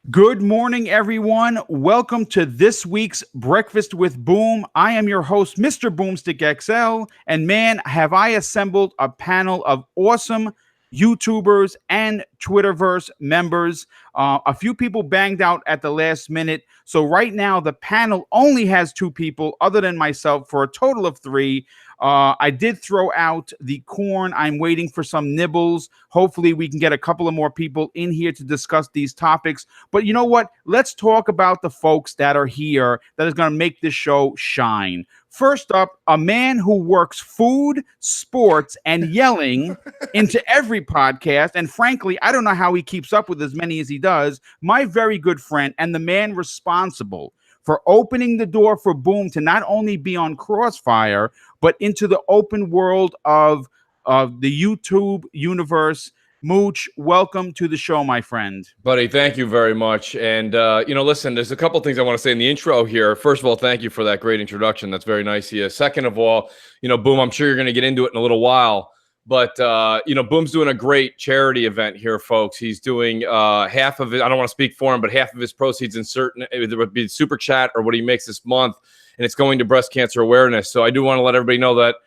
Good morning, everyone. Welcome to this week's Breakfast with Boom. I am your host, MrBooMStickXL, and man, have I assembled a panel of awesome YouTubers and Twitterverse members. A few people banged out at the last minute, so right now the panel only has two people other than myself for a total of three. I did throw out the corn. I'm waiting for some nibbles. Hopefully, we can get a couple of more people in here to discuss these topics. But you know what? Let's talk about the folks that are here that is going to make this show shine. First up, a man who works food, sports, and yelling into every podcast. And frankly, I don't know how he keeps up with as many as he does. My very good friend and the man responsible for opening the door for Boom to not only be on Crossfire, but into the open world of the YouTube universe. Mooch, welcome to the show, my friend. Buddy, thank you very much. And, listen, there's a couple things I want to say in the intro here. First of all, thank you for that great introduction. That's very nice of you. Second of all, Boom, I'm sure you're going to get into it in a little while. But, Boom's doing a great charity event here, folks. He's doing half of it. I don't want to speak for him, but half of his proceeds in certain, it would be super chat or what he makes this month. And it's going to breast cancer awareness. So I do want to let everybody know that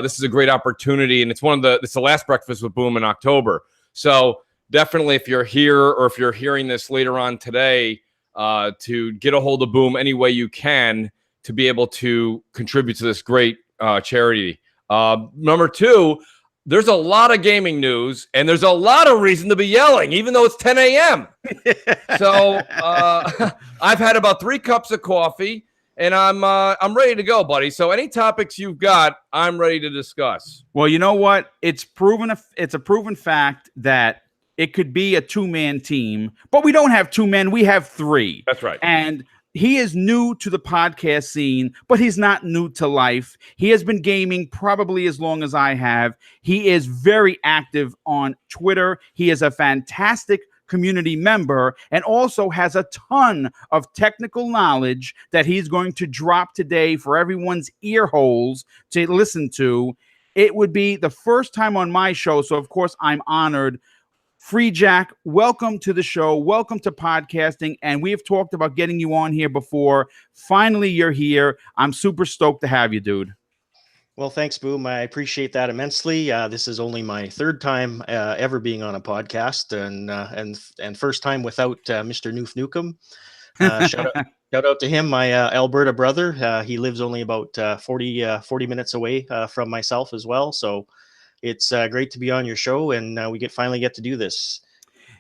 this is a great opportunity. And it's the last Breakfast with Boom in October. So definitely, if you're here or if you're hearing this later on today, to get a hold of Boom any way you can to be able to contribute to this great charity. Number two, there's a lot of gaming news, and there's a lot of reason to be yelling, even though it's 10 a.m. So I've had about 3 cups of coffee, and I'm ready to go, buddy. So any topics you've got, I'm ready to discuss. Well, you know what? It's a proven fact that it could be a 2-man team, but we don't have 2 men. We have 3. That's right. And he is new to the podcast scene, but he's not new to life. He has been gaming probably as long as I have. He is very active on Twitter. He is a fantastic community member and also has a ton of technical knowledge that he's going to drop today for everyone's ear holes to listen to. It would be the first time on my show, so of course I'm honored. Free-Jak, welcome to the show. Welcome to podcasting. And we have talked about getting you on here before. Finally, you're here. I'm super stoked to have you, dude. Well, thanks, Boom. I appreciate that immensely. This is only my 3rd time ever being on a podcast, and first time without Mr. Noof Nukem. Shout out to him, my Alberta brother. He lives only about 40 minutes away from myself as well. So it's great to be on your show, and we finally get to do this.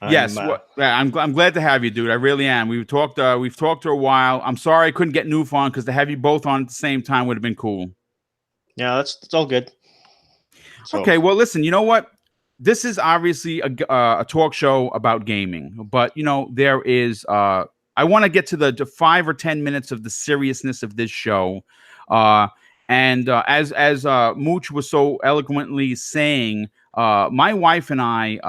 I'm glad to have you, dude. I really am. We've talked for a while. I'm sorry I couldn't get Noof on because to have you both on at the same time would have been cool. Yeah, that's all good. So. Okay, well, listen, you know what? This is obviously a talk show about gaming, but there is. I want to get to the 5 or 10 minutes of the seriousness of this show, and as Mooch was so eloquently saying, my wife and I,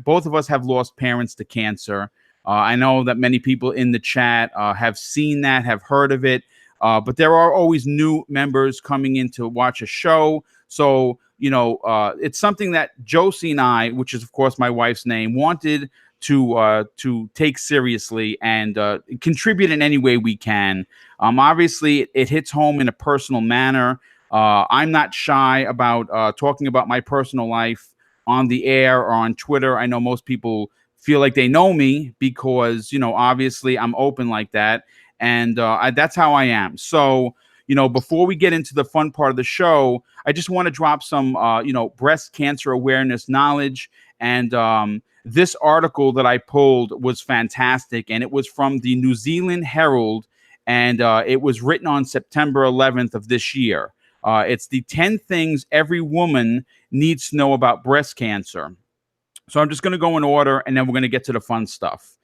both of us have lost parents to cancer. I know that many people in the chat have seen that, have heard of it. But there are always new members coming in to watch a show. So, it's something that Josie and I, which is, of course, my wife's name, wanted to take seriously and contribute in any way we can. Obviously, it hits home in a personal manner. I'm not shy about talking about my personal life on the air or on Twitter. I know most people feel like they know me because, obviously I'm open like that. And that's how I am. So, before we get into the fun part of the show, I just want to drop some, breast cancer awareness knowledge. And this article that I pulled was fantastic. And it was from the New Zealand Herald. And it was written on September 11th of this year. It's the 10 things every woman needs to know about breast cancer. So I'm just going to go in order, and then we're going to get to the fun stuff.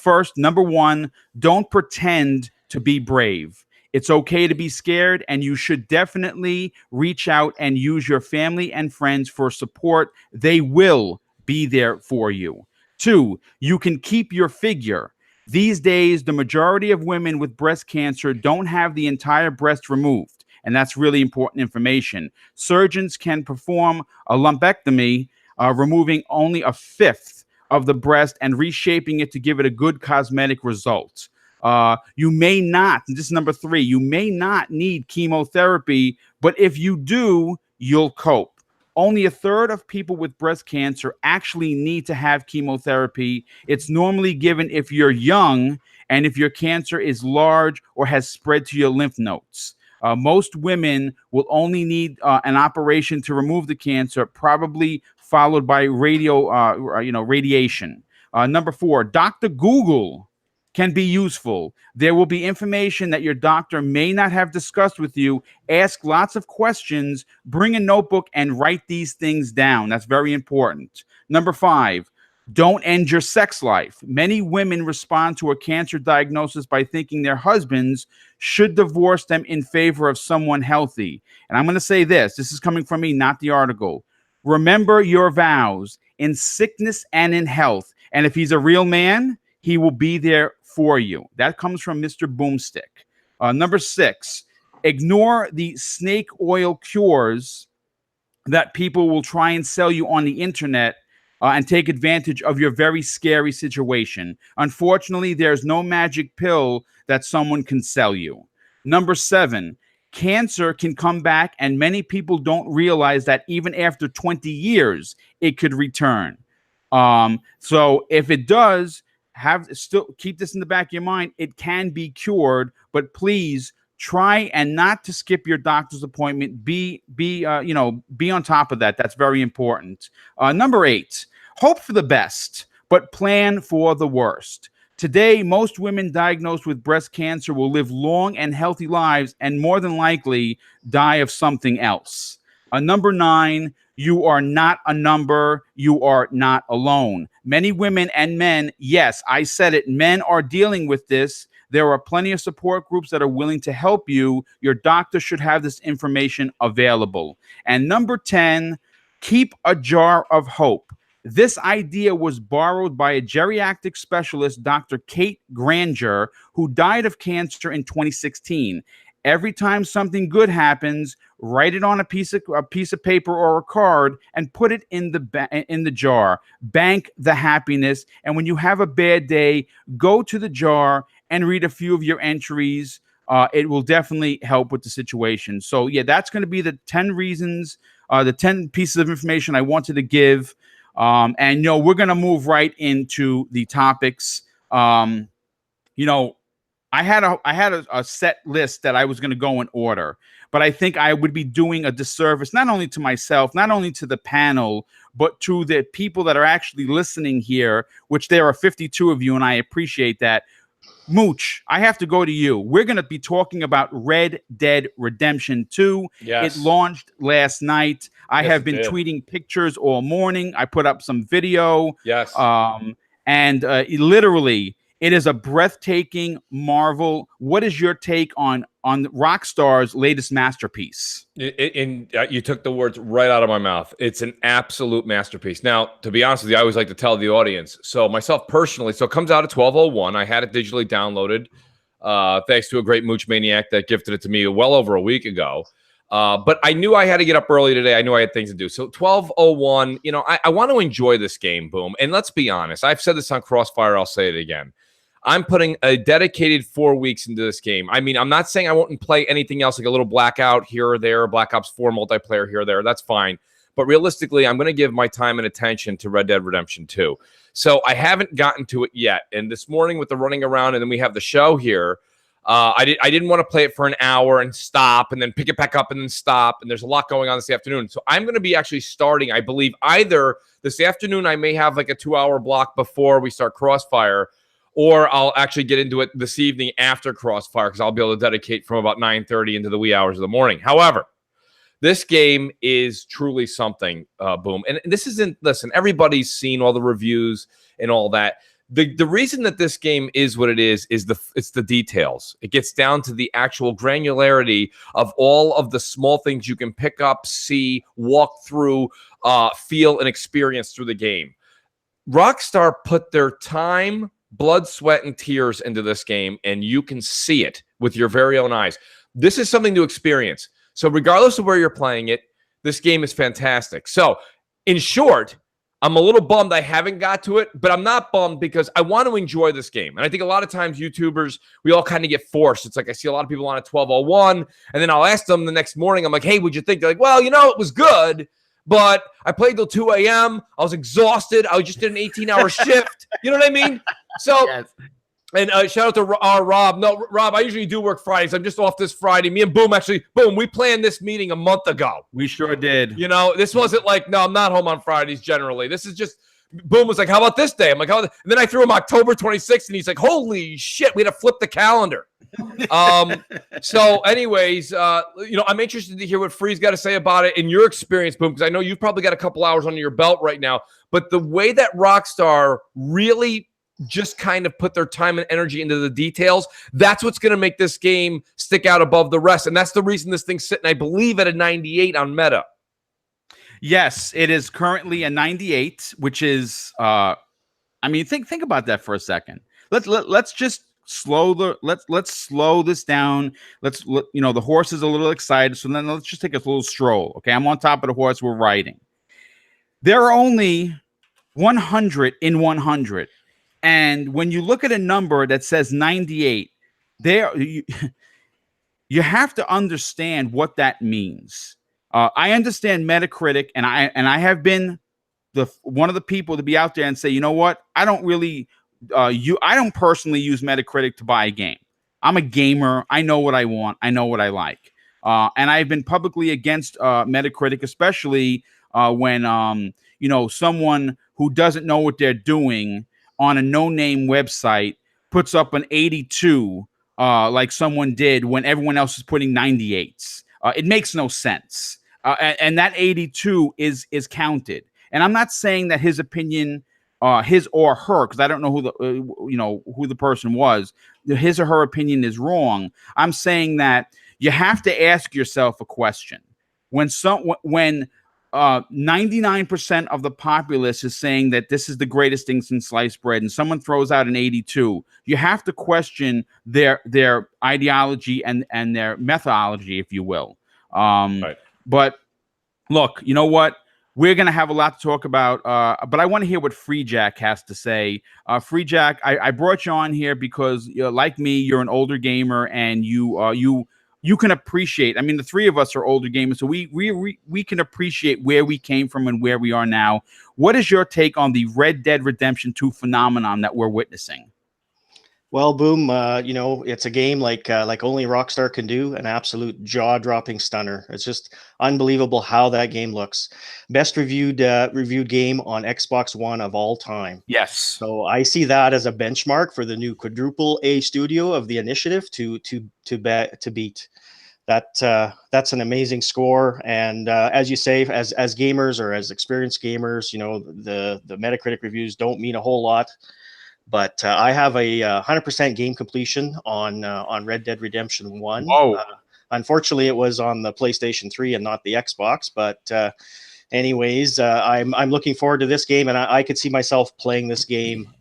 First, number 1, don't pretend to be brave. It's okay to be scared, and you should definitely reach out and use your family and friends for support. They will be there for you. 2, you can keep your figure. These days, the majority of women with breast cancer don't have the entire breast removed, and that's really important information. Surgeons can perform a lumpectomy, removing only a fifth of the breast and reshaping it to give it a good cosmetic result. You may not, and this is number 3, you may not need chemotherapy, but if you do, you'll cope. Only a third of people with breast cancer actually need to have chemotherapy. It's normally given if you're young and if your cancer is large or has spread to your lymph nodes. Most women will only need an operation to remove the cancer, probably followed by radiation. Number 4, Dr. Google can be useful. There will be information that your doctor may not have discussed with you. Ask lots of questions, bring a notebook, and write these things down. That's very important. Number 5, don't end your sex life. Many women respond to a cancer diagnosis by thinking their husbands should divorce them in favor of someone healthy. And I'm going to say this is coming from me, not the article. Remember your vows in sickness and in health. And if he's a real man, he will be there for you. That comes from MrBooMStick. Number 6, ignore the snake oil cures that people will try and sell you on the internet and take advantage of your very scary situation. Unfortunately, there's no magic pill that someone can sell you. Number 7, cancer can come back, and many people don't realize that even after 20 years, it could return. So if it does, still keep this in the back of your mind. It can be cured, but please try and not to skip your doctor's appointment. Be on top of that. That's very important. Number 8, hope for the best, but plan for the worst. Today, most women diagnosed with breast cancer will live long and healthy lives and more than likely die of something else. Number 9, you are not a number. You are not alone. Many women and men, yes, I said it, men are dealing with this. There are plenty of support groups that are willing to help you. Your doctor should have this information available. And number 10, keep a jar of hope. This idea was borrowed by a geriatric specialist, Dr. Kate Granger, who died of cancer in 2016. Every time something good happens, write it on a piece of paper or a card and put it in the jar. Bank the happiness. And when you have a bad day, go to the jar and read a few of your entries. It will definitely help with the situation. So yeah, that's going to be the 10 reasons, the 10 pieces of information I wanted to give. And we're going to move right into the topics. I had a set list that I was going to go in order, but I think I would be doing a disservice, not only to myself, not only to the panel, but to the people that are actually listening here, which there are 52 of you, and I appreciate that. Mooch, I have to go to you. We're going to be talking about Red Dead Redemption 2. Yes. It launched last night. I have been tweeting pictures all morning. I put up some video. Yes. And literally, it is a breathtaking marvel. What is your take on Rockstar's latest masterpiece? You took the words right out of my mouth. It's an absolute masterpiece. Now, to be honest with you, I always like to tell the audience. So myself personally, so it comes out at 12:01. I had it digitally downloaded, thanks to a great Mooch Maniac that gifted it to me well over a week ago. But I knew I had to get up early today. I knew I had things to do. So 12:01, I want to enjoy this game, Boom. And let's be honest. I've said this on Crossfire. I'll say it again. I'm putting a dedicated 4 weeks into this game. I mean, I'm not saying I won't play anything else, like a little Blackout here or there, Black Ops 4 multiplayer here or there. That's fine. But realistically, I'm going to give my time and attention to Red Dead Redemption 2. So I haven't gotten to it yet. And this morning with the running around and then we have the show here, I didn't want to play it for an hour and stop and then pick it back up and then stop. And there's a lot going on this afternoon. So I'm going to be actually starting, I believe, either this afternoon, I may have like a 2-hour block before we start Crossfire, or I'll actually get into it this evening after Crossfire because I'll be able to dedicate from about 9:30 into the wee hours of the morning. However, this game is truly something, Boom. And this isn't, listen, everybody's seen all the reviews and all that. The reason that this game is what it is it's the details. It gets down to the actual granularity of all of the small things you can pick up, see, walk through, feel, and experience through the game. Rockstar put their time, blood, sweat, and tears into this game, and you can see it with your very own eyes. This is something to experience. So regardless of where you're playing it, this game is fantastic. So in short, I'm a little bummed I haven't got to it, but I'm not bummed because I want to enjoy this game. And I think a lot of times YouTubers, we all kind of get forced. It's like I see a lot of people on a 12:01, and then I'll ask them the next morning, I'm like, hey, what'd you think? They're like, well, it was good, but I played till 2 a.m. I was exhausted. I just did an 18-hour shift. You know what I mean? So, yes. And shout out to Rob. No, Rob, I usually do work Fridays. I'm just off this Friday. Me and Boom, we planned this meeting a month ago. We sure did. This wasn't like, no, I'm not home on Fridays generally. This is just, Boom was like, how about this day? I'm like, how? And then I threw him October 26th, and he's like, holy shit, we had to flip the calendar. So anyways, I'm interested to hear what Free's got to say about it in your experience, Boom, because I know you've probably got a couple hours under your belt right now, but the way that Rockstar really just kind of put their time and energy into the details, that's what's going to make this game stick out above the rest. And that's the reason this thing's sitting, I believe, at a 98 on Meta. Yes, it is currently a 98, which is, think about that for a second. Let's just let's slow this down. The horse is a little excited, so then let's just take a little stroll. Okay, I'm on top of the horse. We're riding. There are only 100 in 100. And when you look at a number that says 98, you have to understand what that means. I understand Metacritic, and I have been one of the people to be out there and say, you know what? I don't personally use Metacritic to buy a game. I'm a gamer. I know what I want. I know what I like. And I've been publicly against Metacritic, especially when someone who doesn't know what they're doing on a no-name website puts up an 82 like someone did when everyone else is putting 98s. It makes no sense. And that 82 is counted. And I'm not saying that his opinion, his or her, because I don't know who the person was, his or her opinion is wrong. I'm saying that you have to ask yourself a question. When 99% of the populace is saying that this is the greatest thing since sliced bread, and someone throws out an 82, you have to question their ideology and their methodology, if you will. Right. But look, you know what? We're going to have a lot to talk about, but I want to hear what Free-Jak has to say. Free-Jak, I brought you on here because, like me, you're an older gamer, and you can appreciate. I mean, the three of us are older gamers, so we can appreciate where we came from and where we are now. What is your take on the Red Dead Redemption 2 phenomenon that we're witnessing? Well, Boom, it's a game like only Rockstar can do, an absolute jaw-dropping stunner. It's just unbelievable how that game looks. Best reviewed game on Xbox One of all time. Yes. So I see that as a benchmark for the new quadruple A studio of the initiative to beat. That's an amazing score. And as you say, as gamers or as experienced gamers, the Metacritic reviews don't mean a whole lot. But I have a 100% game completion on Red Dead Redemption 1. Unfortunately, it was on the PlayStation 3 and not the Xbox. But anyways, I'm looking forward to this game, and I could see myself playing this game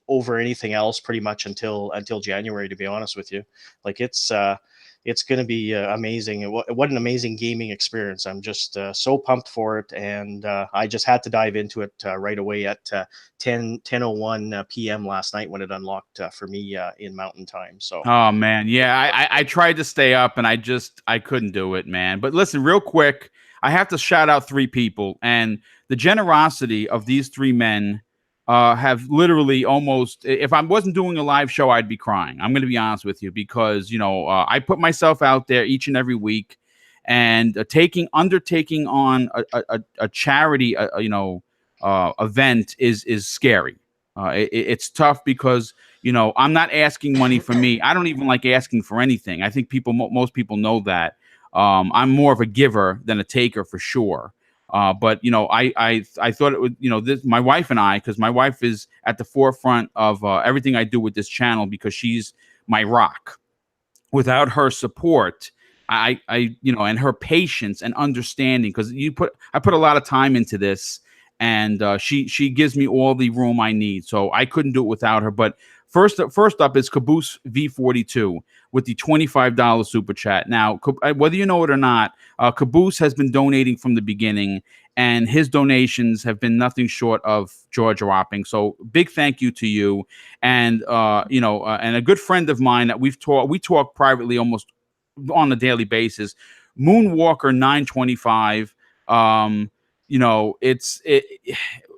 over anything else pretty much until January, to be honest with you. Like it's going to be amazing. What an amazing gaming experience. I'm just so pumped for it. And I just had to dive into it right away at 10:01 p.m. last night when it unlocked for me in Mountain Time. So, oh, man. Yeah, I tried to stay up, and I couldn't do it, man. But listen, real quick, I have to shout out three people. And the generosity of these three men have literally almost, if I wasn't doing a live show, I'd be crying. I'm going to be honest with you, because, I put myself out there each and every week, and undertaking on a charity, event is scary. It's tough because, I'm not asking money for me. I don't even like asking for anything. I think most people know that. I'm more of a giver than a taker for sure. But I thought it would, my wife and I, because my wife is at the forefront of everything I do with this channel, because she's my rock. Without her support, and her patience and understanding, because I put a lot of time into this, and she gives me all the room I need. So I couldn't do it without her. But first up is Caboose V42 with the $25 super chat. Now, whether you know it or not, Caboose has been donating from the beginning, and his donations have been nothing short of jaw-dropping. So big thank you to you, and and a good friend of mine that we talk privately almost on a daily basis, Moonwalker 925.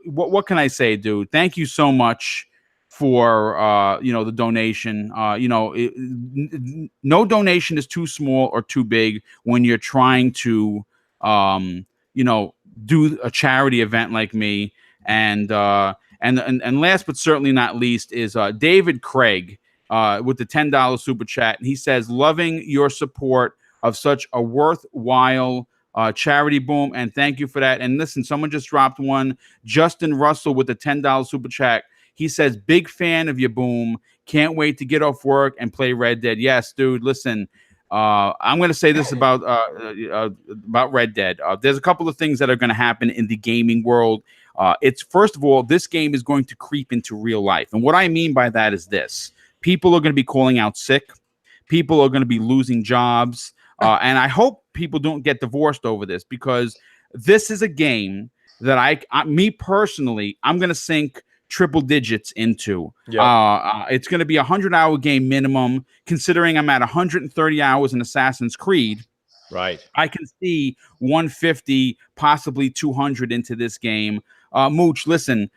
What can I say, dude? Thank you so much for the donation. No donation is too small or too big when you're trying to do a charity event like me. And last but certainly not least is David Craig with the $10 super chat. And he says, loving your support of such a worthwhile charity, Boom, and thank you for that. And listen, someone just dropped one. Justin Russell with the $10 super chat. He says, big fan of you, Boom. Can't wait to get off work and play Red Dead. Yes, dude, listen, I'm going to say this about Red Dead. There's a couple of things that are going to happen in the gaming world. It's first of all, this game is going to creep into real life. And what I mean by that is this. People are going to be calling out sick. People are going to be losing jobs. And I hope people don't get divorced over this, because this is a game that me personally, I'm going to sink triple digits into. It's going to be a 100-hour game minimum, considering I'm at 130 hours in Assassin's Creed. Right. I can see 150, possibly 200 into this game. Mooch, listen,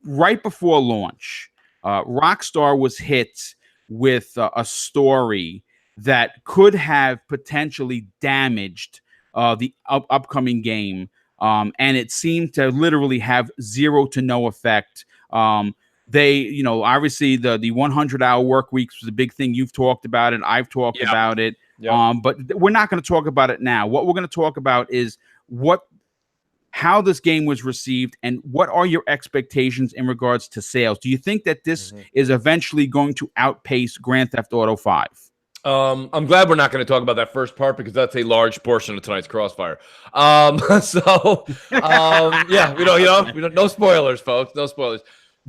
right before launch, Rockstar was hit with a story that could have potentially damaged the upcoming game. And it seemed to literally have zero to no effect. They, obviously the 100-hour work weeks was a big thing. You've talked about it. I've talked about it. But we're not going to talk about it now. What we're going to talk about is how this game was received, and what are your expectations in regards to sales? Do you think that this is eventually going to outpace Grand Theft Auto 5? I'm glad we're not going to talk about that first part, because that's a large portion of tonight's Crossfire. No spoilers, folks. No spoilers.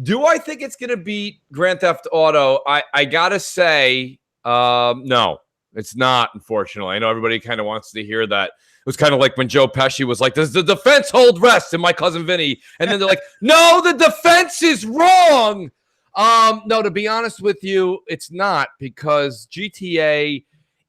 Do I think it's going to beat Grand Theft Auto? I gotta say, no, it's not. Unfortunately, I know everybody kind of wants to hear that. It was kind of like when Joe Pesci was like, "Does the defense hold rest?" in My Cousin Vinny, and then they're like, "No, the defense is wrong." No, to be honest with you, it's not, because GTA,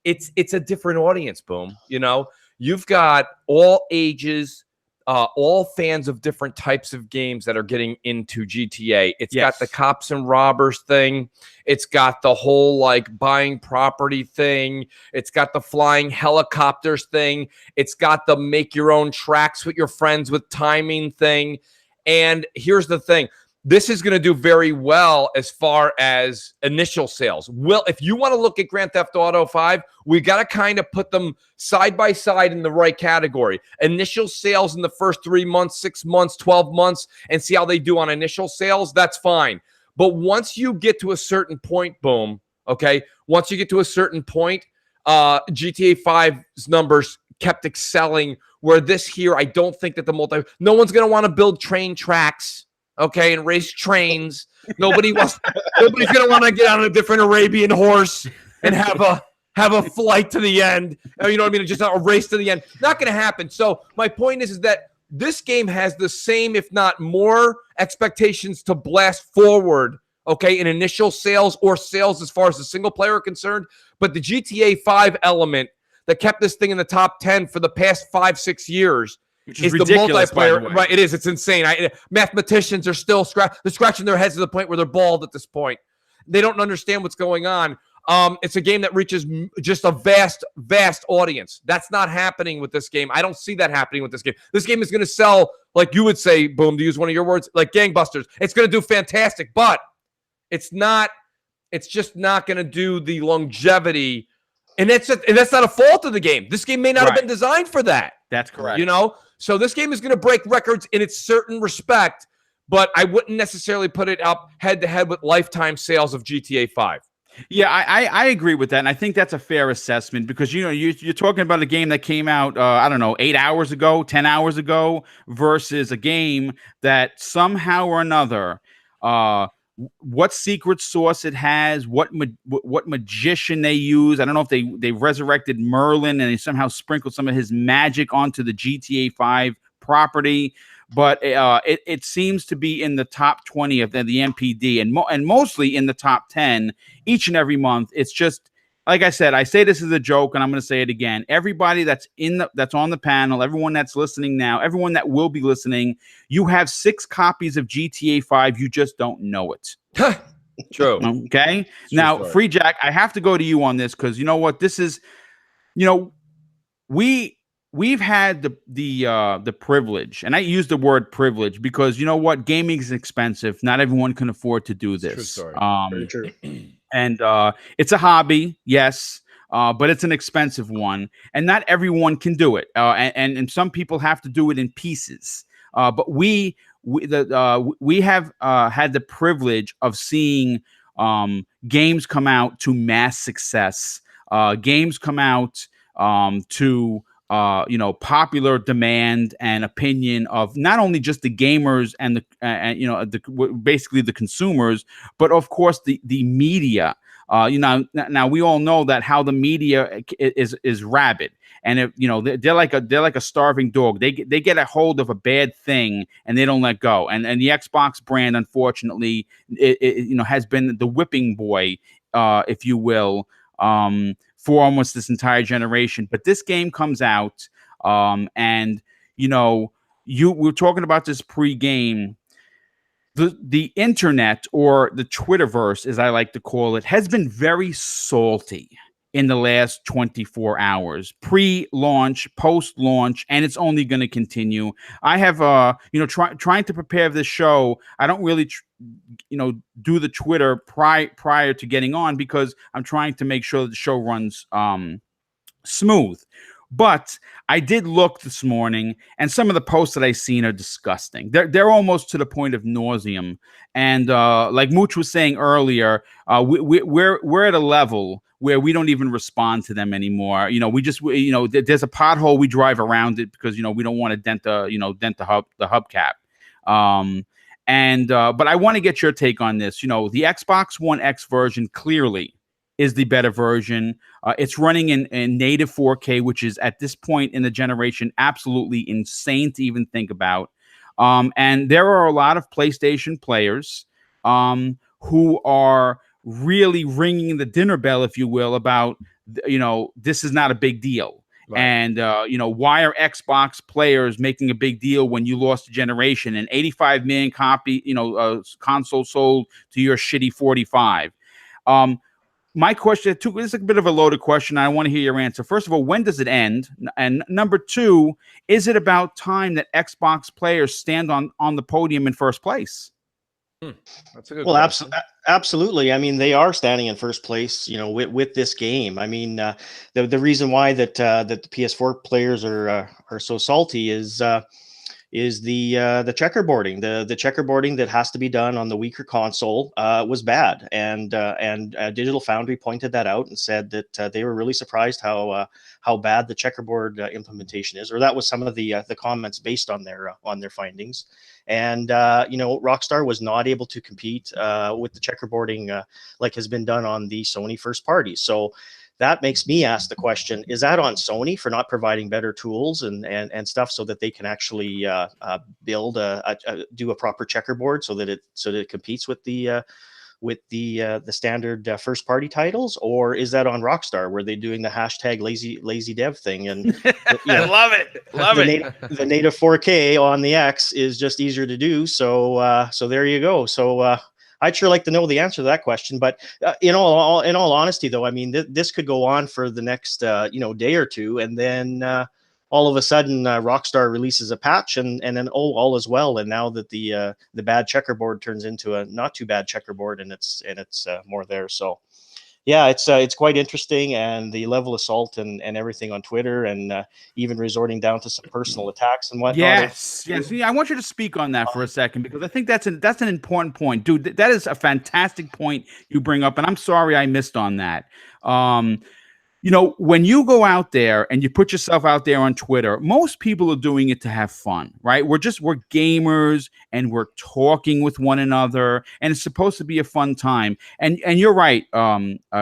it's a different audience, Boom. You've got all ages, all fans of different types of games that are getting into GTA. It's got the cops and robbers thing. It's got the whole buying property thing. It's got the flying helicopters thing. It's got the make your own tracks with your friends with timing thing. And here's the thing. This is going to do very well as far as initial sales. Well, if you want to look at Grand Theft Auto 5, we got to kind of put them side by side in the right category. Initial sales in the first 3 months, 6 months, 12 months, and see how they do on initial sales, that's fine. But once you get to a certain point, Boom, okay? Once you get to a certain point, GTA 5's numbers kept excelling, where this here, I don't think that no one's going to want to build train tracks, okay, and race trains. Nobody's gonna want to get on a different Arabian horse and have a flight to the end. You know what I mean? Just a race to the end. Not gonna happen. So my point is that this game has the same, if not more, expectations to blast forward, okay, in initial sales or sales as far as the single player are concerned. But the GTA 5 element that kept this thing in the top 10 for the past 5-6 years, which is the multiplayer, right? It is. It's insane. Mathematicians are still scratching their heads to the point where they're bald at this point. They don't understand what's going on. It's a game that reaches just a vast, vast audience. That's not happening with this game. I don't see that happening with this game. This game is going to sell, like you would say, Boom, to use one of your words, like gangbusters. It's going to do fantastic, but it's not. It's just not going to do the longevity. And that's not a fault of the game. This game may not have been designed for that. That's correct. So this game is going to break records in its certain respect, but I wouldn't necessarily put it up head-to-head with lifetime sales of GTA 5. Yeah, I agree with that, and I think that's a fair assessment because you're talking about a game that came out I don't know 8 hours ago, 10 hours ago, versus a game that somehow or another, what secret sauce it has, what magician they use. I don't know if they resurrected Merlin and they somehow sprinkled some of his magic onto the GTA 5 property. But it seems to be in the top 20 of the NPD and mostly in the top 10 each and every month. It's just like I said. I say this is a joke, and I'm going to say it again. Everybody that's on the panel, everyone that's listening now, everyone that will be listening, you have 6 copies of GTA 5. You just don't know it. True. Okay. Now, Free-Jak, I have to go to you on this because you know what? This is, we've had the privilege, and I use the word privilege because you know what? Gaming is expensive. Not everyone can afford to do this. Very true. And it's a hobby, yes, but it's an expensive one, and not everyone can do it. And some people have to do it in pieces. But we have had the privilege of seeing games come out to mass success. Games come out to popular demand and opinion of not only just the gamers and basically the consumers, but of course the media. Now we all know that how the media is rabid, and if they're like a starving dog. They get a hold of a bad thing and they don't let go. And the Xbox brand, unfortunately, it has been the whipping boy, if you will, for almost this entire generation. But this game comes out, and we're talking about this pre-game. The internet, or the Twitterverse, as I like to call it, has been very salty in the last 24 hours, pre-launch, post-launch, and it's only going to continue. I have, trying to prepare this show. I don't really, do the Twitter prior to getting on because I'm trying to make sure that the show runs smooth. But I did look this morning, and some of the posts that I've seen are disgusting. They're almost to the point of nauseum. And like Mooch was saying earlier, we're at a level where we don't even respond to them anymore. There's a pothole, we drive around it because we don't want to dent the hubcap. But I want to get your take on this. The Xbox One X version clearly is the better version. It's running in native 4K, which is at this point in the generation absolutely insane to even think about. And there are a lot of PlayStation players who are really ringing the dinner bell, if you will, about this is not a big deal. Right. And why are Xbox players making a big deal when you lost a generation? An 85 million copy console sold to your shitty 45. My question, too, this is a bit of a loaded question. I want to hear your answer. First of all, when does it end? And number two, is it about time that Xbox players stand on the podium in first place? That's a good question. Absolutely. I mean, they are standing in first place, with this game. I mean, the reason why that the PS4 players are so salty is the checkerboarding. The checkerboarding that has to be done on the weaker console was bad, and Digital Foundry pointed that out and said that they were really surprised how bad the checkerboard implementation is, or that was some of the comments based on their findings. And Rockstar was not able to compete with the checkerboarding like has been done on the Sony first party. So that makes me ask the question, is that on Sony for not providing better tools and stuff so that they can actually build do a proper checkerboard so that it competes with the standard first party titles? Or is that on Rockstar where they're doing the hashtag lazy dev thing? And I love it. The native 4K on the X is just easier to do. So there you go. So I'd sure like to know the answer to that question. But in all honesty, though, I mean, this could go on for the next day or two, and then all of a sudden Rockstar releases a patch, and then all is well. And now that the bad checkerboard turns into a not too bad checkerboard, and it's more there. So yeah, it's quite interesting, and the level of assault and everything on Twitter, and even resorting down to some personal attacks and whatnot. Yes, yes. Yeah, I want you to speak on that for a second because I think that's an important point, dude. That is a fantastic point you bring up, and I'm sorry I missed on that. Um, when you go out there and you put yourself out there on Twitter, most people are doing it to have fun, right? We're gamers and we're talking with one another, and it's supposed to be a fun time. And you're right,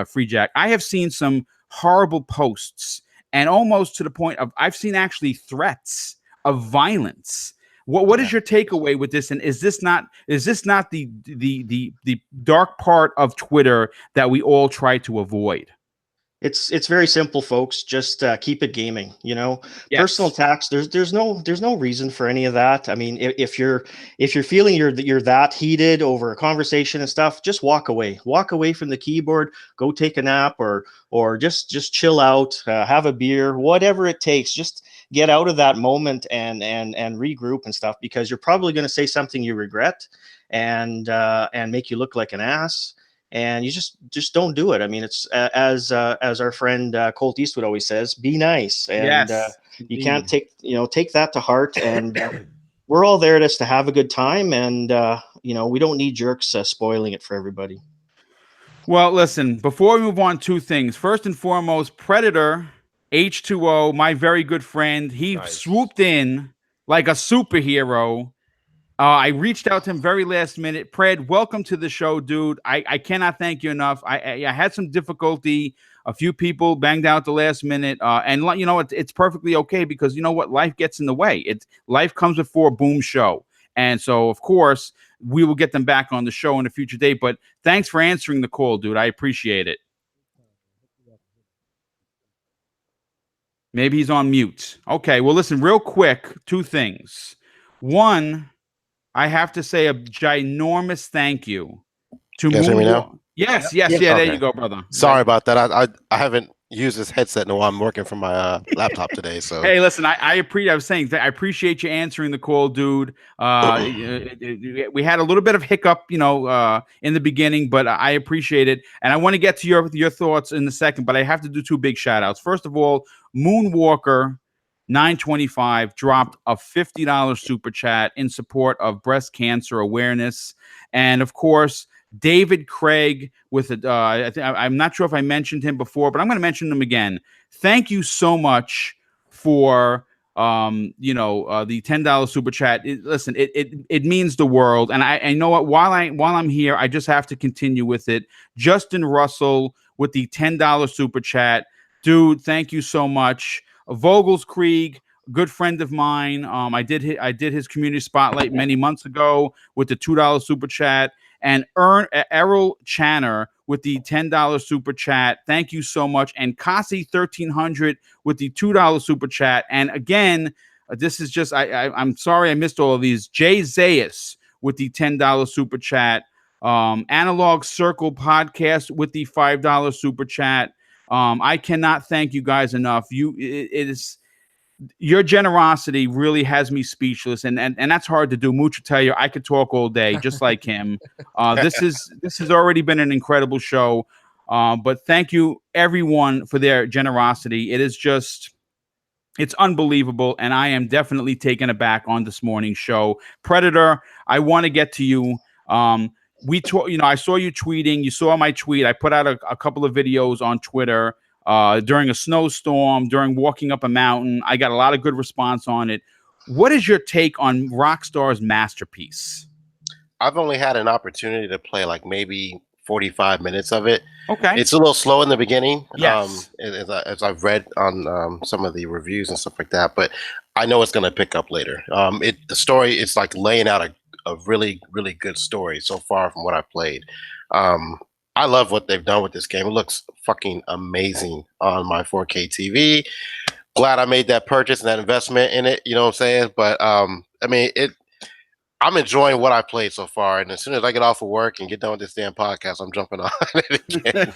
Free-Jak. I have seen some horrible posts, and almost to the point of I've seen actually threats of violence. What is your takeaway with this? And is this not the dark part of Twitter that we all try to avoid? It's very simple, folks. Just keep it gaming. Yes. Personal attacks. There's no reason for any of that. I mean, if you're feeling you're that heated over a conversation and stuff, just walk away. Walk away from the keyboard. Go take a nap, or just chill out. Have a beer, whatever it takes. Just get out of that moment and regroup and stuff, because you're probably going to say something you regret and make you look like an ass. And you just don't do it. I mean, it's as our friend Colt Eastwood always says, be nice. And you can't take that to heart. And we're all there just to have a good time. And we don't need jerks spoiling it for everybody. Well, listen, before we move on, two things. First and foremost, Predator H2O, my very good friend, he swooped in like a superhero. I reached out to him very last minute. Pred, welcome to the show, dude. I cannot thank you enough. I had some difficulty. A few people banged out the last minute. And it's perfectly okay, because you know what? Life gets in the way. Life comes before a Boom show. And so, of course, we will get them back on the show in a future date. But thanks for answering the call, dude. I appreciate it. Maybe he's on mute. Okay, well, listen, real quick, two things. One, I have to say a ginormous thank you to Moon. Yes. There you go, brother. Sorry about that. I haven't used this headset in a while. I'm working from my laptop today. So hey, listen, I appreciate you answering the call, dude. We had a little bit of hiccup, in the beginning, but I appreciate it, and I want to get to your thoughts in a second. But I have to do two big shout outs. First of all, Moonwalker 925 dropped a $50 super chat in support of breast cancer awareness. And of course, David Craig with I'm not sure if I mentioned him before, but I'm going to mention him again. Thank you so much for the $10 super chat. Listen, it means the world. And I know what, while I'm here, I just have to continue with it. Justin Russell with the $10 super chat. Dude, thank you so much. Vogelskrieg, a good friend of mine. I did his community spotlight many months ago with the $2 super chat. And Errol Channer with the $10 super chat. Thank you so much. And Kasi 1300 with the $2 super chat. And again, this is just I'm sorry I missed all of these. Jay Zayas with the $10 super chat. Analog Circle Podcast with the $5 super chat. I cannot thank you guys enough. Your generosity really has me speechless, and that's hard to do. Mooch will tell you I could talk all day, just like him. This has already been an incredible show, but thank you everyone for their generosity. It's unbelievable, and I am definitely taken aback on this morning's show. Predator, I want to get to you. I saw you tweeting. You saw my tweet. I put out a couple of videos on Twitter during a snowstorm, during walking up a mountain. I got a lot of good response on it. What is your take on Rockstar's masterpiece? I've only had an opportunity to play like maybe 45 minutes of it. Okay. It's a little slow in the beginning. Yes. As I've read on some of the reviews and stuff like that, but I know it's going to pick up later. The story, it's like laying out a really, really good story so far from what I've played. I love what they've done with this game. It looks fucking amazing on my 4K TV. Glad I made that purchase and that investment in it. You know what I'm saying? But I'm enjoying what I played so far. And as soon as I get off of work and get done with this damn podcast, I'm jumping on it again.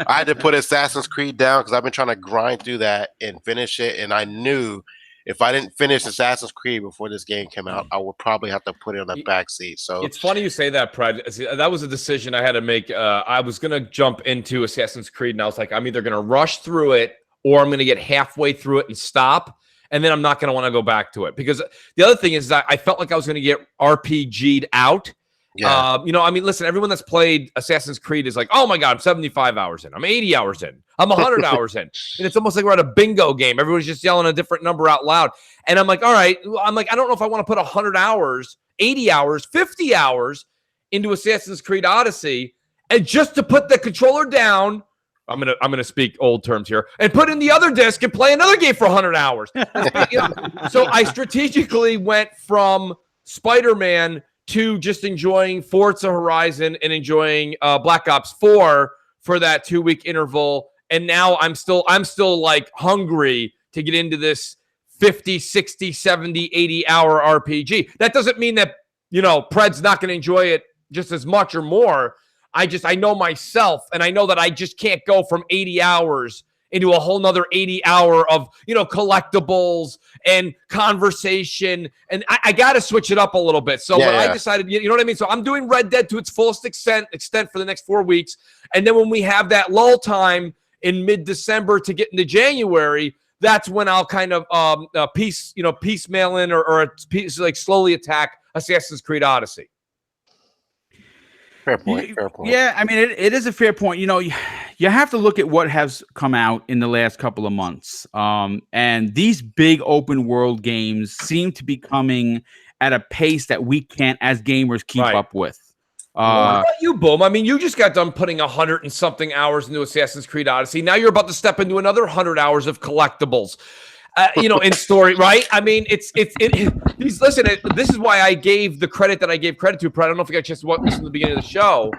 I had to put Assassin's Creed down because I've been trying to grind through that and finish it. And I knew if I didn't finish Assassin's Creed before this game came out, I would probably have to put it on the back seat. So it's funny you say that, Pred. That was a decision I had to make. I was gonna jump into Assassin's Creed, and I was like, I'm either gonna rush through it or I'm gonna get halfway through it and stop, and then I'm not gonna want to go back to it. Because the other thing is that I felt like I was gonna get RPG'd out. yeah, I mean, listen, everyone that's played Assassin's Creed is like, oh my God, I'm 75 hours in. I'm 80 hours in. I'm 100 hours in. And it's almost like we're at a bingo game. Everyone's just yelling a different number out loud. And I'm like, all right. I'm like, I don't know if I want to put 100 hours, 80 hours, 50 hours into Assassin's Creed Odyssey. And just to put the controller down, I'm gonna speak old terms here, and put in the other disc and play another game for 100 hours. So I strategically went from Spider-Man to just enjoying Forza Horizon and enjoying Black Ops 4 for that 2-week interval. And now I'm still like hungry to get into this 50, 60, 70, 80 hour RPG. That doesn't mean that, Pred's not going to enjoy it just as much or more. I know myself, and I know that I just can't go from 80 hours into a whole nother 80 hour of, collectibles and conversation. And I got to switch it up a little bit. So I decided, you know what I mean? So I'm doing Red Dead to its fullest extent for the next 4 weeks. And then when we have that lull time in mid-December to get into January, that's when I'll kind of piecemeal in or like slowly attack Assassin's Creed Odyssey. fair point. Yeah, I mean, it is a fair point. You have to look at what has come out in the last couple of months. And these big open world games seem to be coming at a pace that we can't, as gamers, keep up with. What about you, Boom? I mean, you just got done putting 100 and something hours into Assassin's Creed Odyssey. Now you're about to step into another 100 hours of collectibles. In story, right? I mean, listen, this is why I gave the credit that I gave credit to. I don't know if you got a chance to watch this in the beginning of the show,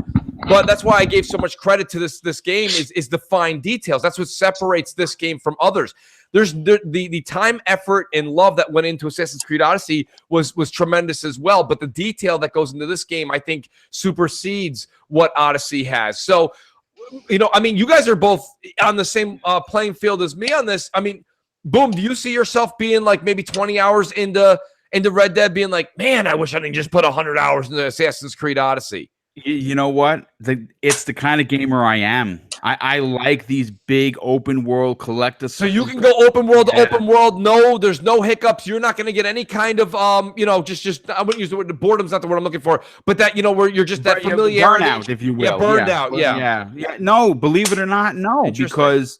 but that's why I gave so much credit to this game is the fine details. That's what separates this game from others. There's the time, effort, and love that went into Assassin's Creed Odyssey was tremendous as well. But the detail that goes into this game, I think, supersedes what Odyssey has. So, I mean, you guys are both on the same playing field as me on this. I mean, Boom, do you see yourself being like maybe 20 hours into Red Dead, being like, man, I wish I didn't just put 100 hours into Assassin's Creed Odyssey? You know what? It's the kind of gamer I am. I like these big open world collectors. So you can go open world to open world. No, there's no hiccups. You're not going to get any kind of just I wouldn't use the word boredom's not the word I'm looking for, but that where you're just that familiarity, burnout, if you will. Yeah, burned out. Yeah. No, believe it or not, no, because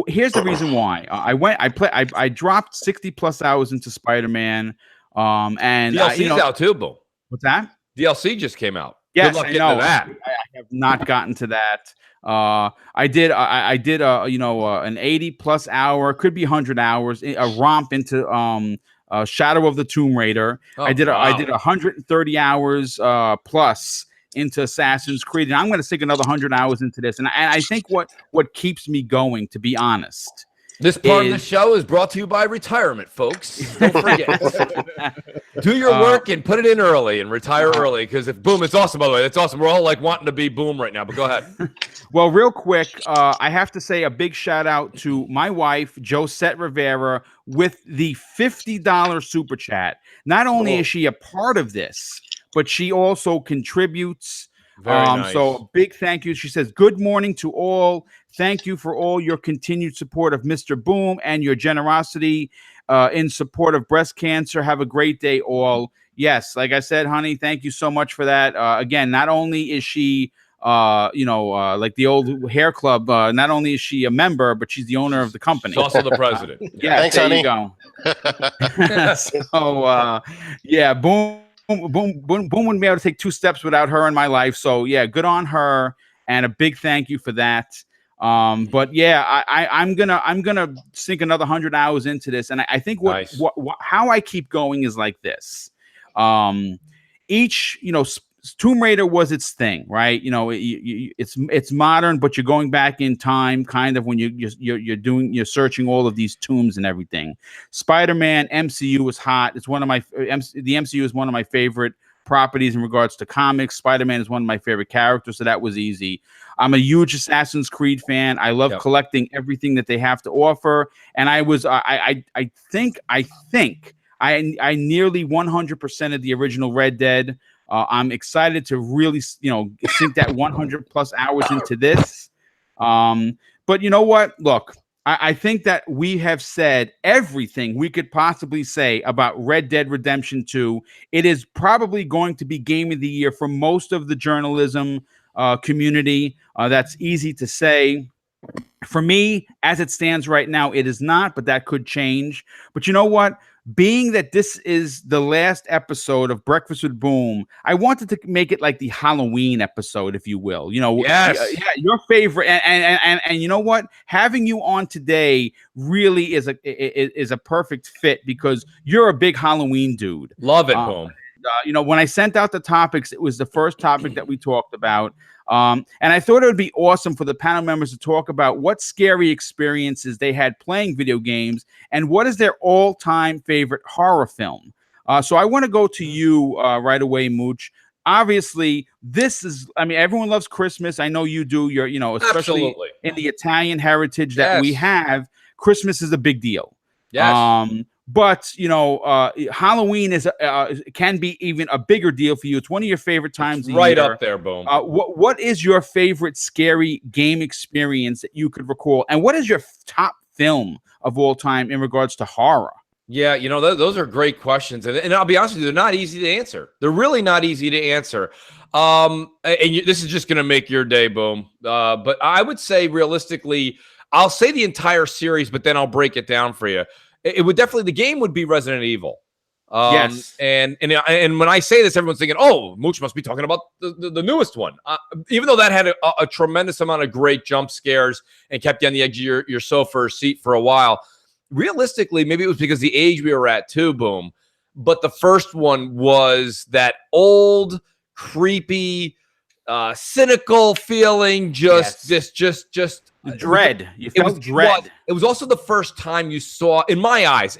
here's the reason why. I dropped 60 plus hours into Spider-Man. And DLC's out too, Boom. What's that? DLC just came out. Yes, Good luck I know. that. I have not gotten to that. I did an 80 plus hour, could be 100 hours, a romp into Shadow of the Tomb Raider. I did 130 hours plus into Assassin's Creed, and I'm going to stick another 100 hours into this. And I think what keeps me going, to be honest, this part of the show is brought to you by retirement, folks. Don't forget. Do your work and put it in early and retire early, because if Boom, it's awesome, by the way. That's awesome. We're all like wanting to be Boom right now, but go ahead. Well, real quick, I have to say a big shout out to my wife, Josette Rivera, with the $50 super chat. Not only is she a part of this, but she also contributes. Very nice. So big thank you. She says, good morning to all. Thank you for all your continued support of Mr. Boom and your generosity in support of breast cancer. Have a great day, all. Yes, like I said, honey, thank you so much for that. Again, not only is she, like the old hair club, not only is she a member, but she's the owner of the company. She's also the president. Yeah, thanks, there honey. you go. So, Boom wouldn't be able to take 2 steps without her in my life. So yeah, good on her, and a big thank you for that. But yeah, I'm gonna sink another 100 hours into this, and I think how I keep going is like this. Each Tomb Raider was its thing, right? It's modern, but you're going back in time, kind of when you're searching all of these tombs and everything. Spider-Man MCU is hot. It's one of my the MCU is one of my favorite properties in regards to comics. Spider-Man is one of my favorite characters, so that was easy. I'm a huge Assassin's Creed fan. I love collecting everything that they have to offer, and I think I nearly 100% of the original Red Dead. I'm excited to really, sink that 100 plus hours into this. But you know what? Look, I think that we have said everything we could possibly say about Red Dead Redemption 2. It is probably going to be game of the year for most of the journalism community. That's easy to say. For me, as it stands right now, it is not, but that could change. But you know what? Being that this is the last episode of Breakfast with Boom, I wanted to make it like the Halloween episode, if you will. Yes. Your favorite, and you know what? Having you on today really is a perfect fit because you're a big Halloween dude. Love it, Boom. When I sent out the topics, it was the first topic that we talked about. And I thought it would be awesome for the panel members to talk about what scary experiences they had playing video games and what is their all-time favorite horror film. So I want to go to you right away, Mooch. Obviously, everyone loves Christmas. I know you do. You're, especially Absolutely. In the Italian heritage that we have, Christmas is a big deal. Yes. But Halloween can be even a bigger deal for you. It's one of your favorite times. Right up there, Boom. What is your favorite scary game experience that you could recall, and what is your top film of all time in regards to horror? Yeah, those are great questions, and I'll be honest with you, they're not easy to answer. They're really not easy to answer. This is just going to make your day, Boom. But I would say realistically, I'll say the entire series, but then I'll break it down for you. It would definitely, the game would be Resident Evil. Yes. And when I say this, everyone's thinking, oh, Mooch must be talking about the newest one. Even though that had a tremendous amount of great jump scares and kept you on the edge of your sofa seat for a while. Realistically, maybe it was because the age we were at too, Boom. But the first one was that old, creepy, cynical feeling, just dread. You felt dread. It was also the first time you saw, in my eyes,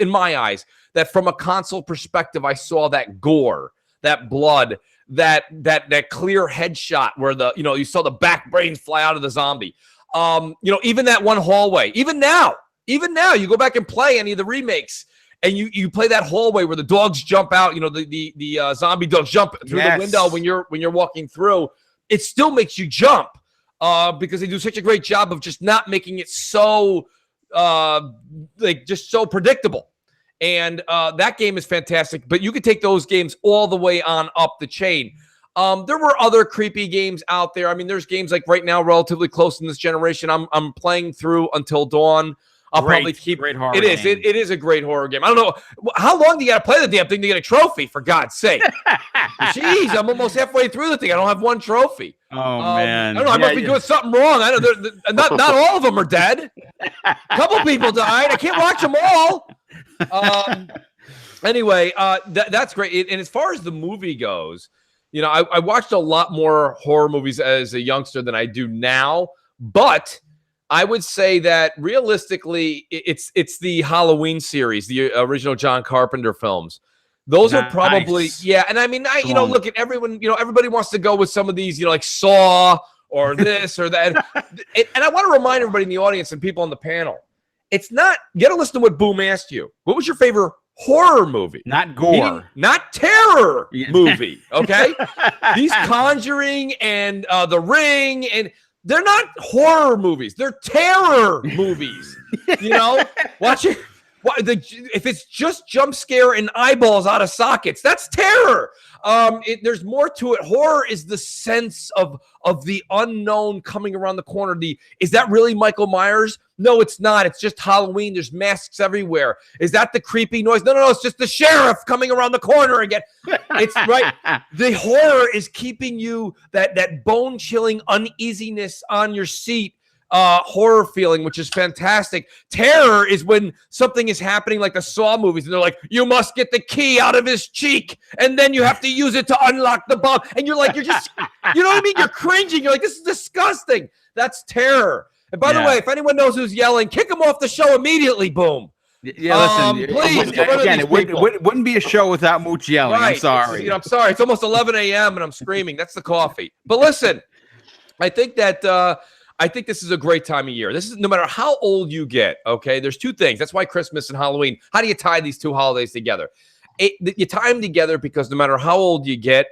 that from a console perspective, I saw that gore, that blood, that clear headshot where you saw the back brains fly out of the zombie. Even that one hallway, even now, you go back and play any of the remakes, and you play that hallway where the dogs jump out. The zombie dogs jump through the window when you're walking through. It still makes you jump. Because they do such a great job of just not making it so just so predictable. And that game is fantastic, but you could take those games all the way on up the chain. There were other creepy games out there. I mean, there's games like right now, relatively close in this generation. I'm playing through Until Dawn. I'll probably keep great horror. It is. It is a great horror game. I don't know how long do you got to play the damn thing to get a trophy. For God's sake, jeez, I'm almost halfway through the thing. I don't have one trophy. Oh man, I don't know. I must be doing something wrong. I know not all of them are dead. A couple people died. I can't watch them all. Anyway, that's great. And as far as the movie goes, I watched a lot more horror movies as a youngster than I do now, but I would say that realistically, it's the Halloween series, the original John Carpenter films. Those are probably, yeah. And I mean, look at everyone, everybody wants to go with some of these, like Saw or this or that. And I want to remind everybody in the audience and people on the panel, it's not, you got to listen to what Boom asked you. What was your favorite horror movie? Not gore. Not terror movie, okay? These Conjuring and The Ring, and they're not horror movies. They're terror movies. Watch it. If it's just jump scare and eyeballs out of sockets, that's terror. There's more to it. Horror is the sense of the unknown coming around the corner. Is that really Michael Myers? No, it's not. It's just Halloween. There's masks everywhere. Is that the creepy noise? No. It's just the sheriff coming around the corner again. It's right. The horror is keeping you that bone-chilling uneasiness on your seat. Horror feeling, which is fantastic. Terror is when something is happening like the Saw movies, and they're like, you must get the key out of his cheek, and then you have to use it to unlock the bomb. And you're like, you're just, you know what I mean? You're cringing. You're like, this is disgusting. That's terror. And by the way, if anyone knows who's yelling, kick him off the show immediately, Boom. Yeah, listen. Please, It wouldn't be a show without Mooch yelling. Right. I'm sorry. I'm sorry. It's almost 11 a.m. and I'm screaming. That's the coffee. But listen, I think this is a great time of year. This is no matter how old you get. Okay, there's two things. That's why Christmas and Halloween. How do you tie these two holidays together? You tie them together because no matter how old you get,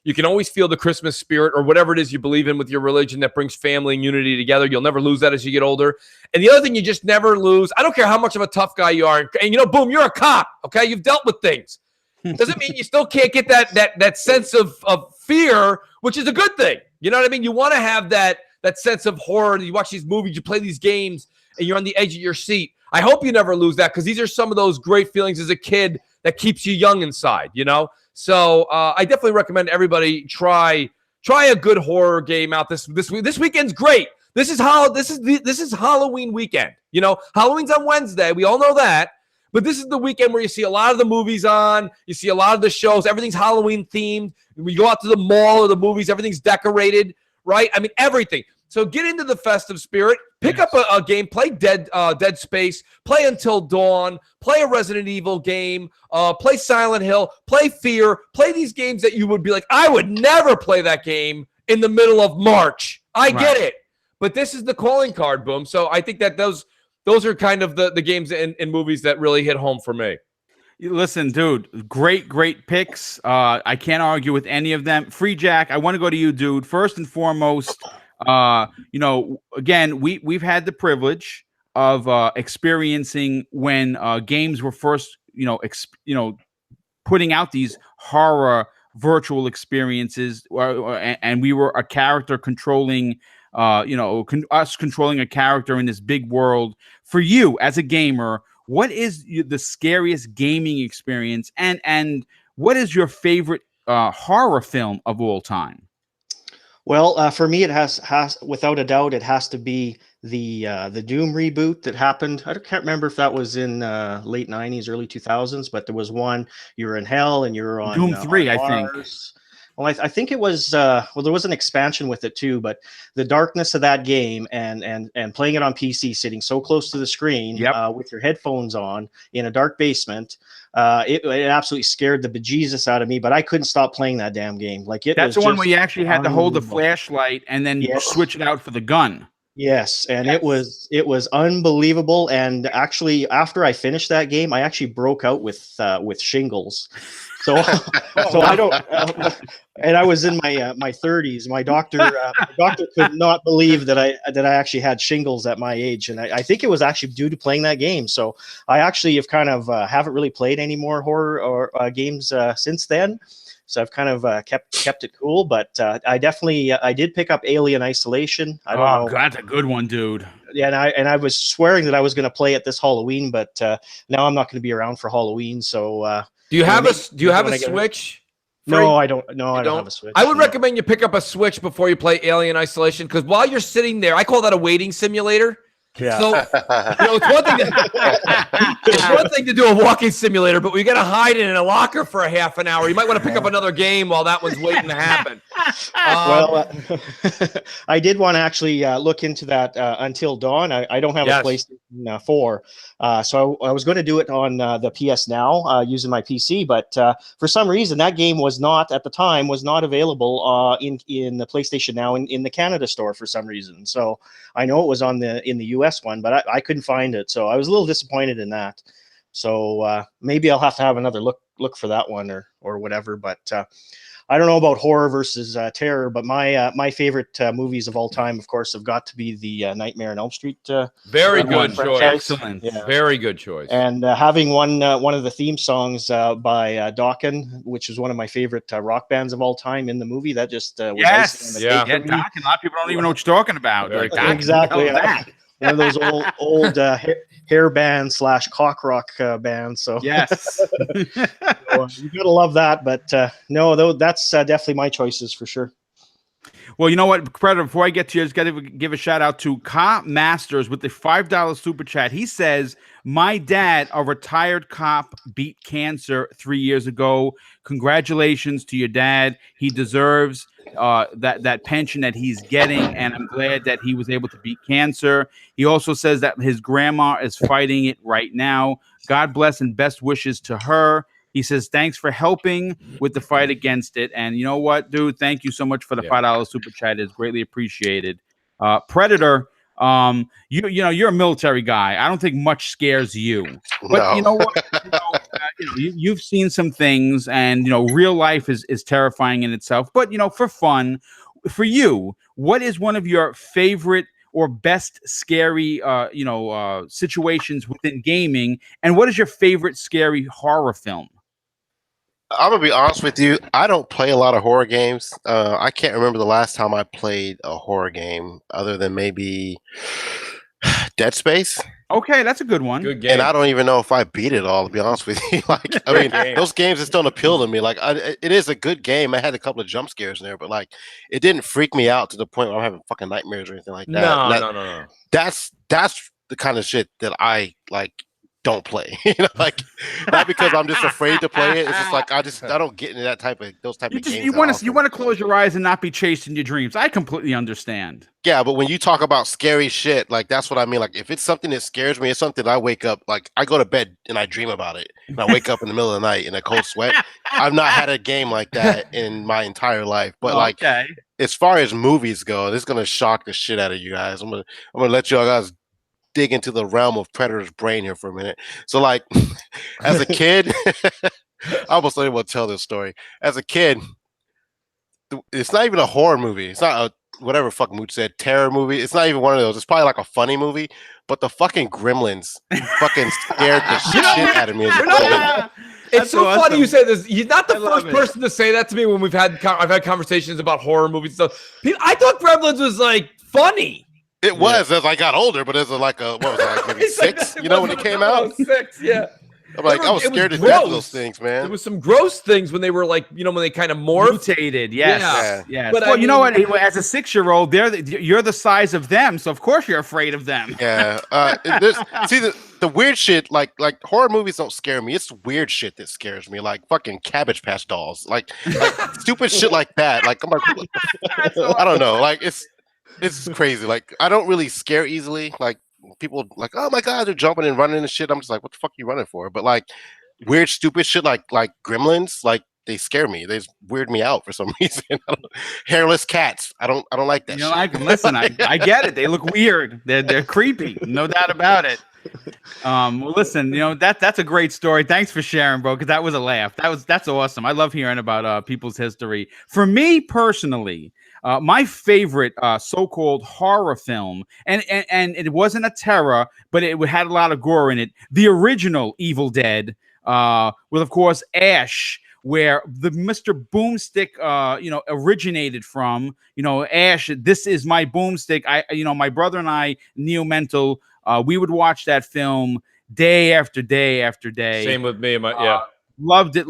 you can always feel the Christmas spirit or whatever it is you believe in with your religion that brings family and unity together. You'll never lose that as you get older. And the other thing you just never lose, I don't care how much of a tough guy you are. And Boom, you're a cop, okay? You've dealt with things. Doesn't mean you still can't get that sense of fear, which is a good thing. You know what I mean? You want to have that sense of horror. You watch these movies, you play these games, and you're on the edge of your seat. I hope you never lose that because these are some of those great feelings as a kid that keeps you young inside, So I definitely recommend everybody try a good horror game out this week. This weekend's great. This is Halloween weekend. Halloween's on Wednesday. We all know that. But this is the weekend where you see a lot of the movies on. You see a lot of the shows. Everything's Halloween themed. When you go out to the mall or the movies, everything's decorated, right? I mean, everything. So get into the festive spirit. Pick up a game. Play Dead Space. Play Until Dawn. Play a Resident Evil game. Play Silent Hill. Play Fear. Play these games that you would be like, I would never play that game in the middle of March. I get it. But this is the calling card, Boom. So I think that those are kind of the games and movies that really hit home for me. Listen, dude, great picks. I can't argue with any of them. Free-Jak, I want to go to you, dude. First and foremost, again, we've had the privilege of experiencing when games were first, putting out these horror virtual experiences, and we were a character controlling, us controlling a character in this big world. For you as a gamer, what is the scariest gaming experience, and what is your favorite horror film of all time? Well, for me, it has without a doubt, it has to be the Doom reboot that happened. I can't remember if that was in late '90s, early 2000s, but there was one. You were in hell and you were on Doom 3, on I think. Well, I think it was. Well, there was an expansion with it too, but the darkness of that game and playing it on PC, sitting so close to the screen, with your headphones on in a dark basement, it absolutely scared the bejesus out of me. But I couldn't stop playing that damn game. That's the one where you actually had to hold the flashlight and then switch it out for the gun. Yes, and it was unbelievable. And actually, after I finished that game, I actually broke out with shingles. So I don't, and I was in my 30s. My doctor could not believe that I actually had shingles at my age, and I think it was actually due to playing that game. So I actually have kind of haven't really played any more horror or games since then. So I've kind of kept it cool, but I definitely I did pick up Alien Isolation. I don't know. That's a good one, dude. Yeah, and I was swearing that I was going to play it this Halloween, but now I'm not going to be around for Halloween. So do you have a Switch? No, I don't. No, I don't have a Switch. I would recommend you pick up a Switch before you play Alien Isolation, because while you're sitting there, I call that a waiting simulator. Yeah. So it's one thing to do a walking simulator, but we got to hide it in a locker for a half an hour. You might want to pick up another game while that one's waiting to happen. I did want to actually look into that Until Dawn. I don't have a PlayStation 4, so I was going to do it on the PS Now using my PC, but for some reason that game was not available in the PlayStation Now in the Canada store for some reason. So I know it was in the US one, but I couldn't find it, so I was a little disappointed in that. So maybe I'll have to have another look for that one or whatever. But I don't know about horror versus terror, but my favorite movies of all time, of course, have got to be the Nightmare on Elm Street. Very good choice. Excellent. Yeah. Very good choice. And having one of the theme songs by Dokken, which is one of my favorite rock bands of all time in the movie, that just was yes, yeah, Dokken. A lot of people don't even know what you're talking about. Like, exactly. One of those old hair band / cock rock bands. So yes, so, you gotta love that. But no, though that's definitely my choices for sure. Well, you know what, Predator, before I get to you, I just got to give a shout out to Ka Masters with the $5 super chat. He says, my dad, a retired cop, beat cancer 3 years ago. Congratulations to your dad. He deserves that pension that he's getting, and I'm glad that he was able to beat cancer. He also says that his grandma is fighting it right now. God bless and best wishes to her. He says, thanks for helping with the fight against it. And you know what, dude? Thank you so much for the $5 super chat. It's greatly appreciated. Predator, you know, you're a military guy. I don't think much scares you. But you know what? You've seen some things, and, you know, real life is terrifying in itself. But, you know, for fun, for you, what is one of your favorite or best scary, situations within gaming? And what is your favorite scary horror film? I'm gonna be honest with you. I don't play a lot of horror games. I can't remember the last time I played a horror game other than maybe Dead Space. Okay, that's a good one. Good game. And I don't even know if I beat it all, to be honest with you. Like, I mean, those games just don't appeal to me. Like, it is a good game. I had a couple of jump scares in there, but like, it didn't freak me out to the point where I'm having fucking nightmares or anything like that. No. That's the kind of shit that I like. Don't play, like, not because I'm just afraid to play it. It's just like I don't get into those type of games. You want to close your eyes and not be chased in your dreams. I completely understand. Yeah, but when you talk about scary shit, like, that's what I mean. Like, if it's something that scares me, it's something I wake up, like, I go to bed and I dream about it, and I wake up in the middle of the night in a cold sweat. I've not had a game like that in my entire life. But like, as far as movies go, this is gonna shock the shit out of you guys. I'm gonna let y'all guys dig into the realm of Predator's brain here for a minute. So, like, as a kid, I almost don't even want to tell this story. As a kid, it's not even a horror movie. It's not a whatever fucking Mooch said, terror movie. It's not even one of those. It's probably like a funny movie. But the fucking Gremlins fucking scared the shit out of me as a kid. It's so awesome. Funny you say this. You're not the first person to say that to me when I've had conversations about horror movies and stuff. I thought Gremlins was like funny. It was as I got older, but as like what was it, like maybe 6? You know, when it came out? 6, yeah. I'm like, I was scared to death of those things, man. There was some gross things when they were like, you know, when they kind of mutated. Yes. But well, you know what? As a 6-year-old, you're the size of them, so of course you're afraid of them. Yeah. See the weird shit, like horror movies don't scare me. It's weird shit that scares me, like fucking Cabbage Patch dolls, like stupid shit like that. Like, I'm like, I don't know, like it's crazy. Like, I don't really scare easily. Like, people like, oh my god, they're jumping and running and shit. I'm just like, what the fuck are you running for? But like weird, stupid shit like Gremlins, like, they scare me. They weird me out for some reason. Hairless cats. I don't like that. Shit. Listen, I get it. They look weird. They're creepy. No doubt about it. Well, listen, you know, that's a great story. Thanks for sharing, bro, because that was a laugh. That's awesome. I love hearing about people's history. For me personally, my favorite so-called horror film, and it wasn't a terror, but it had a lot of gore in it. The original Evil Dead, with of course Ash, where the MrBooMStick, originated from. You know, Ash, this is my boomstick. My brother and I, Neo Mental, we would watch that film day after day after day. Same with me. Loved it.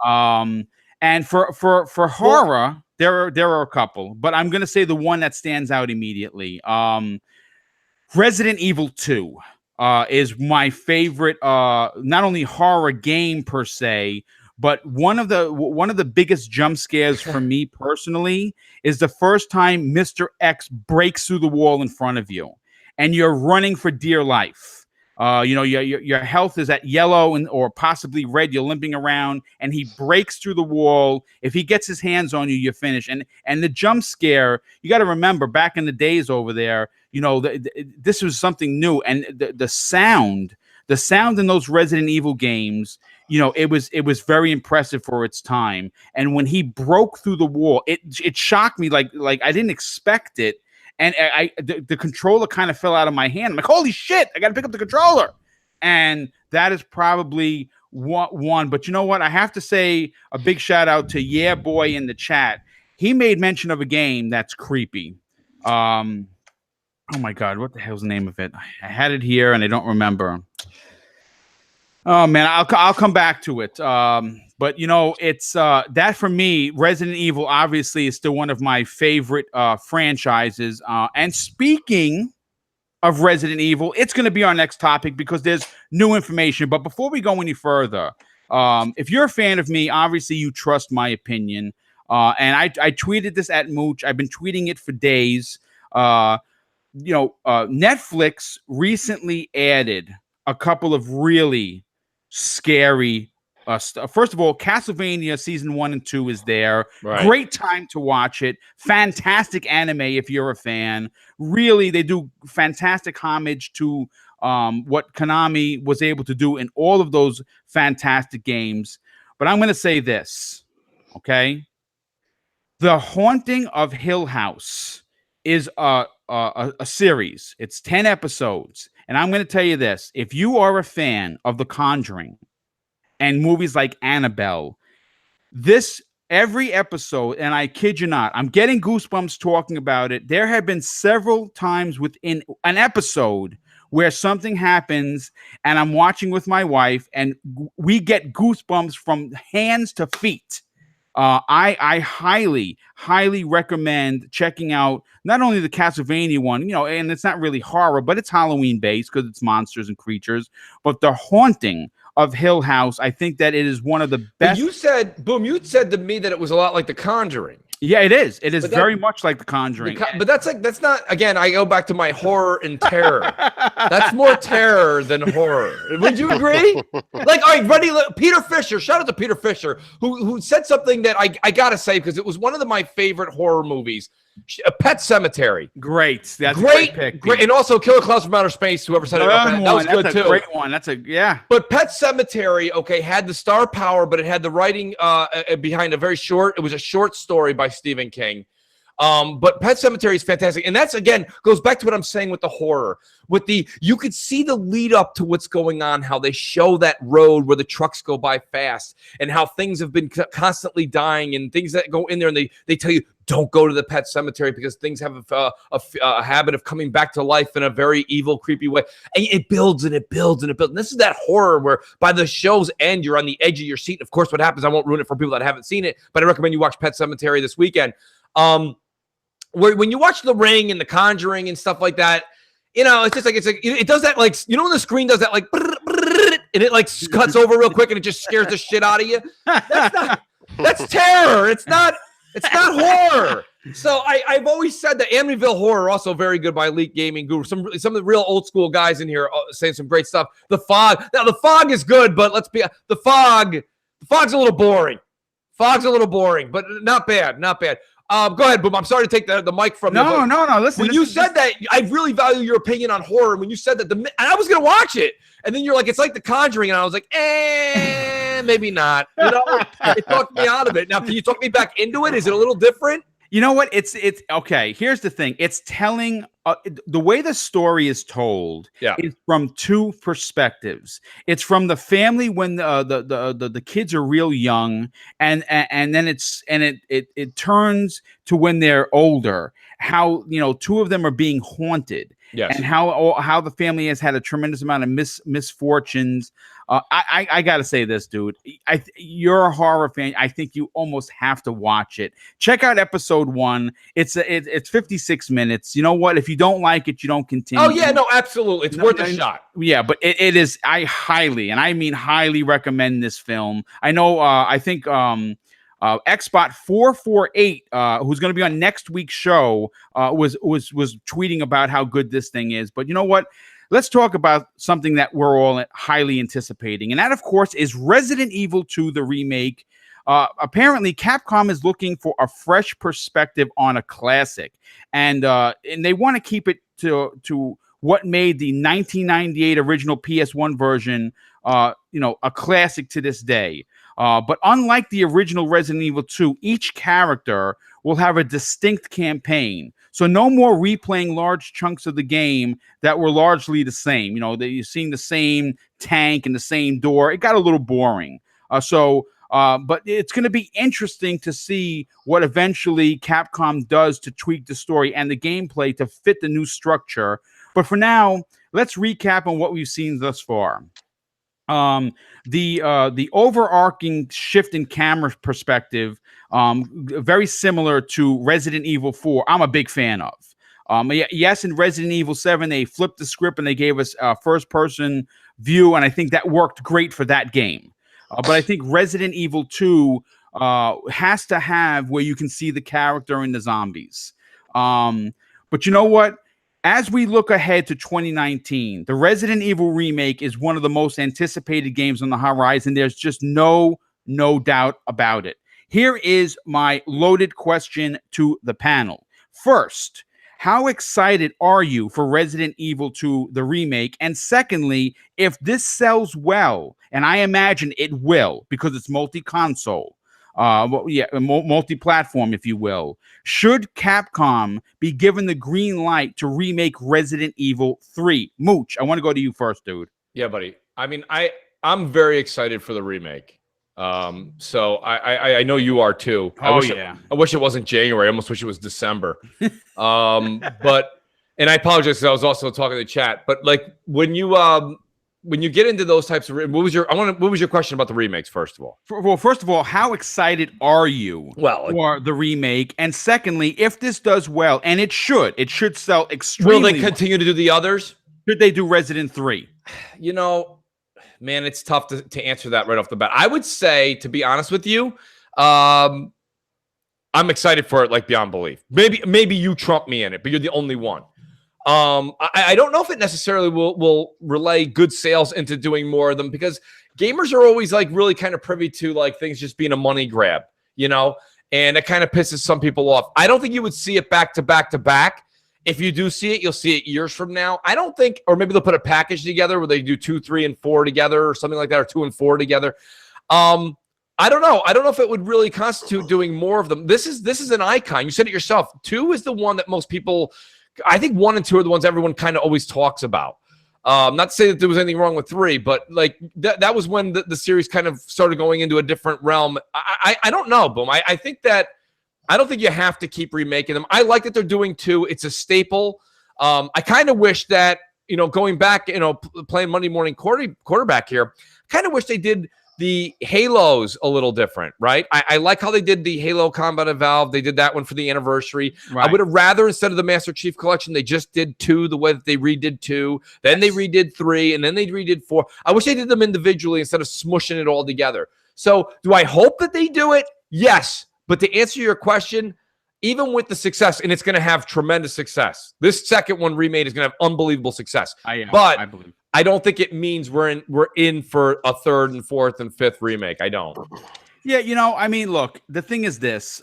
And for horror, there are a couple, but I'm gonna say the one that stands out immediately. Resident Evil 2 is my favorite, not only horror game per se, but one of the biggest jump scares for me personally is the first time Mr. X breaks through the wall in front of you, and you're running for dear life. Your health is at yellow or possibly red. You're limping around, and he breaks through the wall. If he gets his hands on you, you're finished. And the jump scare, you got to remember, back in the days over there, you know, this was something new, and the sound in those Resident Evil games, you know, it was very impressive for its time. And when he broke through the wall, it shocked me like I didn't expect it. And the controller kind of fell out of my hand. I'm like, holy shit, I got to pick up the controller. And that is probably one. But you know what? I have to say a big shout out to Yeah Boy in the chat. He made mention of a game that's creepy. Oh my God, what the hell's the name of it? I had it here and I don't remember. Oh man, I'll come back to it. But you know, it's that for me, Resident Evil obviously is still one of my favorite franchises. And speaking of Resident Evil, it's going to be our next topic because there's new information. But before we go any further, if you're a fan of me, obviously you trust my opinion. And I tweeted this at Mooch. I've been tweeting it for days. Netflix recently added a couple of really scary first of all, Castlevania season 1 and 2 is there. Right. Great time to watch it. Fantastic anime if you're a fan. Really, they do fantastic homage to what Konami was able to do in all of those fantastic games. But I'm going to say this, okay? The Haunting of Hill House is a series. It's 10 episodes. And I'm going to tell you this. If you are a fan of The Conjuring and movies like Annabelle, every episode, and I kid you not, I'm getting goosebumps talking about it. There have been several times within an episode where something happens and I'm watching with my wife and we get goosebumps from hands to feet. I highly, highly recommend checking out not only the Castlevania one, and it's not really horror, but it's Halloween based because it's monsters and creatures, but The Haunting of Hill House. I think that it is one of the best. But you said to me that it was a lot like The Conjuring. Yeah, it is. It is very much like The Conjuring. But that's not, again, I go back to my horror and terror. That's more terror than horror. Would you agree? Like, all right, Peter Fisher, shout out to Peter Fisher, who said something that I got to say because it was one of my favorite horror movies. Pet Sematary. Great. That's great pick. Great. And also Killer Clowns from Outer Space, whoever said it. That was good too. Great one. But Pet Sematary, okay, had the star power, but it had the writing behind it was a short story by Stephen King. But Pet Sematary is fantastic. And that's, again, goes back to what I'm saying with the horror. You could see the lead up to what's going on, how they show that road where the trucks go by fast and how things have been constantly dying and things that go in there. And they tell you, don't go to the Pet Cemetery because things have a habit of coming back to life in a very evil, creepy way. And it builds and it builds and it builds. And this is that horror where by the show's end, you're on the edge of your seat. And of course, what happens, I won't ruin it for people that haven't seen it, but I recommend you watch Pet Sematary this weekend. When you watch The Ring and The Conjuring and stuff like that, it's just like it does that, like, when the screen does that, like, and it like cuts over real quick and it just scares the shit out of you. That's terror. It's not horror. So I've always said that Amityville Horror, also very good by Elite Gaming Guru. Some of the real old school guys in here saying some great stuff. The Fog. Now The Fog is good, but The Fog's a little boring. But not bad. Go ahead, Boom. I'm sorry to take the mic from you. No. Listen. When you said that, I really value your opinion on horror. When you said that, and I was going to watch it, and then you're like, it's like The Conjuring, and I was like, maybe not. It talked me out of it. Now, can you talk me back into it? Is it a little different? You know what? It's okay. Here's the thing. It's telling the way the story is told is from two perspectives. It's from the family when the kids are real young, and then it turns to when they're older. How two of them are being haunted. Yes. And how the family has had a tremendous amount of misfortunes. I got to say this, dude. You're a horror fan. I think you almost have to watch it. Check out episode 1. It's 56 minutes. You know what? If you don't like it, you don't continue. Oh, yeah, no, absolutely. It's worth a shot. Yeah, but it is. I highly, and I mean highly, recommend this film. I know. I think Xbot 448, who's going to be on next week's show, was tweeting about how good this thing is. But you know what? Let's talk about something that we're all highly anticipating, and that, of course, is Resident Evil 2, the remake. Apparently, Capcom is looking for a fresh perspective on a classic, and they want to keep it to what made the 1998 original PS1 version, a classic to this day. But unlike the original Resident Evil 2, each character will have a distinct campaign. So no more replaying large chunks of the game that were largely the same. You're seeing the same tank and the same door. It got a little boring. But it's going to be interesting to see what eventually Capcom does to tweak the story and the gameplay to fit the new structure. But for now, let's recap on what we've seen thus far. The overarching shift in camera perspective, very similar to Resident Evil 4. I'm a big fan of. Yes, in Resident Evil 7, they flipped the script and they gave us a first-person view, and I think that worked great for that game. But I think Resident Evil 2 has to have where you can see the character and the zombies. But you know what? As we look ahead to 2019, the Resident Evil remake is one of the most anticipated games on the horizon. There's just no doubt about it. Here is my loaded question to the panel. First, how excited are you for Resident Evil 2, the remake? And secondly, if this sells well, and I imagine it will because it's multi-console, multi-platform, if you will, should Capcom be given the green light to remake Resident Evil 3? Mooch, I want to go to you first, dude. Yeah, buddy. I mean, I'm very excited for the remake. So I know you are too. I wish it wasn't January. I almost wish it was December. But and I apologize because I was also talking to the chat. But like when you get into those types of what was your question about the remakes, first of all? Well, first of all, how excited are you for the remake? And secondly, if this does well, and it should sell extremely well. Will they continue to do the others? Should they do Resident 3? You know, man, it's tough to answer that right off the bat. I would say, to be honest with you, I'm excited for it like beyond belief. Maybe you trump me in it, but you're the only one. I don't know if it necessarily will relay good sales into doing more of them, because gamers are always like really kind of privy to like things just being a money grab, you know, and it kind of pisses some people off. I don't think you would see it back to back to back. If you do see it, you'll see it years from now. I don't think, or maybe they'll put a package together where they do 2, 3, and 4 together or something like that, or 2 and 4 together. I don't know. I don't know if it would really constitute doing more of them. This is an icon. You said it yourself. 2 is the one that most people, I think 1 and 2 are the ones everyone kind of always talks about. Not to say that there was anything wrong with 3, but like that was when the series kind of started going into a different realm. I don't know, Boom. I think that I don't think you have to keep remaking them. I like that they're doing 2. It's a staple. I kind of wish that, you know, going back, you know, playing Monday morning quarterback here, kind of wish they did the Halos a little different, right? I like how they did the Halo Combat Evolved. They did that one for the anniversary. Right. I would have rather, instead of the Master Chief Collection, they just did 2 the way that they redid 2. Then they redid 3, and then they redid 4. I wish they did them individually instead of smushing it all together. So do I hope that they do it? Yes. But to answer your question, even with the success, and it's going to have tremendous success, this second one remade is going to have unbelievable success. I believe. I don't think it means we're in for a 3rd and 4th and 5th remake. I don't. Yeah, you know, I mean, look, the thing is this.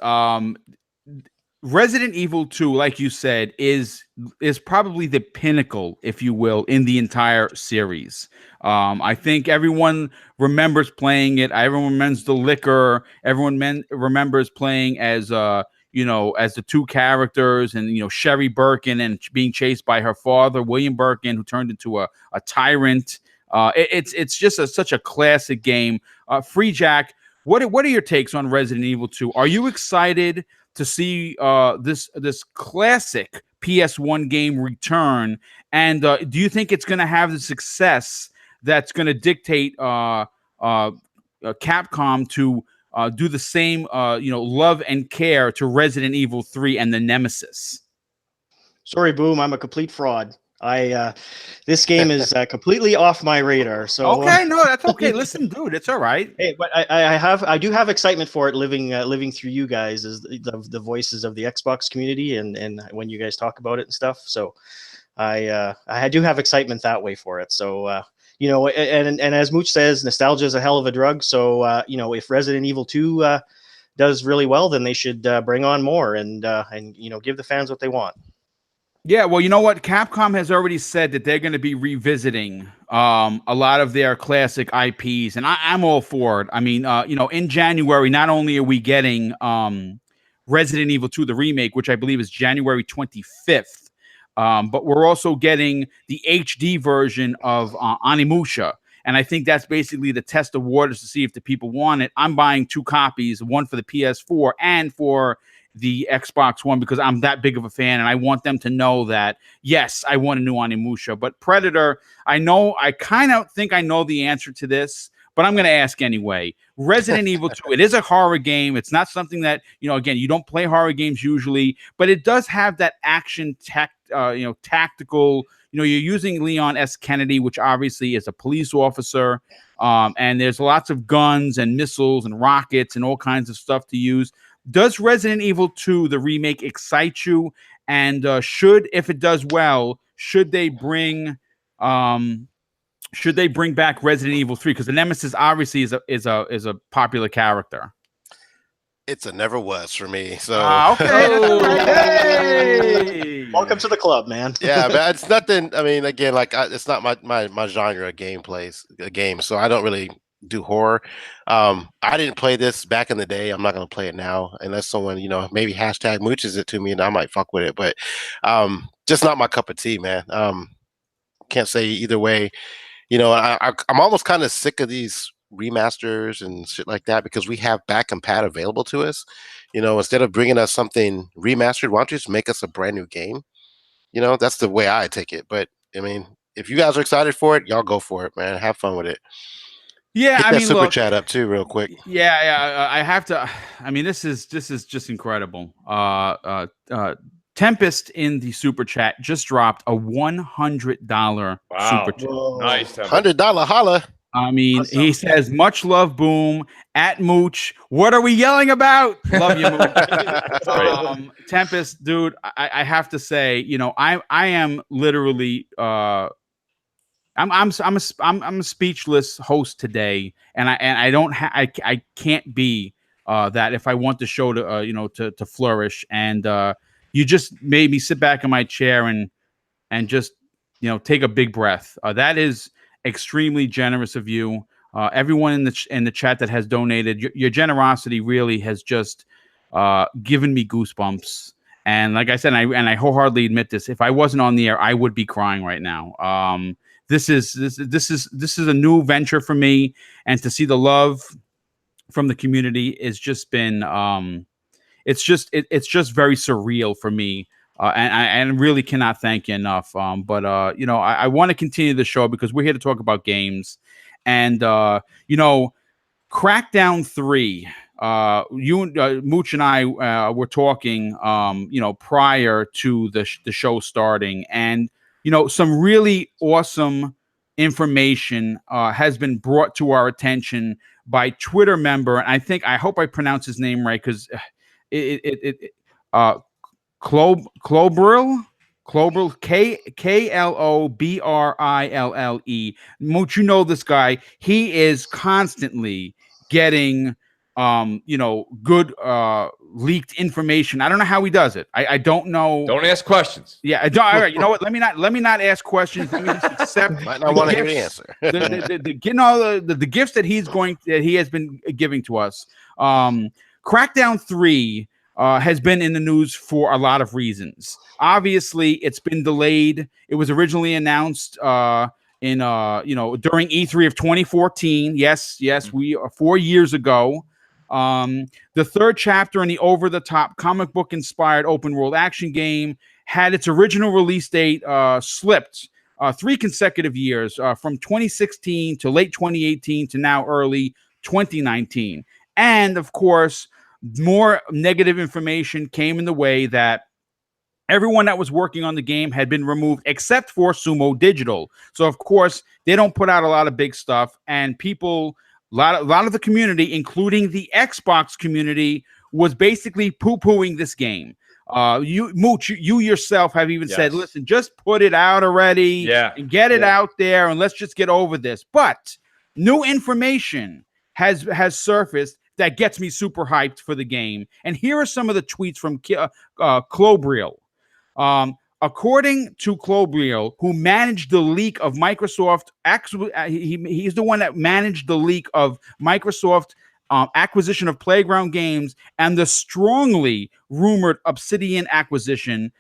Resident Evil 2, like you said, is probably the pinnacle, if you will, in the entire series. I think everyone remembers playing it. Everyone remembers the liquor. Everyone remembers playing as you know, as the 2 characters, and you know, Sherry Birkin and being chased by her father, William Birkin, who turned into a tyrant. It's just such a classic game. Free-Jak, what are your takes on Resident Evil 2? Are you excited to see this classic PS1 game return? And do you think it's going to have the success that's going to dictate Capcom to do the same, you know, love and care to Resident Evil 3 and the Nemesis? Sorry, Boom, I'm a complete fraud. This game is completely off my radar. So okay, no, that's okay. Listen, dude, it's all right. Hey, but I do have excitement for it. Living through you guys as the voices of the Xbox community, and when you guys talk about it and stuff. So I do have excitement that way for it. So you know, and as Mooch says, nostalgia is a hell of a drug. So you know, if Resident Evil 2 does really well, then they should bring on more and you know, give the fans what they want. Yeah, well, you know what? Capcom has already said that they're going to be revisiting a lot of their classic IPs, and I'm all for it. I mean, you know, in January, not only are we getting Resident Evil 2, the remake, which I believe is January 25th, but we're also getting the HD version of Onimusha. And I think that's basically the test of waters to see if the people want it. I'm buying 2 copies, one for the PS4 and for the Xbox One because I'm that big of a fan, and I want them to know that, yes, I want a new Onimusha. But Predator, I kind of think I know the answer to this, but I'm going to ask anyway. Resident Evil 2, it is a horror game. It's not something that, again, you don't play horror games usually, but it does have that action tactical, you're using Leon S. Kennedy, which obviously is a police officer. And there's lots of guns and missiles and rockets and all kinds of stuff to use. Does Resident Evil 2, the remake, excite you? And if it does well, should they bring back Resident Evil 3? Because the Nemesis obviously is a popular character. It's a never was for me. So okay. Welcome to the club, man. Yeah, but it's nothing. I mean, again, it's not my genre of game. So I don't really do horror. I didn't play this back in the day. I'm not gonna play it now unless someone, maybe hashtag mooches it to me and I might fuck with it. But just not my cup of tea, man. Can't say either way. I'm almost kind of sick of these remasters and shit like that because we have back compat available to us. Instead of bringing us something remastered, why don't you just make us a brand new game? That's the way I take it. But I mean, if you guys are excited for it, y'all go for it, man. Have fun with it. Yeah, Hit that super chat up too, real quick. Yeah, I have to. I mean, this is just incredible. Tempest in the super chat just dropped a $100 super chat. Nice, $100 holla. I mean, he says, "Much love, Boom at Mooch. What are we yelling about? Love you, Mooch." Tempest, dude, I have to say, I am literally, I'm a speechless host today, and I can't be that if I want the show to to flourish, and you just made me sit back in my chair and just take a big breath. That is extremely generous of you. Everyone in the chat that has donated, your generosity really has just given me goosebumps. And like I said, I wholeheartedly admit this, if I wasn't on the air, I would be crying right now. This is a new venture for me, and to see the love from the community has just been it's just very surreal for me. And I really cannot thank you enough. But I want to continue the show because we're here to talk about games. And Crackdown 3. Mooch and I were talking prior to the show starting, and some really awesome information has been brought to our attention by Twitter member, and I hope I pronounce his name right, because Klobrille, Klobrille. Mooch, this guy. He is constantly getting good leaked information. I don't know how he does it. I don't know. Don't ask questions. Yeah, I don't. All right, you know what? Let me not ask questions. Let me just accept. Might not want to hear the answer. the gifts that he has been giving to us. Crackdown 3 has been in the news for a lot of reasons. Obviously, it's been delayed. It was originally announced during E3 of 2014. Yes, we 4 years ago. The third chapter in the over-the-top comic book inspired open world action game had its original release date slipped 3 consecutive years, from 2016 to late 2018 to now early 2019. And of course, more negative information came in the way that everyone that was working on the game had been removed except for Sumo Digital. So of course, they don't put out a lot of big stuff, and people, a lot of the community, including the Xbox community, was basically poo-pooing this game. Mooch, you yourself have even said, listen, just put it out already, and get it out there, and let's just get over this. But new information has surfaced that gets me super hyped for the game. And here are some of the tweets from Klobrille. According to Klobrille, who managed the leak of Microsoft, he's the one that managed the leak of Microsoft acquisition of Playground Games and the strongly rumored Obsidian acquisition.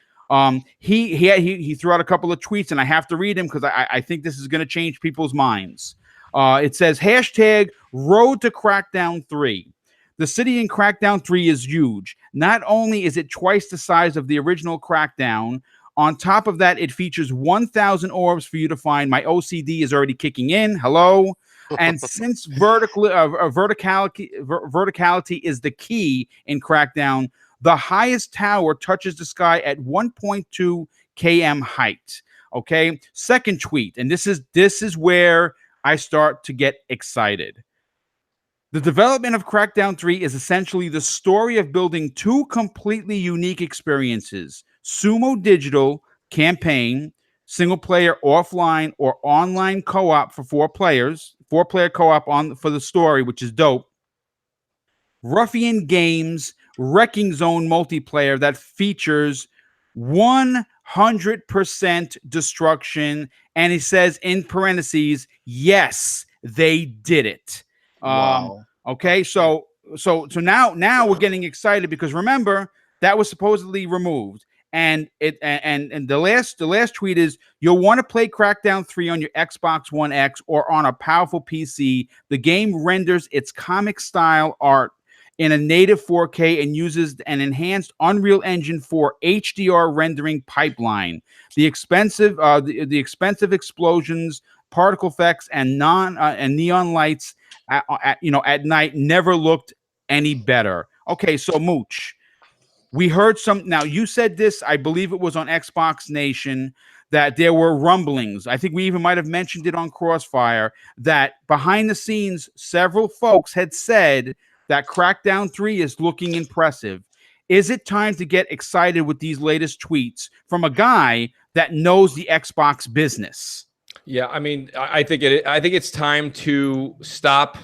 He threw out a couple of tweets, and I have to read him because I think this is going to change people's minds. It says, #Road to Crackdown 3. The city in Crackdown 3 is huge. Not only is it twice the size of the original Crackdown, on top of that, it features 1,000 orbs for you to find. My OCD is already kicking in. Hello. And since verticality is the key in Crackdown, the highest tower touches the sky at 1.2 km height. Okay. Second tweet, and this is where I start to get excited. The development of Crackdown 3 is essentially the story of building two completely unique experiences: Sumo Digital campaign, single player offline or online co-op for 4 players, 4-player co-op for the story, which is dope. Ruffian Games Wrecking Zone multiplayer that features 100% destruction, and he says in parentheses, yes, they did it. Wow. Okay, so now we're getting excited because remember that was supposedly removed. And the last tweet is, you'll want to play Crackdown 3 on your Xbox One X or on a powerful PC. The game renders its comic style art in a native 4K and uses an enhanced Unreal Engine 4 HDR rendering pipeline. The expensive explosions, particle effects, and neon lights at night never looked any better. Okay, so Mooch, we heard some. Now, you said this, I believe it was on Xbox Nation, that there were rumblings. I think we even might have mentioned it on Crossfire, that behind the scenes, several folks had said that Crackdown 3 is looking impressive. Is it time to get excited with these latest tweets from a guy that knows the Xbox business? Yeah, I mean, I think it's time to stop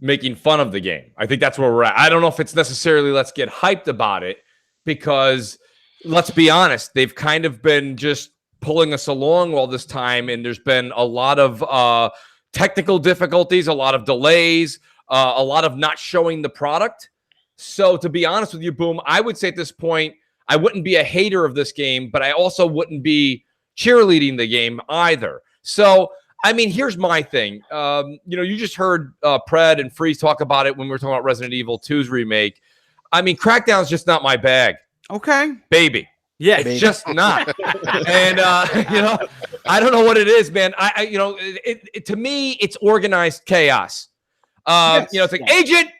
making fun of the game. I think that's where we're at. I don't know if it's necessarily let's get hyped about it, because let's be honest, they've kind of been just pulling us along all this time, and there's been a lot of technical difficulties, a lot of delays, a lot of not showing the product. So to be honest with you, Boom, I would say at this point, I wouldn't be a hater of this game, but I also wouldn't be cheerleading the game either. So, I mean, here's my thing. You just heard Pred and Freeze talk about it when we were talking about Resident Evil 2's remake. I mean, Crackdown's just not my bag. Okay. Baby. Yeah, it's just not. And, I don't know what it is, man. To me, it's organized chaos. Yes. It's like, agent,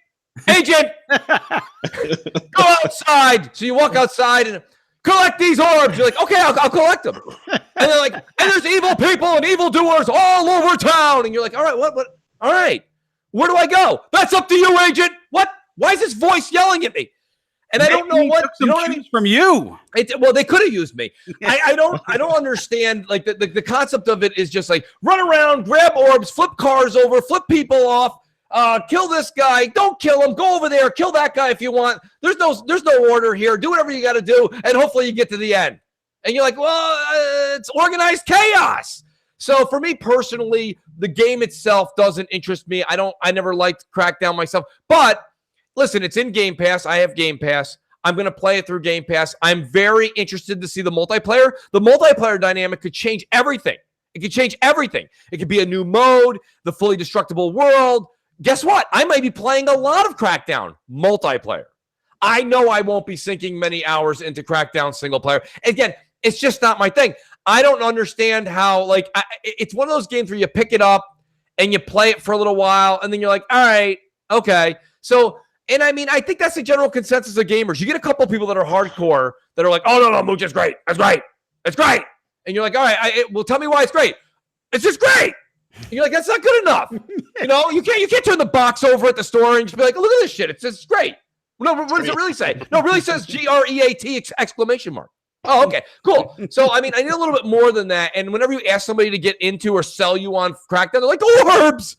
go outside. So you walk outside and collect these orbs. You're like, okay, I'll collect them. And they're like, and there's evil people and evildoers all over town. And you're like, all right, what? All right, where do I go? That's up to you, agent. What? Why is this voice yelling at me? And I don't know what, you know what I mean? From you. Well, they could have used me. I don't understand. Like the concept of it is just like run around, grab orbs, flip cars over, flip people off, kill this guy, don't kill him, go over there, kill that guy if you want. There's no order here. Do whatever you got to do, and hopefully you get to the end. And you're like, well, it's organized chaos. So for me personally, the game itself doesn't interest me. I never liked Crackdown myself, but listen, it's in Game Pass. I have Game Pass. I'm going to play it through Game Pass. I'm very interested to see the multiplayer. The multiplayer dynamic could change everything. It could change everything. It could be a new mode, the fully destructible world. Guess what? I might be playing a lot of Crackdown multiplayer. I know I won't be sinking many hours into Crackdown single player. Again, it's just not my thing. I don't understand how, it's one of those games where you pick it up and you play it for a little while, and then you're like, all right, okay. So, and I mean, I think that's the general consensus of gamers. You get a couple of people that are hardcore that are like, oh, no, Mooch, it's great. That's great. It's great. And you're like, all right, well, tell me why it's great. It's just great. And you're like, that's not good enough. You can't turn the box over at the store and just be like, look at this shit. It's great. No, what does it really say? No, it really says GREAT exclamation mark. Oh, okay, cool. So, I mean, I need a little bit more than that. And whenever you ask somebody to get into or sell you on Crackdown, they're like, orbs.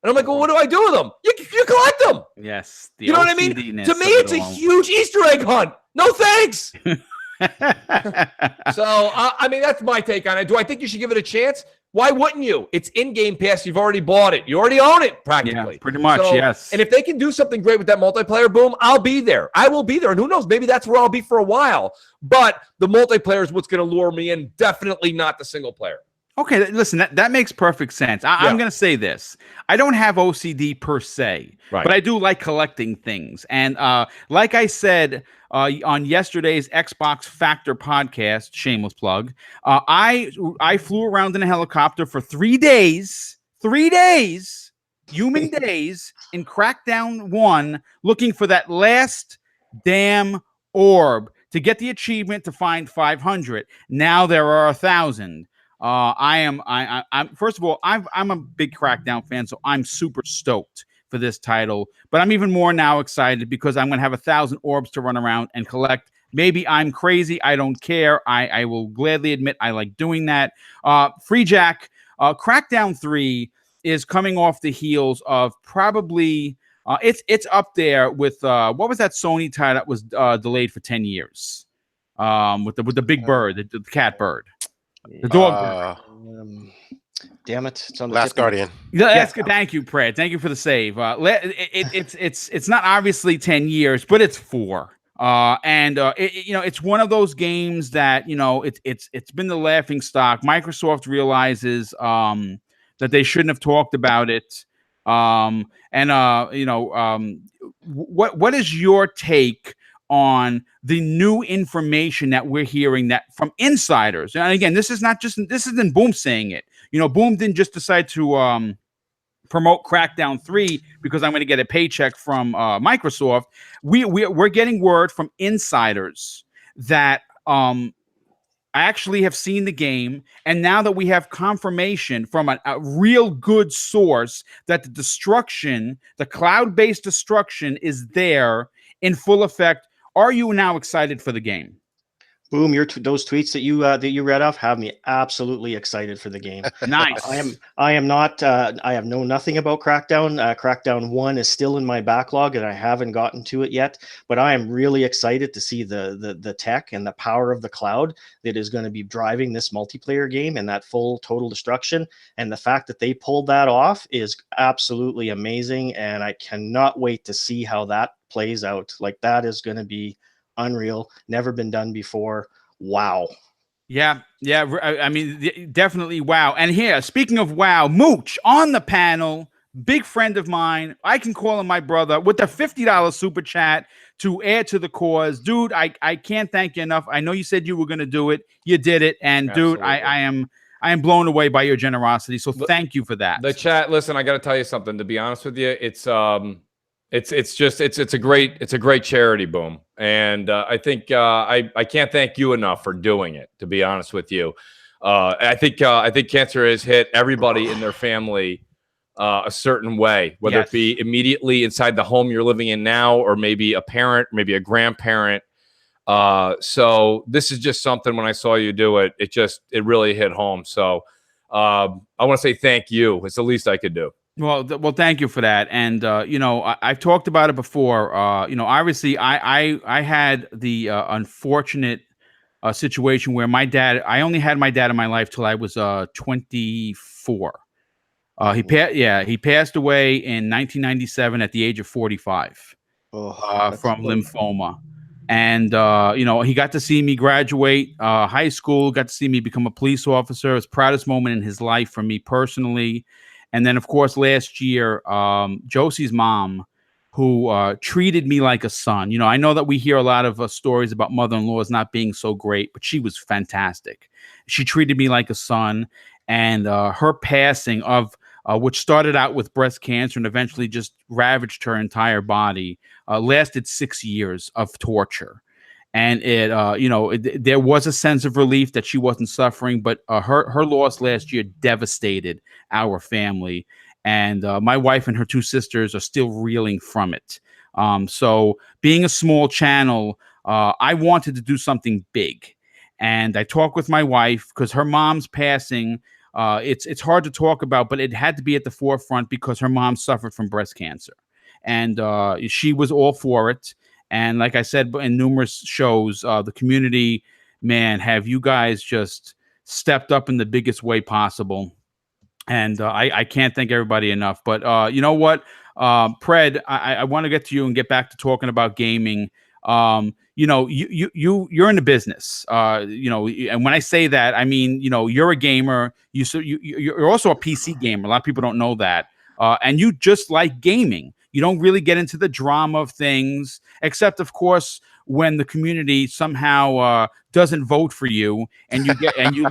And I'm like, well, what do I do with them? You collect them. Yes. You know what I mean? To me, it's a huge Easter egg hunt. No thanks. So, I mean, that's my take on it. Do I think you should give it a chance? Why wouldn't you? It's in Game Pass. You've already bought it. You already own it, practically. Yeah, pretty much, yes. And if they can do something great with that multiplayer, Boom, I'll be there. I will be there. And who knows, maybe that's where I'll be for a while. But the multiplayer is what's going to lure me in, definitely not the single player. Okay, listen, that makes perfect sense. I'm going to say this. I don't have OCD per se, Right. but I do like collecting things. And like I said on yesterday's Xbox Factor podcast, shameless plug, I flew around in a helicopter for 3 days, human days, in Crackdown 1, looking for that last damn orb to get the achievement to find 500. Now there are 1,000. I'm first of all, I'm a big Crackdown fan, so I'm super stoked for this title. But I'm even more now excited because I'm going to have 1,000 orbs to run around and collect. Maybe I'm crazy. I don't care. I will gladly admit I like doing that. Free-Jak, Crackdown 3 is coming off the heels of probably it's up there with what was that Sony title that was delayed for 10 years with the big bird, the cat bird. The dog. Damn it! It's on the Last Guardian. Yeah. Thank you, Brad. Thank you for the save. It's not obviously 10 years, but it's 4. It's one of those games that it's been the laughing stock. Microsoft realizes that they shouldn't have talked about it. What is your take on the new information that we're hearing that from insiders? And again, this isn't Boom saying it. Boom didn't just decide to promote Crackdown 3 because I'm going to get a paycheck from Microsoft. We're getting word from insiders that I actually have seen the game, and now that we have confirmation from a real good source that the cloud-based destruction is there in full effect. Are you now excited for the game? Boom! Those tweets that you read off have me absolutely excited for the game. Nice. I am not. I have known nothing about Crackdown. Crackdown 1 is still in my backlog, and I haven't gotten to it yet. But I am really excited to see the tech and the power of the cloud that is going to be driving this multiplayer game and that full total destruction. And the fact that they pulled that off is absolutely amazing, and I cannot wait to see how that plays out. Like, that is going to be unreal, never been done before. Wow. Yeah. I mean, definitely wow. And here, speaking of wow, Mooch on the panel, big friend of mine. I can call him my brother, with a $50 super chat to add to the cause. Dude, I can't thank you enough. I know you said you were going to do it. You did it. And absolutely. Dude, I am blown away by your generosity. So thank you for that. The chat, listen, I got to tell you something. To be honest with you, it's a great charity, Boom, and I think I can't thank you enough for doing it. To be honest with you, I think cancer has hit everybody in their family a certain way, whether it be immediately inside the home you're living in now, or maybe a parent, maybe a grandparent. So this is just something. When I saw you do it, it really hit home. So I want to say thank you. It's the least I could do. Well, thank you for that. And I've talked about it before. Obviously, I had the unfortunate situation where I only had my dad in my life till I was 24. He passed away in 1997 at the age of 45 from lymphoma. And he got to see me graduate high school, got to see me become a police officer. It was the proudest moment in his life for me personally. And then, of course, last year, Josie's mom, who treated me like a son. I know that we hear a lot of stories about mother-in-laws not being so great, but she was fantastic. She treated me like a son. And her passing of which started out with breast cancer and eventually just ravaged her entire body, lasted 6 years of torture. And there was a sense of relief that she wasn't suffering, but her loss last year devastated our family. And my wife and her 2 sisters are still reeling from it. So being a small channel, I wanted to do something big. And I talked with my wife because her mom's passing, it's hard to talk about, but it had to be at the forefront because her mom suffered from breast cancer. And she was all for it. And like I said in numerous shows, the community, man, have you guys just stepped up in the biggest way possible. And I can't thank everybody enough. But you know what, Pred, I want to get to you and get back to talking about gaming. You're in the business. And when I say that, I mean, you're a gamer. You're also a PC gamer. A lot of people don't know that. And you just like gaming. You don't really get into the drama of things, except, of course, when the community somehow doesn't vote for you, and you get and you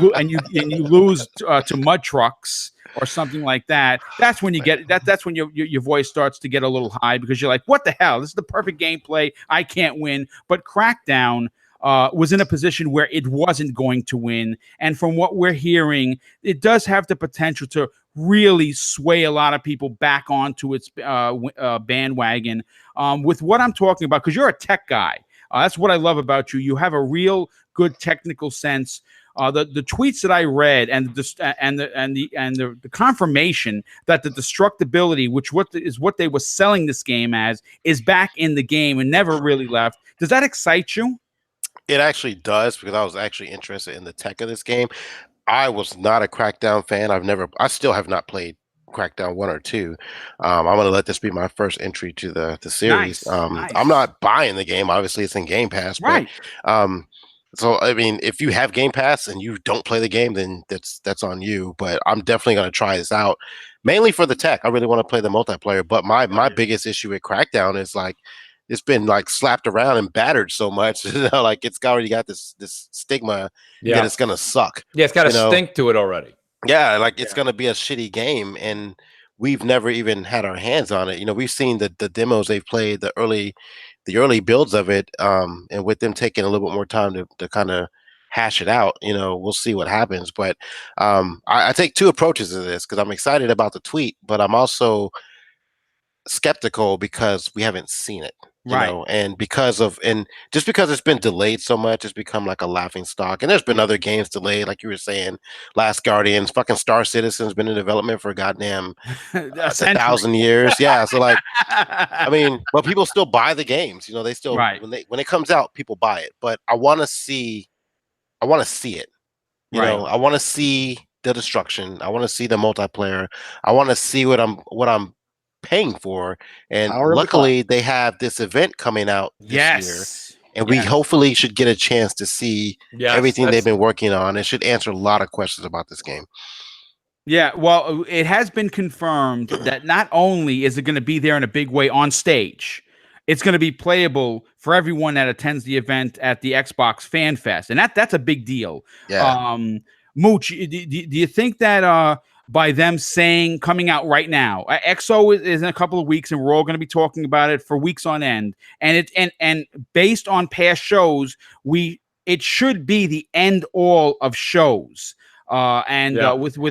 lose to mud trucks or something like that. That's when you get that. That's when your voice starts to get a little high, because you're like, "What the hell? This is the perfect gameplay. I can't win." But Crackdown was in a position where it wasn't going to win, and from what we're hearing, it does have the potential to really sway a lot of people back onto its bandwagon. With what I'm talking about, because you're a tech guy. That's what I love about you. You have a real good technical sense. The tweets that I read and the confirmation that the destructibility, is what they were selling this game as, is back in the game and never really left. Does that excite you? It actually does, because I was actually interested in the tech of this game. I was not a Crackdown fan. I still have not played Crackdown 1 or 2. I'm going to let this be my first entry to the series. Nice. I'm not buying the game. Obviously, it's in Game Pass. Right. But, so, I mean, if you have Game Pass and you don't play the game, then that's on you. But I'm definitely going to try this out, mainly for the tech. I really want to play the multiplayer. But my biggest issue with Crackdown is, like, it's been, like, slapped around and battered so much. Like, it's already got this stigma that it's going to suck. Yeah, it's got a stink to it already. Yeah, like, it's going to be a shitty game, and we've never even had our hands on it. We've seen the demos they've played, the early builds of it, and with them taking a little bit more time to kind of hash it out, we'll see what happens. But I take two approaches to this, because I'm excited about the tweet, but I'm also skeptical because we haven't seen it. And just because it's been delayed so much, it's become like a laughing stock. And there's been other games delayed, like you were saying, Last Guardians, fucking Star Citizen's been in development for goddamn 1,000 years. Yeah, so, like, I mean, but people still buy the games. They still when it comes out, people buy it. But I want to see it. I want to see the destruction. I want to see the multiplayer. I want to see what I'm paying for, and luckily they have this event coming out this year, and we hopefully should get a chance to see everything they've been working on. It should answer a lot of questions about this game. Yeah, well, it has been confirmed that not only is it going to be there in a big way on stage, it's going to be playable for everyone that attends the event at the Xbox Fan Fest, and that's a big deal. Mooch, do you think that by them coming out right now, XO is in a couple of weeks, and we're all going to be talking about it for weeks on end, and based on past shows, it should be the end all of shows, with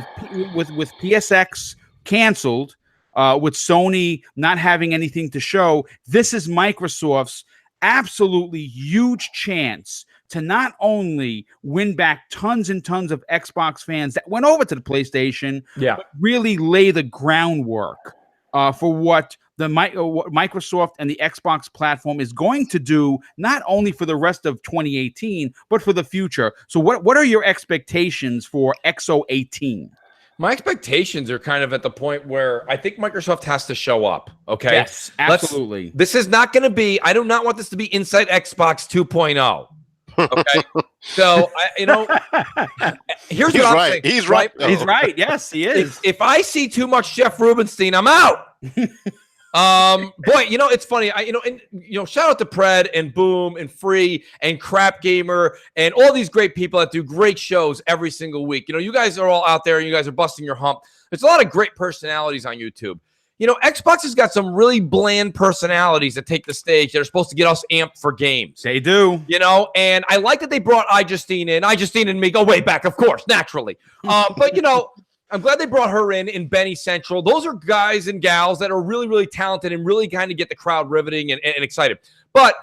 PSX canceled, with Sony not having anything to show, this is Microsoft's absolutely huge chance to not only win back tons and tons of Xbox fans that went over to the PlayStation, but really lay the groundwork for what Microsoft and the Xbox platform is going to do, not only for the rest of 2018, but for the future. So what are your expectations for XO18? My expectations are kind of at the point where I think Microsoft has to show up. Okay. Yes, absolutely. This is not going to be, I do not want this to be Inside Xbox 2.0. Okay. So, here's what I'm saying. He's right. He's right. Yes, he is. If I see too much Jeff Rubenstein, I'm out. Boy, it's funny. Shout out to Pred and Boom and Free and Crap Gamer and all these great people that do great shows every single week. You guys are all out there and you guys are busting your hump. There's a lot of great personalities on YouTube. Xbox has got some really bland personalities that take the stage that are supposed to get us amped for games. They do. And I like that they brought iJustine in. iJustine and me go way back, of course, naturally. But, I'm glad they brought her in Benny Central. Those are guys and gals that are really, really talented and really kind of get the crowd riveting and excited. But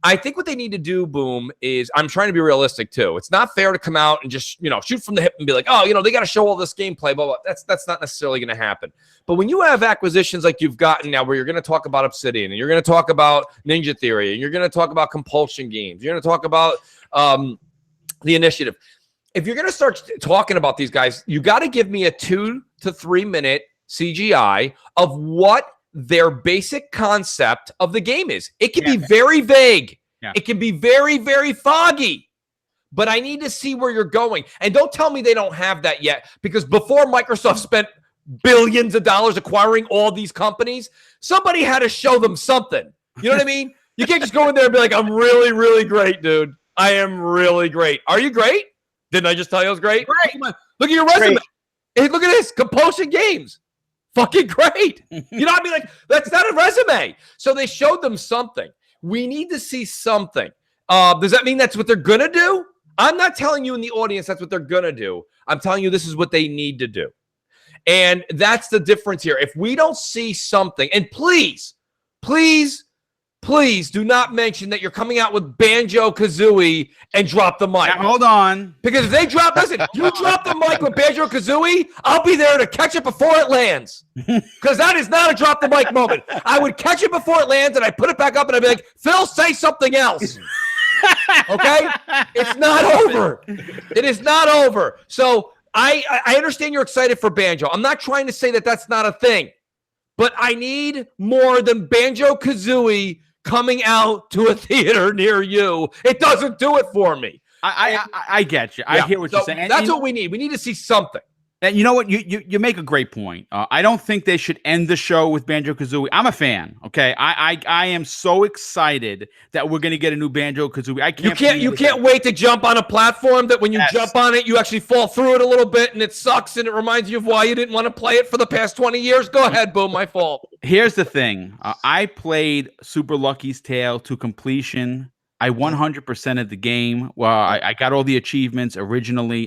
I think what they need to do, Boom, is I'm trying to be realistic too. It's not fair to come out and just, shoot from the hip and be like, oh, they got to show all this gameplay, blah, blah. That's not necessarily going to happen. But when you have acquisitions like you've gotten now, where you're going to talk about Obsidian and you're going to talk about Ninja Theory and you're going to talk about Compulsion Games, you're going to talk about the Initiative. If you're going to start talking about these guys, you got to give me a 2 to 3 minute CGI of what their basic concept of the game is. It can be very vague. Yeah. It can be very, very foggy. But I need to see where you're going. And don't tell me they don't have that yet, because before Microsoft spent billions of dollars acquiring all these companies, somebody had to show them something. You know what I mean? You can't just go in there and be like, I'm really, really great, dude. I am really great. Are you great? Didn't I just tell you I was great? Great. Look at your resume. Great. Hey, look at this. Compulsion Games. Fucking great. You know what I mean? Like, that's not a resume. So they showed them something. We need to see something. Does that mean that's what they're going to do? I'm not telling you in the audience that's what they're going to do. I'm telling you this is what they need to do. And that's the difference here. If we don't see something, and please, please, please do not mention that you're coming out with Banjo-Kazooie and drop the mic. Now, hold on. Because if they drop, listen, you drop the mic with Banjo-Kazooie, I'll be there to catch it before it lands. Because that is not a drop the mic moment. I would catch it before it lands, and I put it back up, and I'd be like, Phil, say something else. Okay? It's not over. It is not over. So I understand you're excited for Banjo. I'm not trying to say that that's not a thing. But I need more than Banjo-Kazooie coming out to a theater near you. It doesn't do it for me. I get you. I hear what you're saying. That's what we need. We need to see something. And you know what? You make a great point. I don't think they should end the show with Banjo-Kazooie. I'm a fan. Okay, I am so excited that we're going to get a new Banjo-Kazooie. You can't wait to jump on a platform that when you jump on it, you actually fall through it a little bit and it sucks and it reminds you of why you didn't want to play it for the past 20 years. Go ahead, Boom. My fault. Here's the thing. I played Super Lucky's Tale to completion. I 100% of the game. Well, I got all the achievements originally.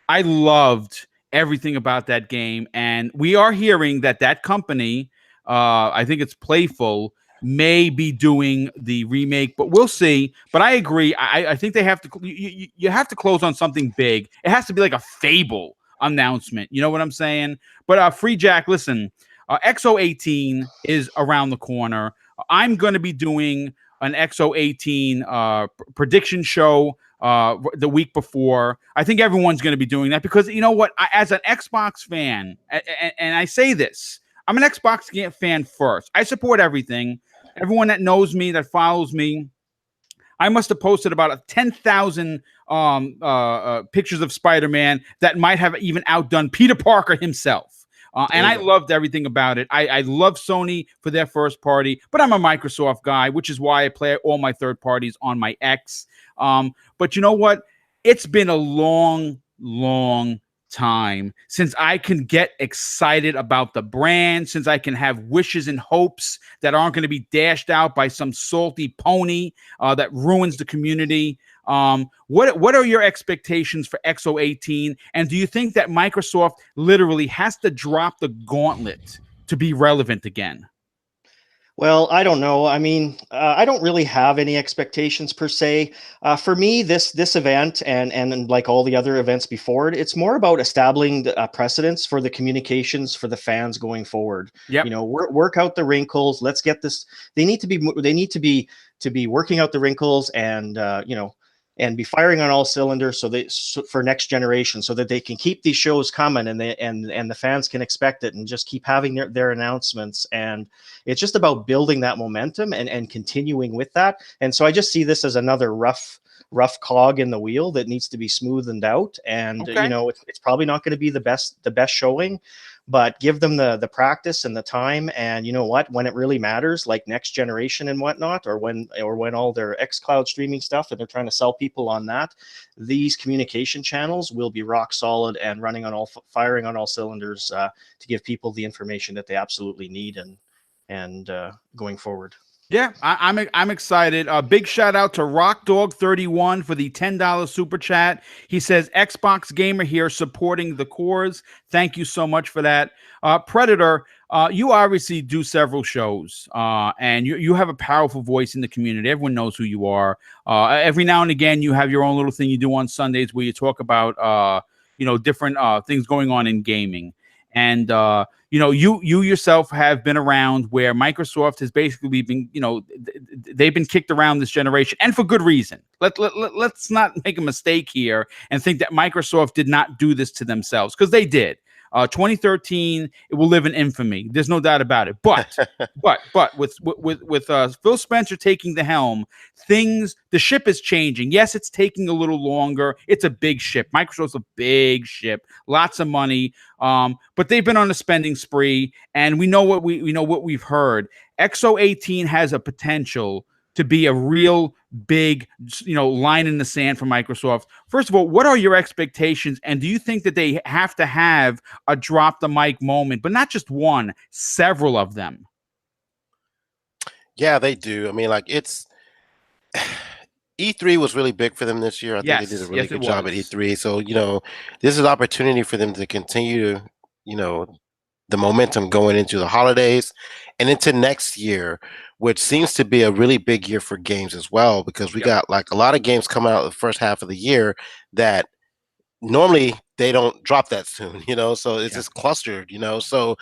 I loved everything about that game, and we are hearing that company, I think it's Playful, may be doing the remake, but we'll see. But I agree. I think they have to. You have to close on something big. It has to be like a Fable announcement. You know what I'm saying? But Free-Jak, listen, XO18 is around the corner. I'm going to be doing an XO18 prediction show the week before. I think everyone's going to be doing that because you know what? As an Xbox fan, and I say this, I'm an Xbox fan first. I support everything. Everyone that knows me, that follows me, I must have posted about 10,000 pictures of Spider-Man that might have even outdone Peter Parker himself. And I loved everything about it. I love Sony for their first party, but I'm a Microsoft guy, which is why I play all my third parties on my X. But you know what? It's been a long, long time since I can get excited about the brand, since I can have wishes and hopes that aren't going to be dashed out by some salty pony that ruins the community. What are your expectations for XO18? And do you think that Microsoft literally has to drop the gauntlet to be relevant again? Well, I don't know. I mean, I don't really have any expectations per se. For me, this event and like all the other events before it, it's more about establishing precedents for the communications for the fans going forward. Yep. You know, work out the wrinkles. Let's get this. They need to be working out the wrinkles and and be firing on all cylinders for next generation, so that they can keep these shows coming and the fans can expect it and just keep having their announcements. And it's just about building that momentum and continuing with that. And so I just see this as another rough cog in the wheel that needs to be smoothened out. And it's probably not going to be the best showing, but give them the practice and the time. And you know what, when it really matters, like next generation and whatnot, or when all their xCloud streaming stuff and they're trying to sell people on that, these communication channels will be rock solid and firing on all cylinders to give people the information that they absolutely need and going forward. Yeah, I'm excited. Big shout out to RockDog31 for the $10 super chat. He says, Xbox Gamer here supporting the cause. Thank you so much for that. Predator, you obviously do several shows, and you have a powerful voice in the community. Everyone knows who you are. Every now and again, you have your own little thing you do on Sundays where you talk about different things going on in gaming. And you yourself have been around where Microsoft has basically been, they've been kicked around this generation, and for good reason. Let's not make a mistake here and think that Microsoft did not do this to themselves, because they did. 2013, it will live in infamy. There's no doubt about it. But with Phil Spencer taking the helm, the ship is changing. Yes, it's taking a little longer. It's a big ship. Microsoft's a big ship, lots of money. But they've been on a spending spree, and we know what we've heard. XO18 has a potential to be a real big, line in the sand for Microsoft. First of all, what are your expectations? And do you think that they have to have a drop the mic moment, but not just one, several of them? Yeah, they do. I mean, like E3 was really big for them this year. I think they did a really good job at E3. So, this is an opportunity for them to continue, the momentum going into the holidays and into next year, which seems to be a really big year for games as well, because we got like a lot of games coming out the first half of the year that normally they don't drop that soon, so it's just clustered, so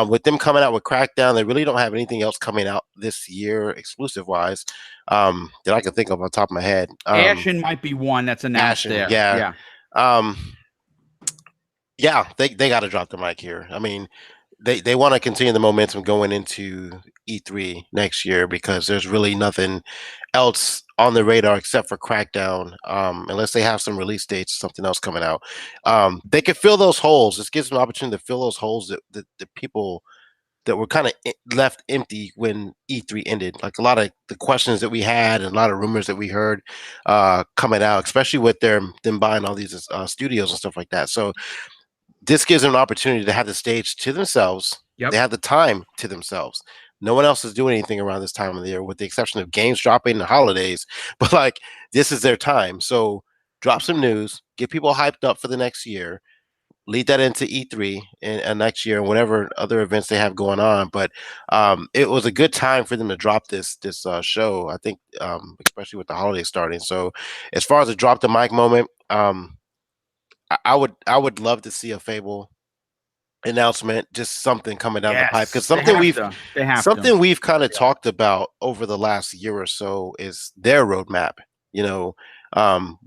with them coming out with Crackdown, they really don't have anything else coming out this year exclusive wise that I can think of on top of my head. Ashen might be one that's announced there. They got to drop the mic here. I mean, they want to continue the momentum going into E3 next year, because there's really nothing else on the radar except for Crackdown, unless they have some release dates, something else coming out. They could fill those holes. This gives them an opportunity to fill those holes that the people that were kind of left empty when E3 ended. Like a lot of the questions that we had and a lot of rumors that we heard coming out, especially with them buying all these studios and stuff like that. So this gives them an opportunity to have the stage to themselves. They have the time to themselves. No one else is doing anything around this time of the year, with the exception of games dropping in the holidays. But like, this is their time. So drop some news, get people hyped up for the next year, lead that into E3 and next year and whatever other events they have going on. But it was a good time for them to drop this show, I think, especially with the holidays starting. So as far as the drop the mic moment, I would love to see a Fable announcement, just something coming down the pipe, because something we've kind of talked about over the last year or so is their roadmap.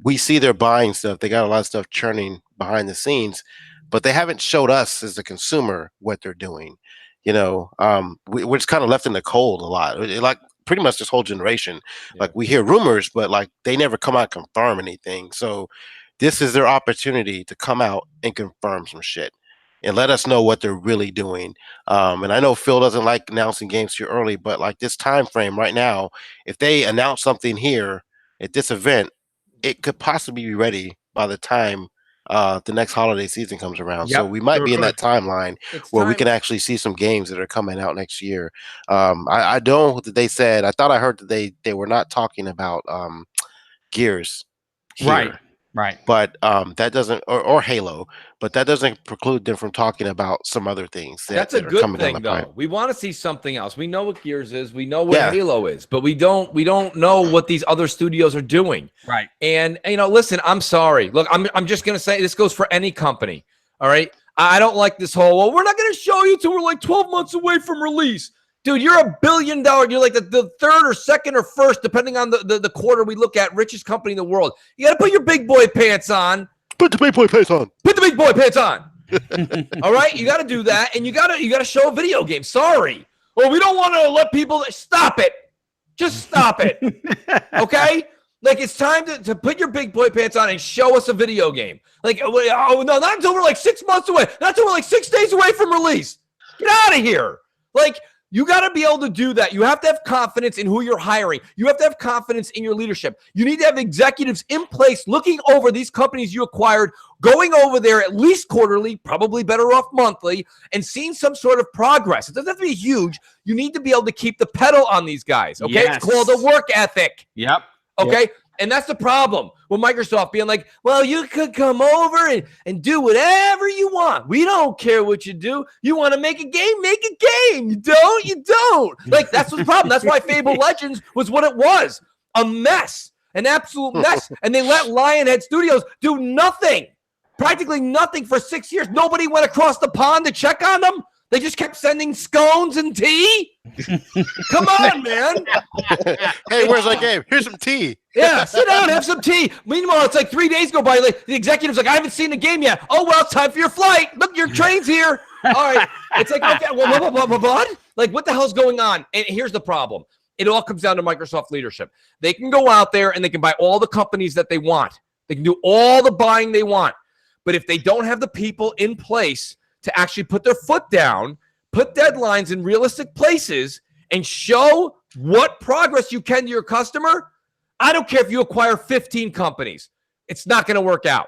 We see they're buying stuff. They got a lot of stuff churning behind the scenes, but they haven't showed us as the consumer what they're doing. We're just kind of left in the cold a lot. Like pretty much this whole generation. Like we hear rumors, but like they never come out and confirm anything. So this is their opportunity to come out and confirm some shit and let us know what they're really doing. And I know Phil doesn't like announcing games too early, but like this time frame right now, if they announce something here at this event, it could possibly be ready by the time the next holiday season comes around. So we might be in that timeline where we can actually see some games that are coming out next year. I don't know that they said, I thought I heard that they were not talking about Gears here. Right. But that doesn't, or Halo, but that doesn't preclude them from talking about some other things. That's a good thing, though. We want to see something else. We know what Gears is. We know what Halo is, but we don't know what these other studios are doing. Right. And listen, I'm sorry. Look, I'm just gonna say this goes for any company. All right. I don't like this whole, well, we're not gonna show you till we're like 12 months away from release. Dude, you're $1 billion. You're like the third or second or first, depending on the quarter we look at, richest company in the world. You got to put your big boy pants on. Put the big boy pants on. Put the big boy pants on. All right, you got to do that, and you got to show a video game. Sorry, well, we don't want to let people stop it. Just stop it. Okay, like it's time to put your big boy pants on and show us a video game. Like, oh no, not until we're like 6 months away. Not until we're like 6 days away from release. Get out of here. Like. You got to be able to do that. You have to have confidence in who you're hiring. You have to have confidence in your leadership. You need to have executives in place looking over these companies you acquired, going over there at least quarterly, probably better off monthly, and seeing some sort of progress. It doesn't have to be huge. You need to be able to keep the pedal on these guys, okay? Yes. It's called a work ethic. Yep. Okay? Yep. And that's the problem with Microsoft being like, well, you could come over and do whatever you want. We don't care what you do. You want to make a game, make a game. You don't, you don't. Like, that's the problem. That's why Fable Legends was what it was. A mess. An absolute mess. And they let Lionhead Studios do nothing. Practically nothing for 6 years. Nobody went across the pond to check on them. They just kept sending scones and tea. Come on, man. Hey, where's that game? Here's some tea. Yeah, sit down, have some tea. Meanwhile, it's like 3 days go by. Like, the executive's like, I haven't seen the game yet. Oh, well, it's time for your flight. Look, your train's here. All right. It's like, okay, well, what? Like, what the hell's going on? And here's the problem. It all comes down to Microsoft leadership. They can go out there and they can buy all the companies that they want. They can do all the buying they want. But if they don't have the people in place to actually put their foot down, put deadlines in realistic places, and show what progress you can to your customer, I don't care if you acquire 15 companies. It's not going to work out.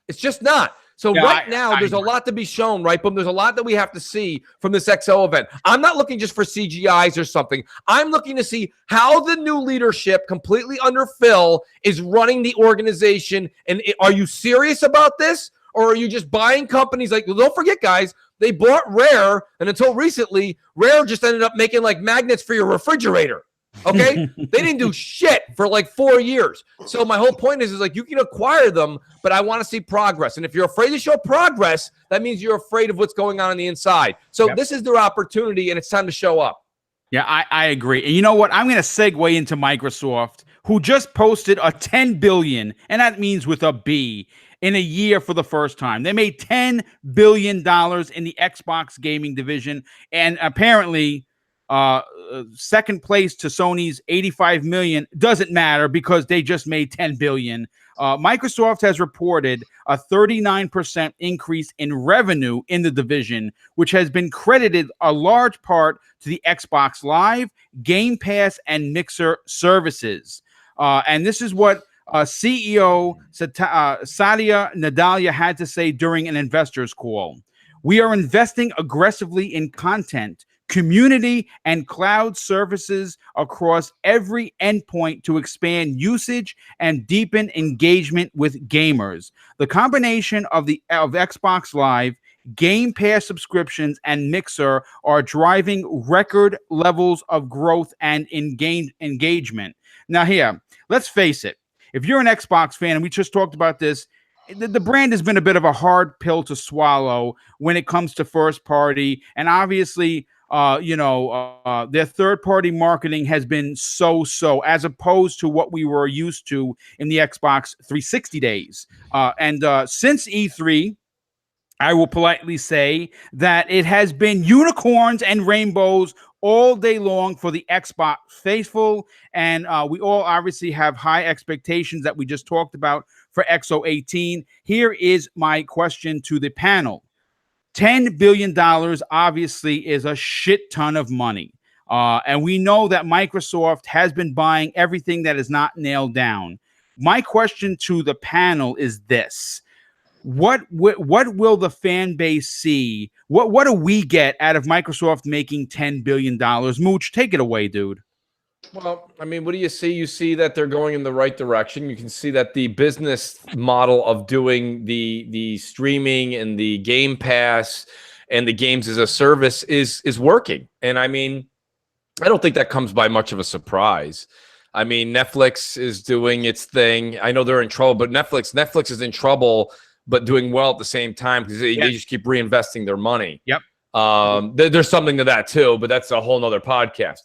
It's just not. So right now, there's a lot to be shown, right? But there's a lot that we have to see from this XO event. I'm not looking just for CGIs or something. I'm looking to see how the new leadership, completely under Phil, is running the organization. And are you serious about this? Or are you just buying companies like, well, don't forget, guys, they bought Rare, and until recently, Rare just ended up making like magnets for your refrigerator. Okay? They didn't do shit for like 4 years. So my whole point is like, you can acquire them, but I want to see progress. And if you're afraid to show progress, that means you're afraid of what's going on the inside. So this is their opportunity, and it's time to show up. Yeah, I agree. And you know what? I'm going to segue into Microsoft, who just posted a $10 billion, and that means with a B, in a year for the first time. They made $10 billion in the Xbox gaming division, and apparently second place to Sony's $85 million doesn't matter because they just made $10 billion. Microsoft has reported a 39% increase in revenue in the division, which has been credited a large part to the Xbox Live, Game Pass, and Mixer services. And this is what CEO Satya Nadella had to say during an investors call. We are investing aggressively in content, community, and cloud services across every endpoint to expand usage and deepen engagement with gamers. The combination of Xbox Live, Game Pass subscriptions, and Mixer are driving record levels of growth and engagement. Now here, let's face it. If you're an Xbox fan, and we just talked about this, the brand has been a bit of a hard pill to swallow when it comes to first party. And obviously, their third party marketing has been so-so as opposed to what we were used to in the Xbox 360 days. And since E3, I will politely say that it has been unicorns and rainbows all day long for the Xbox faithful. And we all obviously have high expectations that we just talked about for XO18. Here is my question to the panel. $10 billion obviously is a shit ton of money. And we know that Microsoft has been buying everything that is not nailed down. My question to the panel is this. What will the fan base see? What do we get out of Microsoft making $10 billion? Mooch, take it away, dude. Well, I mean, what do you see? You see that they're going in the right direction. You can see that the business model of doing the streaming and the Game Pass and the games as a service is working. And I mean, I don't think that comes by much of a surprise. I mean, Netflix is doing its thing. I know they're in trouble, but Netflix is in trouble, but doing well at the same time because they just keep reinvesting their money. Yep. There's something to that too, but that's a whole nother podcast.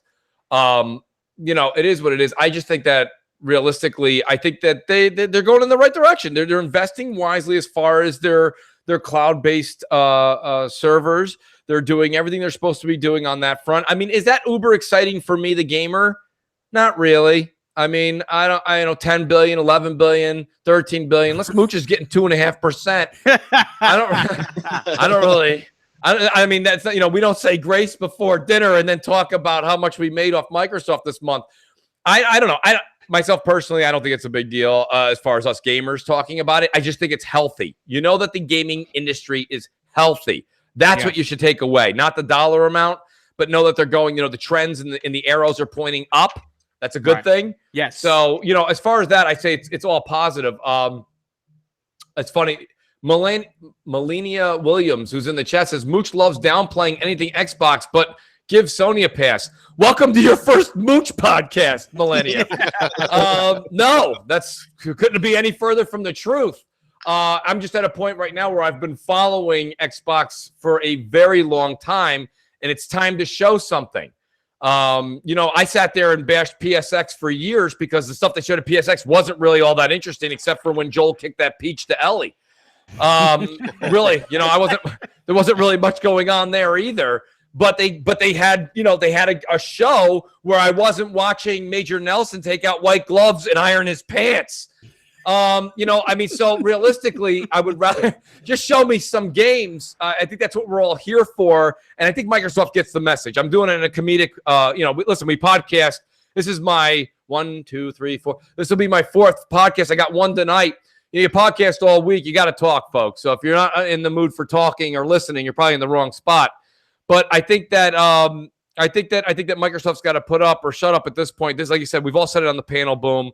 It is what it is. I just think that realistically, I think that they're going in the right direction. They're investing wisely as far as their cloud-based servers. They're doing everything they're supposed to be doing on that front. I mean, is that uber exciting for me, the gamer? Not really. I mean, I know 10 billion, 11 billion, 13 billion. Let's Mooch is getting 2.5%. I don't really. I mean, that's not, we don't say grace before dinner and then talk about how much we made off Microsoft this month. I don't know. Myself personally, I don't think it's a big deal as far as us gamers talking about it. I just think it's healthy. You know that the gaming industry is healthy. That's what you should take away, not the dollar amount, but know that they're going. The trends and the arrows are pointing up. That's a good thing. Yes. So, as far as that, I say it's all positive. It's funny. Melania Williams, who's in the chat, says Mooch loves downplaying anything Xbox, but give Sony a pass. Welcome to your first Mooch podcast, Melania. No, couldn't be any further from the truth. I'm just at a point right now where I've been following Xbox for a very long time, and it's time to show something. I sat there and bashed PSX for years because the stuff they showed at PSX wasn't really all that interesting, except for when Joel kicked that peach to Ellie. Really, there wasn't really much going on there either. But they had a show where I wasn't watching Major Nelson take out white gloves and iron his pants. So realistically, I would rather just show me some games. I think that's what we're all here for. And I think Microsoft gets the message. I'm doing it in a comedic, we podcast. This is my 1, 2, 3, 4. This will be my 4th podcast. I got one tonight. You podcast all week. You got to talk, folks. So if you're not in the mood for talking or listening, you're probably in the wrong spot. But I think that Microsoft's got to put up or shut up at this point. This, like you said, we've all said it on the panel, Boom.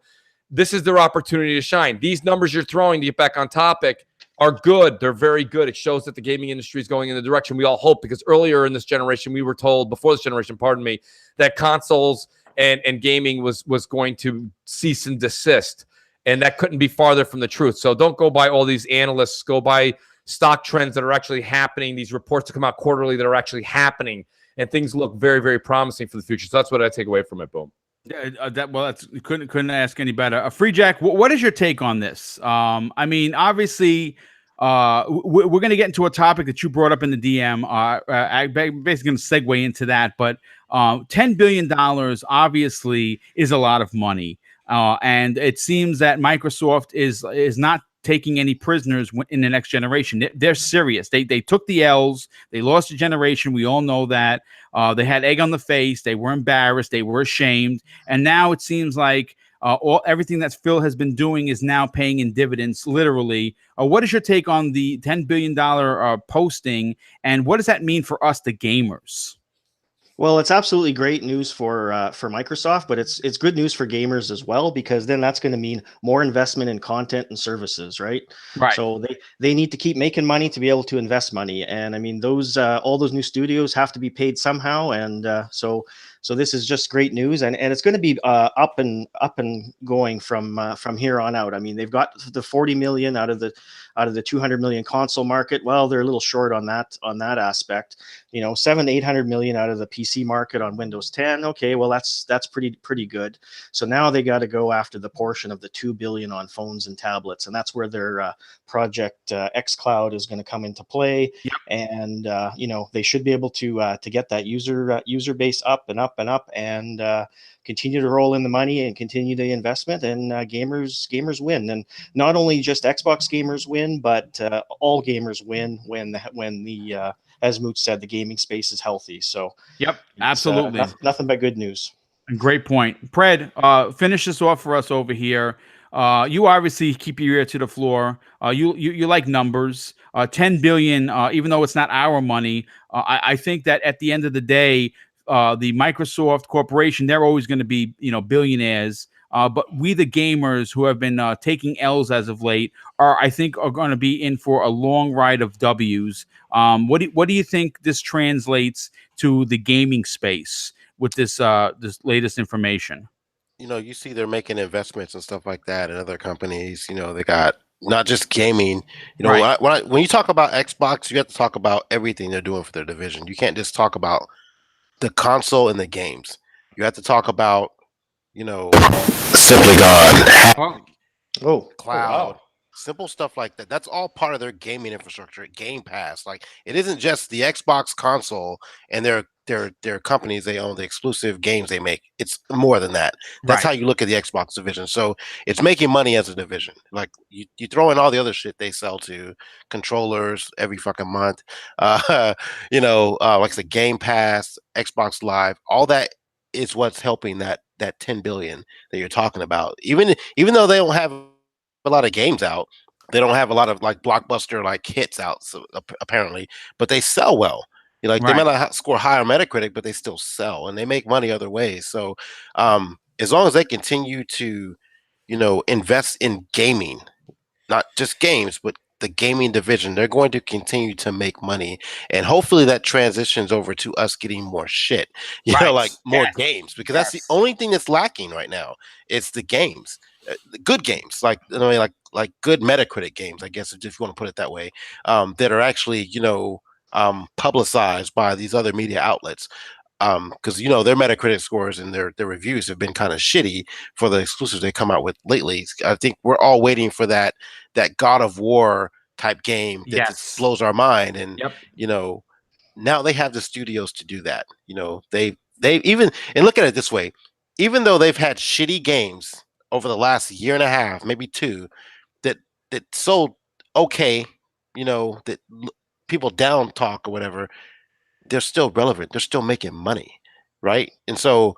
This is their opportunity to shine. These numbers you're throwing, to get back on topic, are good. They're very good. It shows that the gaming industry is going in the direction we all hope, because earlier in this generation, we were told, before this generation, pardon me, that consoles and gaming was going to cease and desist. And that couldn't be farther from the truth. So don't go by all these analysts. Go by stock trends that are actually happening, these reports that come out quarterly that are actually happening, and things look very, very promising for the future. So that's what I take away from it, Boom. That's couldn't ask any better. Free-Jak, what is your take on this? Obviously, we're going to get into a topic that you brought up in the DM. I'm basically going to segue into that, but $10 billion obviously is a lot of money, and it seems that Microsoft is not taking any prisoners in the next generation. They're serious. They took the L's. They lost a generation. We all know that. They had egg on the face. They were embarrassed. They were ashamed. And now it seems like everything that Phil has been doing is now paying in dividends, literally. What is your take on the $10 billion posting, and what does that mean for us, the gamers? Well, it's absolutely great news for Microsoft, but it's good news for gamers as well, because then that's going to mean more investment in content and services, right? Right. So they need to keep making money to be able to invest money, and I mean those all those new studios have to be paid somehow, and so this is just great news, and it's going to be up and going from here on out. I mean, they've got the 40 million out of the 200 million console market. Well, they're a little short on that aspect. 700 to 800 million out of the PC market on Windows 10. Okay, well that's pretty good. So now they got to go after the portion of the 2 billion on phones and tablets, and that's where their project xCloud is going to come into play. Yep. And they should be able to get that user base up and up and up, and continue to roll in the money and continue the investment, and gamers win. And not only just Xbox gamers win, but all gamers win when the as Mooch said, the gaming space is healthy. So yep, absolutely, nothing but good news. Great point. Pred, finish this off for us over here. You obviously keep your ear to the floor. You like numbers. 10 billion, even though it's not our money, I think that at the end of the day, the Microsoft Corporation, they're always going to be, billionaires. But we, the gamers who have been taking L's as of late, I think are going to be in for a long ride of W's. What do you think this translates to the gaming space with this latest information? You see they're making investments and stuff like that in other companies. They got not just gaming. Right. When you talk about Xbox, you have to talk about everything they're doing for their division. You can't just talk about the console and the games. You have to talk about, Simply Gone, cloud, simple stuff like that. That's all part of their gaming infrastructure, Game Pass. Like, it isn't just the Xbox console and their companies they own, the exclusive games they make. It's more than that. That's how you look at the Xbox division. So it's making money as a division. Like, you throw in all the other shit they sell to controllers every fucking month. Like the Game Pass, Xbox Live, all that is what's helping that 10 billion that you're talking about. Even though they don't have a lot of games out, they don't have a lot of like blockbuster like hits out, so apparently, but they sell well. They might not score high on Metacritic, but they still sell and they make money other ways. So as long as they continue to invest in gaming, not just games, but the gaming division, they're going to continue to make money, and hopefully that transitions over to us getting more shit, like more games, because that's the only thing that's lacking right now. It's the games. good games, like like good Metacritic games, I guess, if you want to put it that way, that are actually publicized by these other media outlets. Because their Metacritic scores and their reviews have been kind of shitty for the exclusives they come out with lately. I think we're all waiting for that God of War type game that just blows our mind, and now they have the studios to do that. They even, and look at it this way, even though they've had shitty games over the last year and a half, maybe two, that sold okay, that people down talk or whatever, they're still relevant. They're still making money, right? And so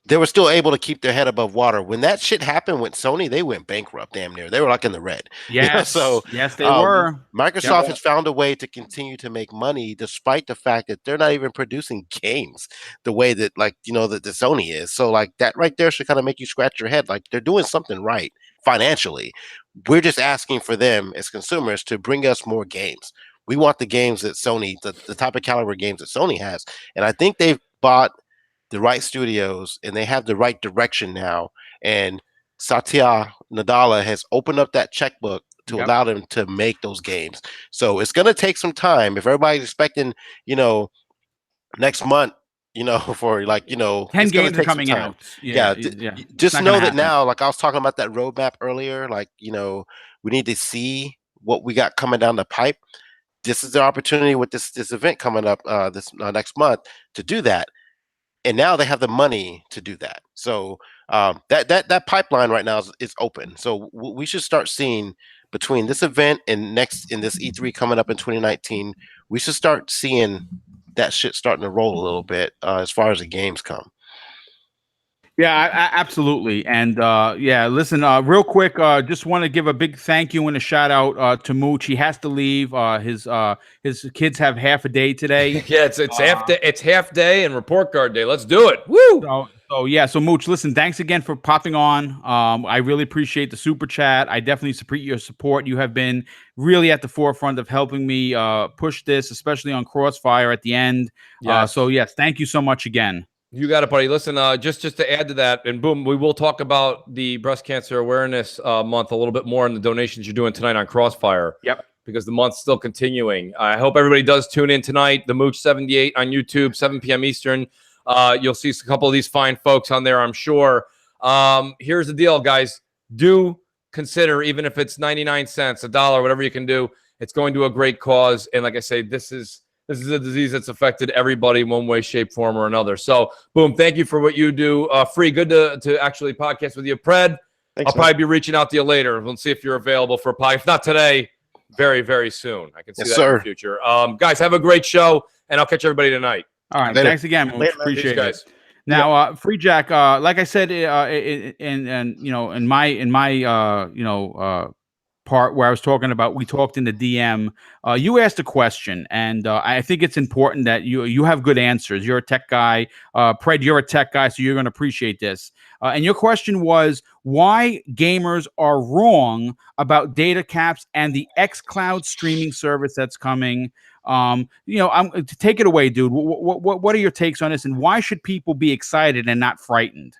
they were still able to keep their head above water. When that shit happened with Sony, they went bankrupt damn near. They were like in the red. Yes. So yes, they were. Microsoft has found a way to continue to make money despite the fact that they're not even producing games the way that that the Sony is. So like that right there should kind of make you scratch your head. Like they're doing something right financially. We're just asking for them as consumers to bring us more games. We want the games that Sony, the type of caliber games that Sony has. And I think they've bought the right studios and they have the right direction now. And Satya Nadella has opened up that checkbook to allow them to make those games. So it's going to take some time. If everybody's expecting, next month, for 10 games are coming out. Just know that now, like I was talking about that roadmap earlier, we need to see what we got coming down the pipe. This is the opportunity with this event coming up this next month to do that. And now they have the money to do that. So that pipeline right now is open. So we should start seeing between this event and this E3 coming up in 2019, we should start seeing that shit starting to roll a little bit as far as the games come. Yeah, absolutely. And listen, real quick, just want to give a big thank you and a shout out to Mooch. He has to leave. His kids have half a day today. Yeah, it's half day. It's half day and report card day. Let's do it. Woo! So Mooch, listen, thanks again for popping on. I really appreciate the super chat. I definitely appreciate your support. You have been really at the forefront of helping me push this, especially on Crossfire at the end. Yes, thank you so much again. You got it, buddy. Listen, just to add to that, and boom, we will talk about the breast cancer awareness month a little bit more in the donations you're doing tonight on Crossfire. Yep. Because the month's still continuing. I hope everybody does tune in tonight. The Mooch 78 on YouTube, 7 p.m. Eastern. You'll see a couple of these fine folks on there, I'm sure. Here's the deal, guys. Do consider, even if it's 99 cents, $1, whatever you can do, it's going to a great cause. And like I say, this is a disease that's affected everybody in one way, shape, form, or another. So, Boom, thank you for what you do. Free, good to actually podcast with you. Pred, I'll probably be reaching out to you later. We'll see if you're available for a pod. If not today, very, very soon. I can see that in the future. Guys, have a great show, and I'll catch everybody tonight. All right, thanks again. Appreciate it, guys. Now, Free-Jak, like I said, in my part where I was talking about, we talked in the DM. You asked a question, and I think it's important that you have good answers. You're a tech guy, Pred. You're a tech guy, so you're going to appreciate this. And your question was why gamers are wrong about data caps and the xCloud streaming service that's coming. I'm to take it away, dude. What are your takes on this, and why should people be excited and not frightened?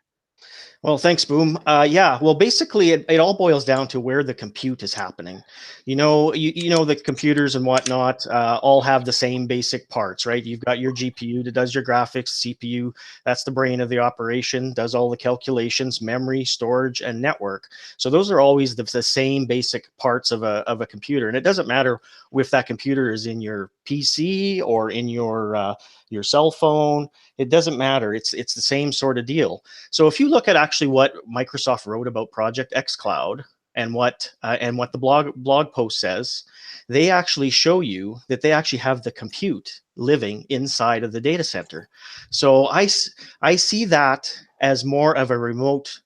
Well, thanks, Boom. Well, basically, it all boils down to where the compute is happening. The computers and whatnot all have the same basic parts, right? You've got your GPU that does your graphics, CPU, that's the brain of the operation, does all the calculations, memory, storage, and network. So those are always the same basic parts of a computer. And it doesn't matter if that computer is in your PC or in your cell phone. It doesn't matter. It's the same sort of deal. So if you look at actually what Microsoft wrote about Project xCloud and what the blog post says, they actually show you that they actually have the compute living inside of the data center. So I see that as more of a remote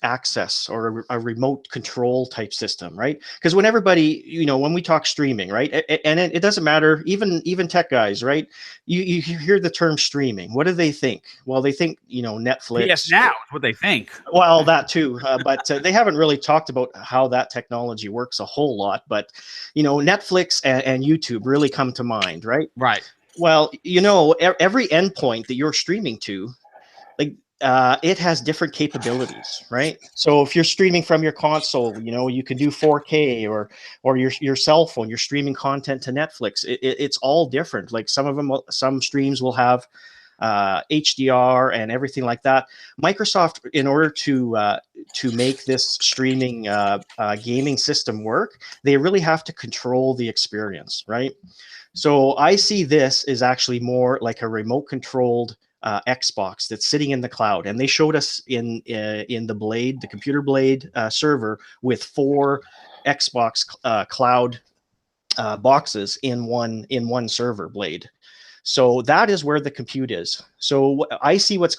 access or a remote control type system, right? Because when everybody, when we talk streaming, right, and it doesn't matter, even tech guys, right? You hear the term streaming. What do they think? Well, they think, Netflix. Yes, now is what they think. Well, that too, but they haven't really talked about how that technology works a whole lot. But, Netflix and YouTube really come to mind, right? Right. Well, every endpoint that you're streaming to, like, it has different capabilities, right? So if you're streaming from your console, you can do 4K, or your cell phone, you're streaming content to Netflix. It's all different. Like some streams will have HDR and everything like that. Microsoft, in order to make this streaming gaming system work, they really have to control the experience, right? So I see this as actually more like a remote controlled Xbox that's sitting in the cloud. And they showed us in the computer blade server with 4 Xbox cloud boxes in one server blade. So that is where the compute is. So I see what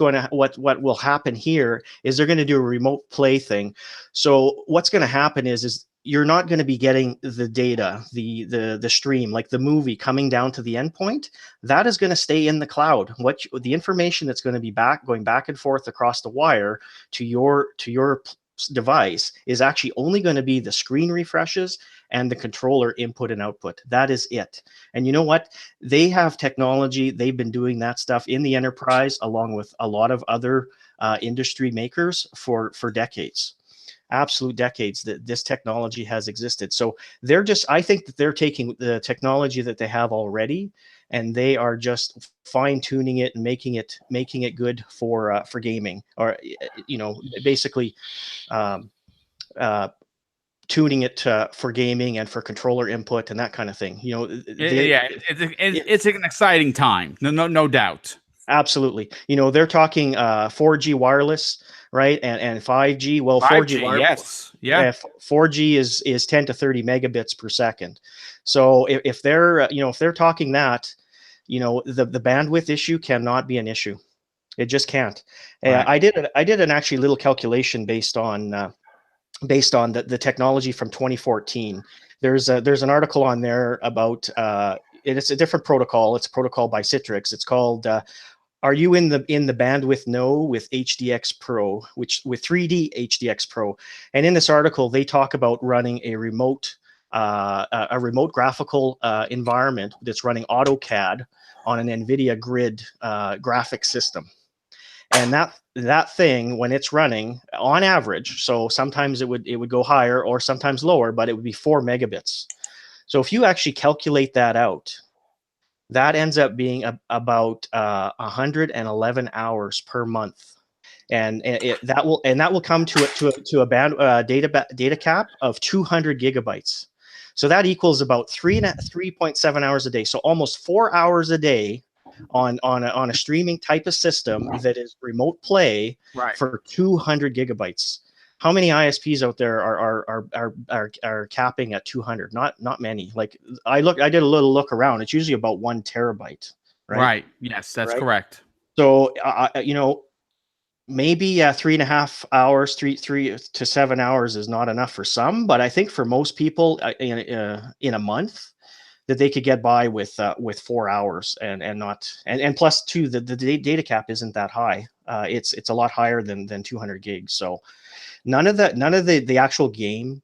will happen here is they're going to do a remote play thing. So what's going to happen is you're not going to be getting the data, the stream, like the movie coming down to the endpoint. That is going to stay in the cloud. The information that's going to be going back and forth across the wire to your device is actually only going to be the screen refreshes and the controller input and output. That is it. And you know what? They have technology. They've been doing that stuff in the enterprise along with a lot of other industry makers for decades. Absolute decades that this technology has existed. So I think that they're taking the technology that they have already, and they are just fine tuning it and making it good for gaming, or basically tuning it for gaming and for controller input and that kind of thing. It's an exciting time. No doubt. Absolutely. They're talking 4G wireless, right? And 5G. Well, 4G wireless. Yes. Yeah. 4G is 10 to 30 megabits per second. So if they're talking that, the bandwidth issue cannot be an issue. It just can't. Right. I did an actually little calculation based on the technology from 2014. There's an article on there about it's a different protocol. It's a protocol by Citrix. It's called Are you in the bandwidth no with HDX Pro, with 3D HDX Pro? And in this article, they talk about running a remote graphical environment that's running AutoCAD on an NVIDIA Grid graphic system. And that thing, when it's running on average, so sometimes it would go higher or sometimes lower, but it would be 4 megabits. So if you actually calculate that out, that ends up being about 111 hours per month, and that will come to a band data cap of 200 gigabytes. So that equals about 3.7 hours a day. So almost 4 hours a day on a streaming type of system that is remote play, right, for 200 gigabytes. How many ISPs out there are capping at 200? Not many. Like I did a little look around. It's usually about 1 terabyte. Right. Right. Yes, that's correct. So maybe 3.5 hours, 3 to 7 hours is not enough for some, but I think for most people in a month, that they could get by with 4 hours and plus too, the data cap isn't that high. It's a lot higher than 200 gigs. So none of the actual game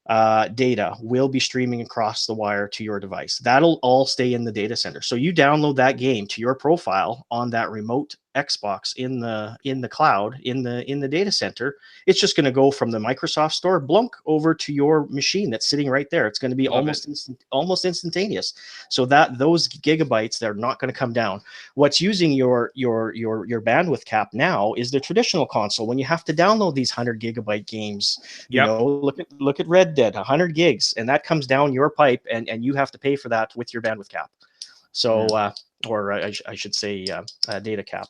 data will be streaming across the wire to your device. That'll all stay in the data center. So you download that game to your profile on that remote Xbox in the cloud in the data center. It's just going to go from the Microsoft Store blunk over to your machine that's sitting right there. It's going to be almost instantaneous. So that those gigabytes, they're not going to come down. What's using your bandwidth cap now is the traditional console. When you have to download these 100 gigabyte games, look at Red Dead, 100 gigs, and that comes down your pipe, and you have to pay for that with your bandwidth cap. So, I should say data cap.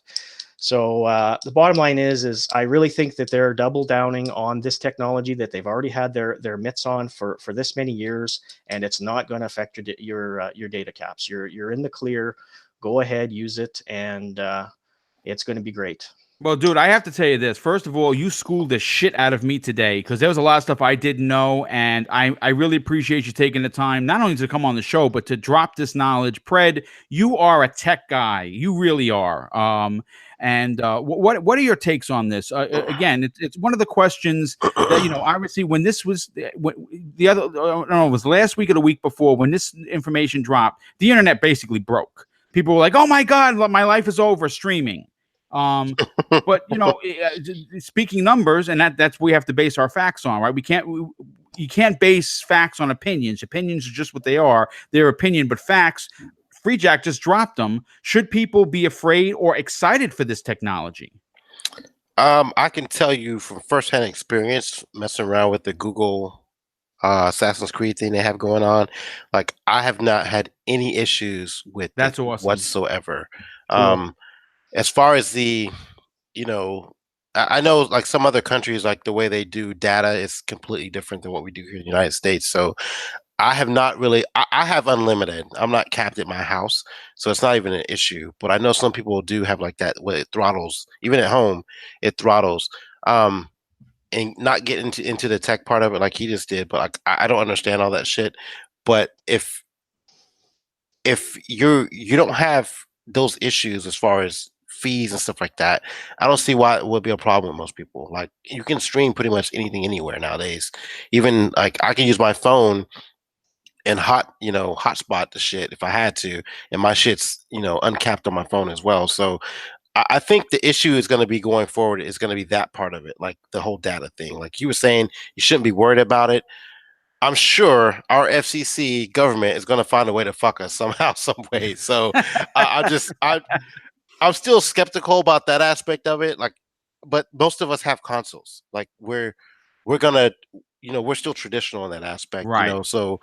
So the bottom line is I really think that they're double downing on this technology that they've already had their mitts on for this many years, and it's not going to affect your data caps. You're in the clear. Go ahead, use it, and it's going to be great. Well, dude, I have to tell you this. First of all, you schooled the shit out of me today because there was a lot of stuff I didn't know, and I really appreciate you taking the time not only to come on the show, but to drop this knowledge. Pred, you are a tech guy. You really are. What are your takes on this? Again, it's one of the questions that, obviously when this was the other, I don't know, it was last week or the week before when this information dropped, the internet basically broke. People were like, oh my God, my life is over streaming. But speaking numbers, and that's we have to base our facts on, right? You can't base facts on opinions. Opinions are just what they are. They're opinion, but facts. Free-Jak just dropped them. Should people be afraid or excited for this technology? I can tell you from firsthand experience messing around with the Google Assassin's Creed thing they have going on. Like, I have not had any issues with That's it awesome. whatsoever. Cool. As far as the, I know like some other countries, like the way they do data is completely different than what we do here in the United States. So I have not really. I have unlimited. I'm not capped at my house, so it's not even an issue. But I know some people do have like that, where it throttles. Even at home, it throttles. And not get into the tech part of it like he just did. But like, I don't understand all that shit. But if you don't have those issues as far as fees and stuff like that, I don't see why it would be a problem with most people. Like, you can stream pretty much anything anywhere nowadays. Even like, I can use my phone and hotspot the shit if I had to, and my shit's uncapped on my phone as well. So I think the issue is going to be going forward is going to be that part of it, like the whole data thing. Like you were saying, you shouldn't be worried about it. I'm sure our FCC government is going to find a way to fuck us somehow, some way. So I'm still skeptical about that aspect of it. Like, but most of us have consoles. Like, we're gonna, we're still traditional in that aspect. Right. So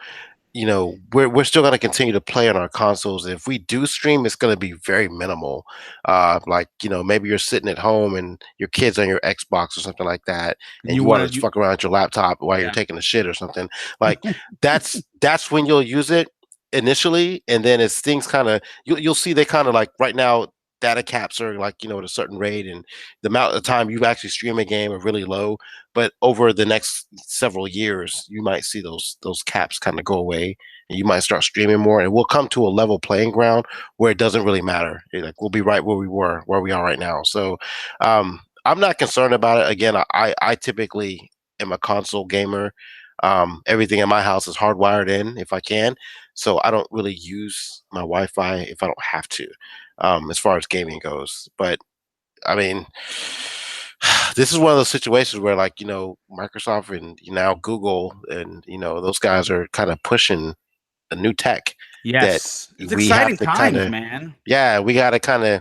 we're still going to continue to play on our consoles. If we do stream, it's going to be very minimal. Like, maybe you're sitting at home and your kid's on your Xbox or something like that, and you want to fuck around with your laptop while you're taking a shit or something. Like, that's when you'll use it initially, and then as things kind of, you'll see they kind of, like, right now data caps are like, at a certain rate, and the amount of time you actually stream a game are really low. But over the next several years, you might see those caps kind of go away, and you might start streaming more, and we'll come to a level playing ground where it doesn't really matter. Like, we'll be right where we are right now. So I'm not concerned about it. Again, I typically am a console gamer. Everything in my house is hardwired in if I can, so I don't really use my Wi-Fi if I don't have to, as far as gaming goes. But I mean, this is one of those situations where, like, Microsoft and now Google and those guys are kind of pushing a new tech. Yes, that it's we exciting have to times, kinda, man. yeah, we got to kind of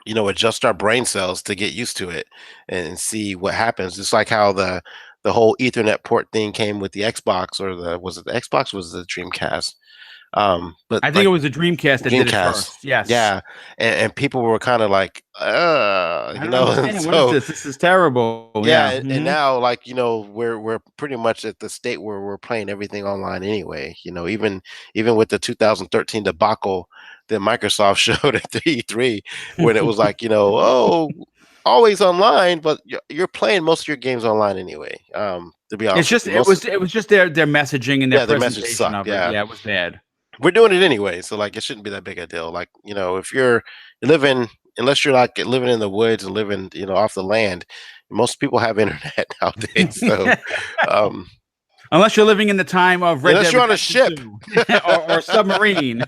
adjust our brain cells to get used to it and see what happens. Just like how the whole Ethernet port thing came with the Xbox, or was it the Xbox? Was it the Dreamcast? But I think it was the Dreamcast that did it first. Yes. Yeah, and people were kind of like, I don't understand. So, What is this? This is terrible. yeah, Yeah. and now, like, we're pretty much at the state where we're playing everything online anyway. Even with the 2013 debacle that Microsoft showed at the E3, when it was like, oh, always online, but you're playing most of your games online anyway. To be honest, It's just it was just their messaging and their their message presentation sucked. of it. Yeah. Yeah, it was bad. We're doing it anyway, so like, it shouldn't be that big a deal. Like, if you're living, unless you're like living in the woods and living, off the land, most people have internet nowadays. So, Unless you're living in the time of Red unless Dead you're on a Redemption ship 2, or submarine.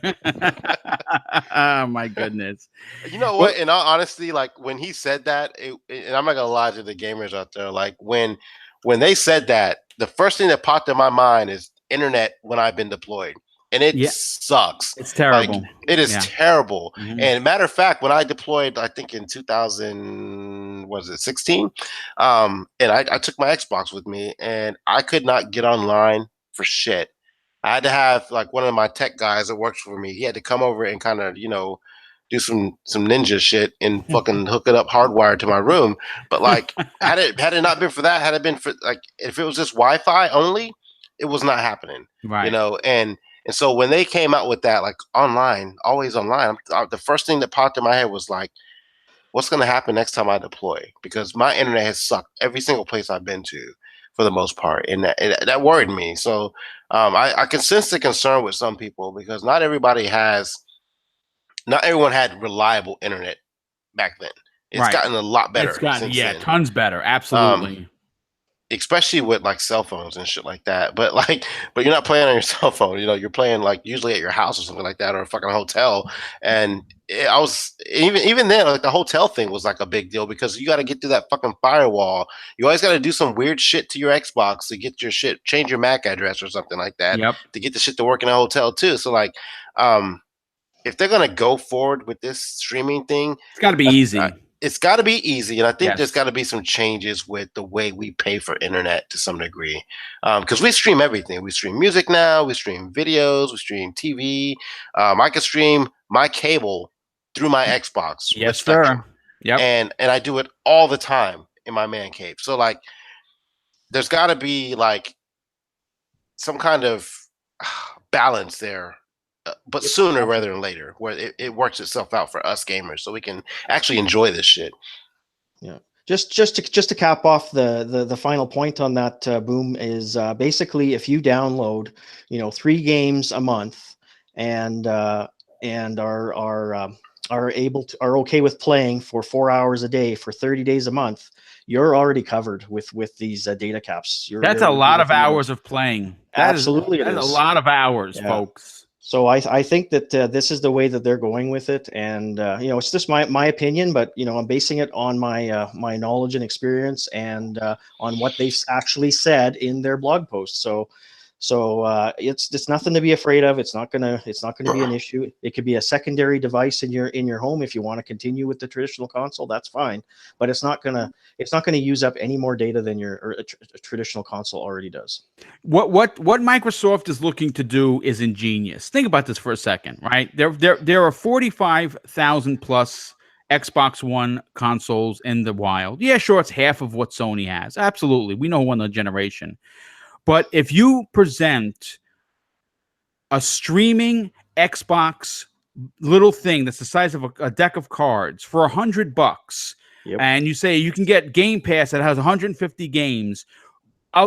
Oh my goodness! You know what? In all honesty, like, when he said that, and I'm not gonna lie to the gamers out there, like, when they said that, the first thing that popped in my mind is internet when I've been deployed. And it sucks. It's terrible. Like, it is terrible. Mhm. And matter of fact, when I deployed, I think in 2016, and I took my Xbox with me, and I could not get online for shit. I had to have, like, one of my tech guys that works for me. He had to come over and kind of, do some ninja shit and fucking hook it up hardwired to my room. But like, had it not been for that, had it been for, like, if it was just Wi-Fi only, it was not happening. Right. And so when they came out with that, like, online, always online, the first thing that popped in my head was like, what's going to happen next time I deploy? Because my internet has sucked every single place I've been to for the most part. And that worried me. So I can sense the concern with some people, because not everyone had reliable internet back then. It's gotten a lot better. It's gotten, since then. tons better. Absolutely. especially with like cell phones and shit like that. But you're not playing on your cell phone. You know, you're playing like usually at your house or something like that, or a fucking hotel. And I was even then, like the hotel thing was like a big deal because you got to get through that fucking firewall. You always got to do some weird shit to your Xbox to get your shit, change your MAC address or something like that Yep. to get the shit to work in a hotel too. So like, if they're gonna go forward with this streaming thing, It's got to be easy. It's got to be easy, and I think Yes. there's got to be some changes with the way we pay for internet to some degree, because we stream everything. We stream music now, we stream videos, we stream TV. I can stream my cable through my Xbox. with Yes, Spectrum. sir. Yep. And I do it all the time in my man cave. So like, there's got to be like some kind of balance there. But sooner rather than later, where it works itself out for us gamers, so we can actually enjoy this shit. Yeah. Just to cap off the final point on that, Boom, is basically if you download 3 games a month and are okay with playing for 4 hours a day for 30 days a month, you're already covered with these data caps. That's a lot of hours of playing. Absolutely, that is a lot of hours, folks. So I think that this is the way that they're going with it, and it's just my opinion, but I'm basing it on my my knowledge and experience, and on what they've actually said in their blog post. So it's nothing to be afraid of. It's not gonna be an issue. It could be a secondary device in your home if you want to continue with the traditional console. That's fine, but it's not gonna use up any more data than your traditional console already does. What Microsoft is looking to do is ingenious. Think about this for a second, right? There are 45,000 plus Xbox One consoles in the wild. Yeah, sure, it's half of what Sony has. Absolutely, we know one generation. But if you present a streaming Xbox little thing that's the size of a deck of cards for $100, and you say you can get Game Pass that has 150 games,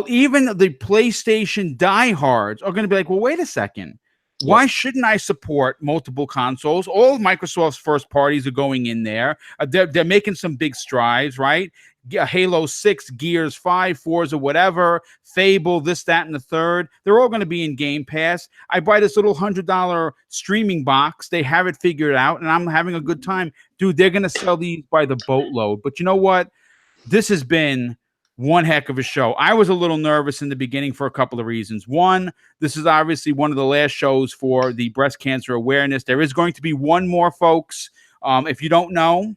even the PlayStation diehards are going to be like, well, wait a second. Why shouldn't I support multiple consoles? All of Microsoft's first parties are going in there. They're making some big strides, right? Halo 6, Gears 5, Forza, whatever, Fable, this, that, and the third. They're all going to be in Game Pass. I buy this little $100 streaming box. They have it figured out, and I'm having a good time. Dude, they're going to sell these by the boatload. But you know what? This has been one heck of a show. I was a little nervous in the beginning for a couple of reasons. One, this is obviously one of the last shows for the breast cancer awareness. There is going to be one more, folks. If you don't know,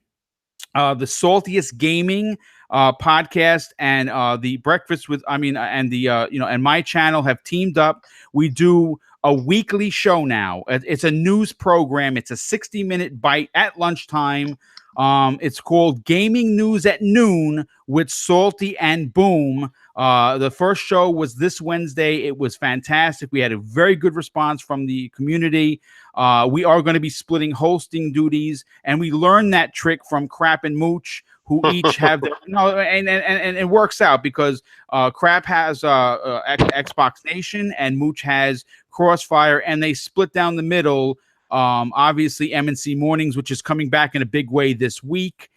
the Saltiest Gaming podcast and the Breakfast with, and my channel have teamed up. We do a weekly show now. It's a news program. It's a 60-minute bite at lunchtime. It's called Gaming News at Noon with Salty and Boom. The first show was this Wednesday. It was fantastic. We had a very good response from the community. We are going to be splitting hosting duties, and we learned that trick from Crap and Mooch, who each have their, and it works out because Crap has Xbox Nation and Mooch has Crossfire, and they split down the middle. Obviously MNC Mornings, which is coming back in a big way this week.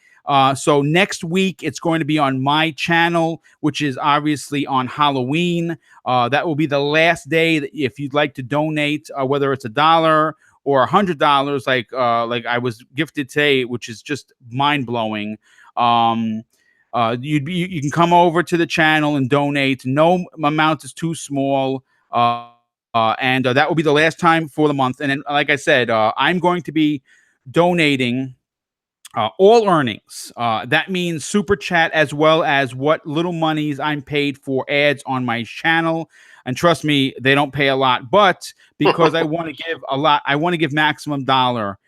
So next week it's going to be on my channel, which is obviously on Halloween. That will be the last day that if you'd like to donate, whether it's $1 or $100, like I was gifted today, which is just mind blowing. You can come over to the channel and donate. No amount is too small. And that will be the last time for the month. And then, like I said, I'm going to be donating all earnings. That means super chat as well as what little monies I'm paid for ads on my channel. And trust me, they don't pay a lot, but because I want to give a lot, I want to give maximum dollar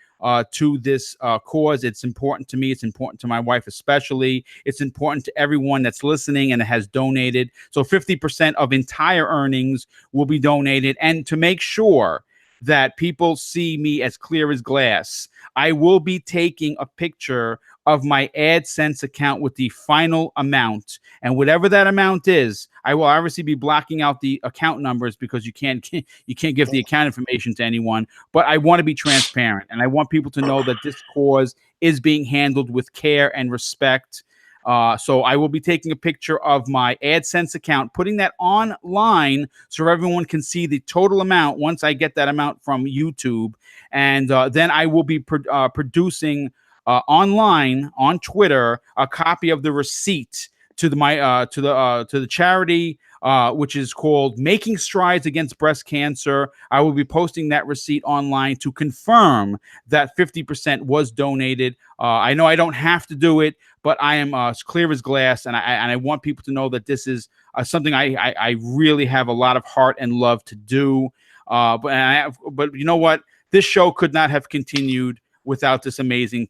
to this cause. It's important to me. It's important to my wife especially. It's important to everyone that's listening and has donated. So 50% of entire earnings will be donated. And to make sure that people see me as clear as glass, I will be taking a picture of my AdSense account with the final amount. And whatever that amount is, I will obviously be blocking out the account numbers because you can't give the account information to anyone. But I want to be transparent, and I want people to know that this cause is being handled with care and respect. So I will be taking a picture of my AdSense account, putting that online so everyone can see the total amount once I get that amount from YouTube. And then I will be producing online on Twitter a copy of the receipt to the charity, which is called Making Strides Against Breast Cancer. I will be posting that receipt online to confirm that 50% was donated. I know I don't have to do it, but I am as clear as glass, and I want people to know that this is something I really have a lot of heart and love to do. But you know what? This show could not have continued without this amazing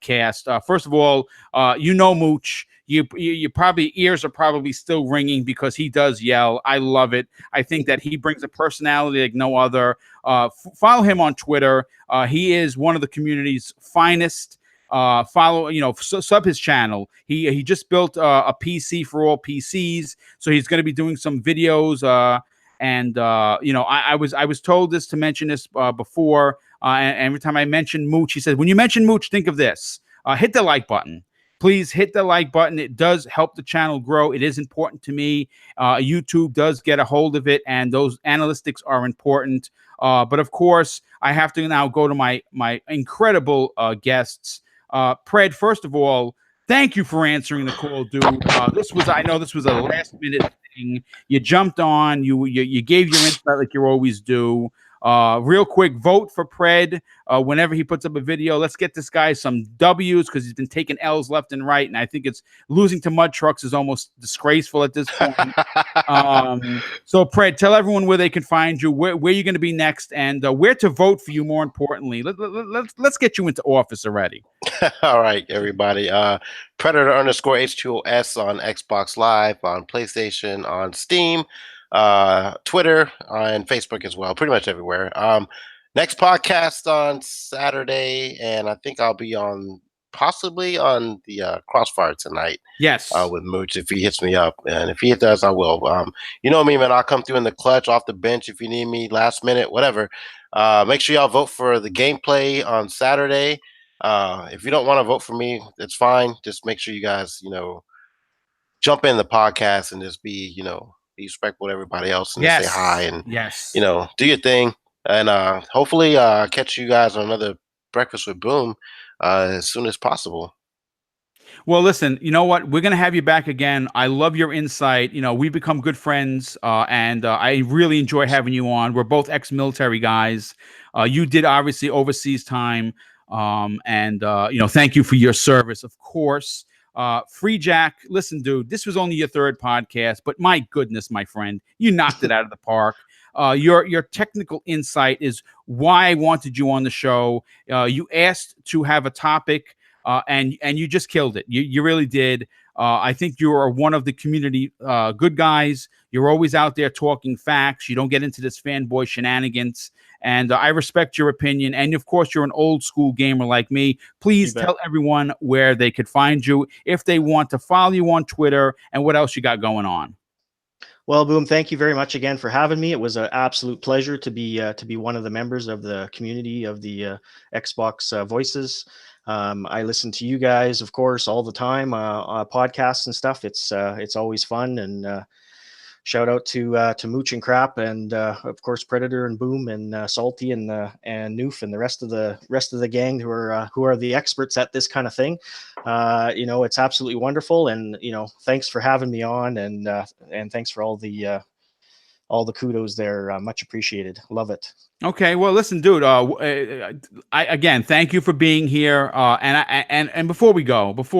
cast. First of all, Mooch. You probably ears are probably still ringing because he does yell. I love it. I think that he brings a personality like no other. Follow him on Twitter. He is one of the community's finest. Sub his channel. He just built a PC for all PCs, so he's going to be doing some videos. I was told this to mention this before. And every time I mention Mooch, he said, when you mention Mooch, think of this. Hit the like button. Please hit the like button. It does help the channel grow. It is important to me. YouTube does get a hold of it, and those analytics are important. But of course, I have to now go to my incredible guests. Pred, first of all, thank you for answering the call, dude. I know this was a last minute thing. You jumped on. You gave your insight like you always do. Real quick, vote for Pred whenever he puts up a video. Let's get this guy some W's because he's been taking L's left and right, and I think it's losing to mud trucks is almost disgraceful at this point. So Pred, tell everyone where they can find you, where you're going to be next, and where to vote for you. More importantly, let's get you into office already. All right, everybody. Predator_H2OS on Xbox Live, on PlayStation, on Steam, Twitter, and Facebook as well, pretty much everywhere. Next podcast on Saturday, and I think I'll be possibly on the Crossfire tonight. Yes, with Mooch if he hits me up, and if he does, I will. You know me, man. I'll come through in the clutch, off the bench if you need me, last minute, whatever. Make sure y'all vote for the gameplay on Saturday. If you don't want to vote for me, it's fine. Just make sure you guys, jump in the podcast and just be respectful to everybody else and just say hi and do your thing. And hopefully catch you guys on another Breakfast with Boom as soon as possible. Well, listen, you know what? We're going to have you back again. I love your insight. We've become good friends, and I really enjoy having you on. We're both ex-military guys. You did obviously overseas time, and thank you for your service, of course. Free-Jak, listen, dude, this was only your third podcast, but my goodness, my friend, you knocked it out of the park. Your technical insight is why I wanted you on the show. You asked to have a topic, and you just killed it. You really did. I think you are one of the community good guys. You're always out there talking facts. You don't get into this fanboy shenanigans. And I respect your opinion. And of course, you're an old school gamer like me. Please tell everyone where they could find you if they want to follow you on Twitter and what else you got going on. Well, Boom, thank you very much again for having me. It was an absolute pleasure to be one of the members of the community of the Xbox Voices. I listen to you guys, of course, all the time, podcasts and stuff. It's always fun, and shout out to Mooch and Crap, and of course Predator and Boom and Salty and Noof and the rest of the gang who are the experts at this kind of thing. It's absolutely wonderful, and thanks for having me on, and thanks for all the kudos there. Much appreciated. Love it. Okay, well, listen, dude. Again, thank you for being here. And before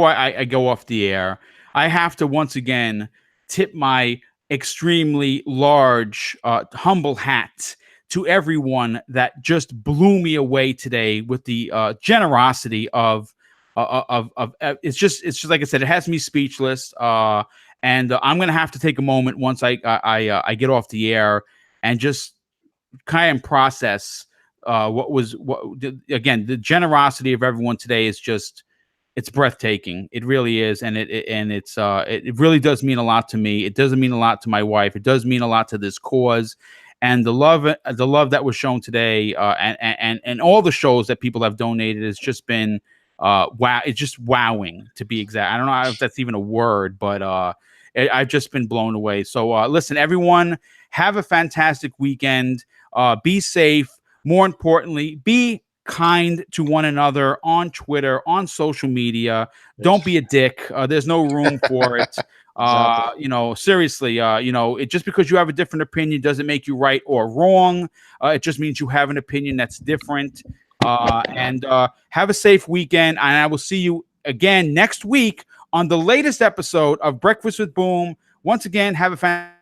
I go off the air, I have to once again tip my extremely large, humble hat to everyone that just blew me away today with the generosity of it's just like I said, it has me speechless. And I'm gonna have to take a moment once I get off the air and just kind of process again, the generosity of everyone today is just, it's breathtaking. It really is, and it really does mean a lot to me. It doesn't mean a lot to my wife. It does mean a lot to this cause, and the love that was shown today, and all the shows that people have donated has just been wow, it's just wowing, to be exact. I don't know if that's even a word, but I've just been blown away. So listen, everyone, have a fantastic weekend. Be safe. More importantly, be kind to one another on Twitter, on social media. Don't be a dick. There's no room for it. Exactly. Seriously, just because you have a different opinion doesn't make you right or wrong. It just means you have an opinion that's different. And have a safe weekend. And I will see you again next week on the latest episode of Breakfast with Boom. Once again, have a fantastic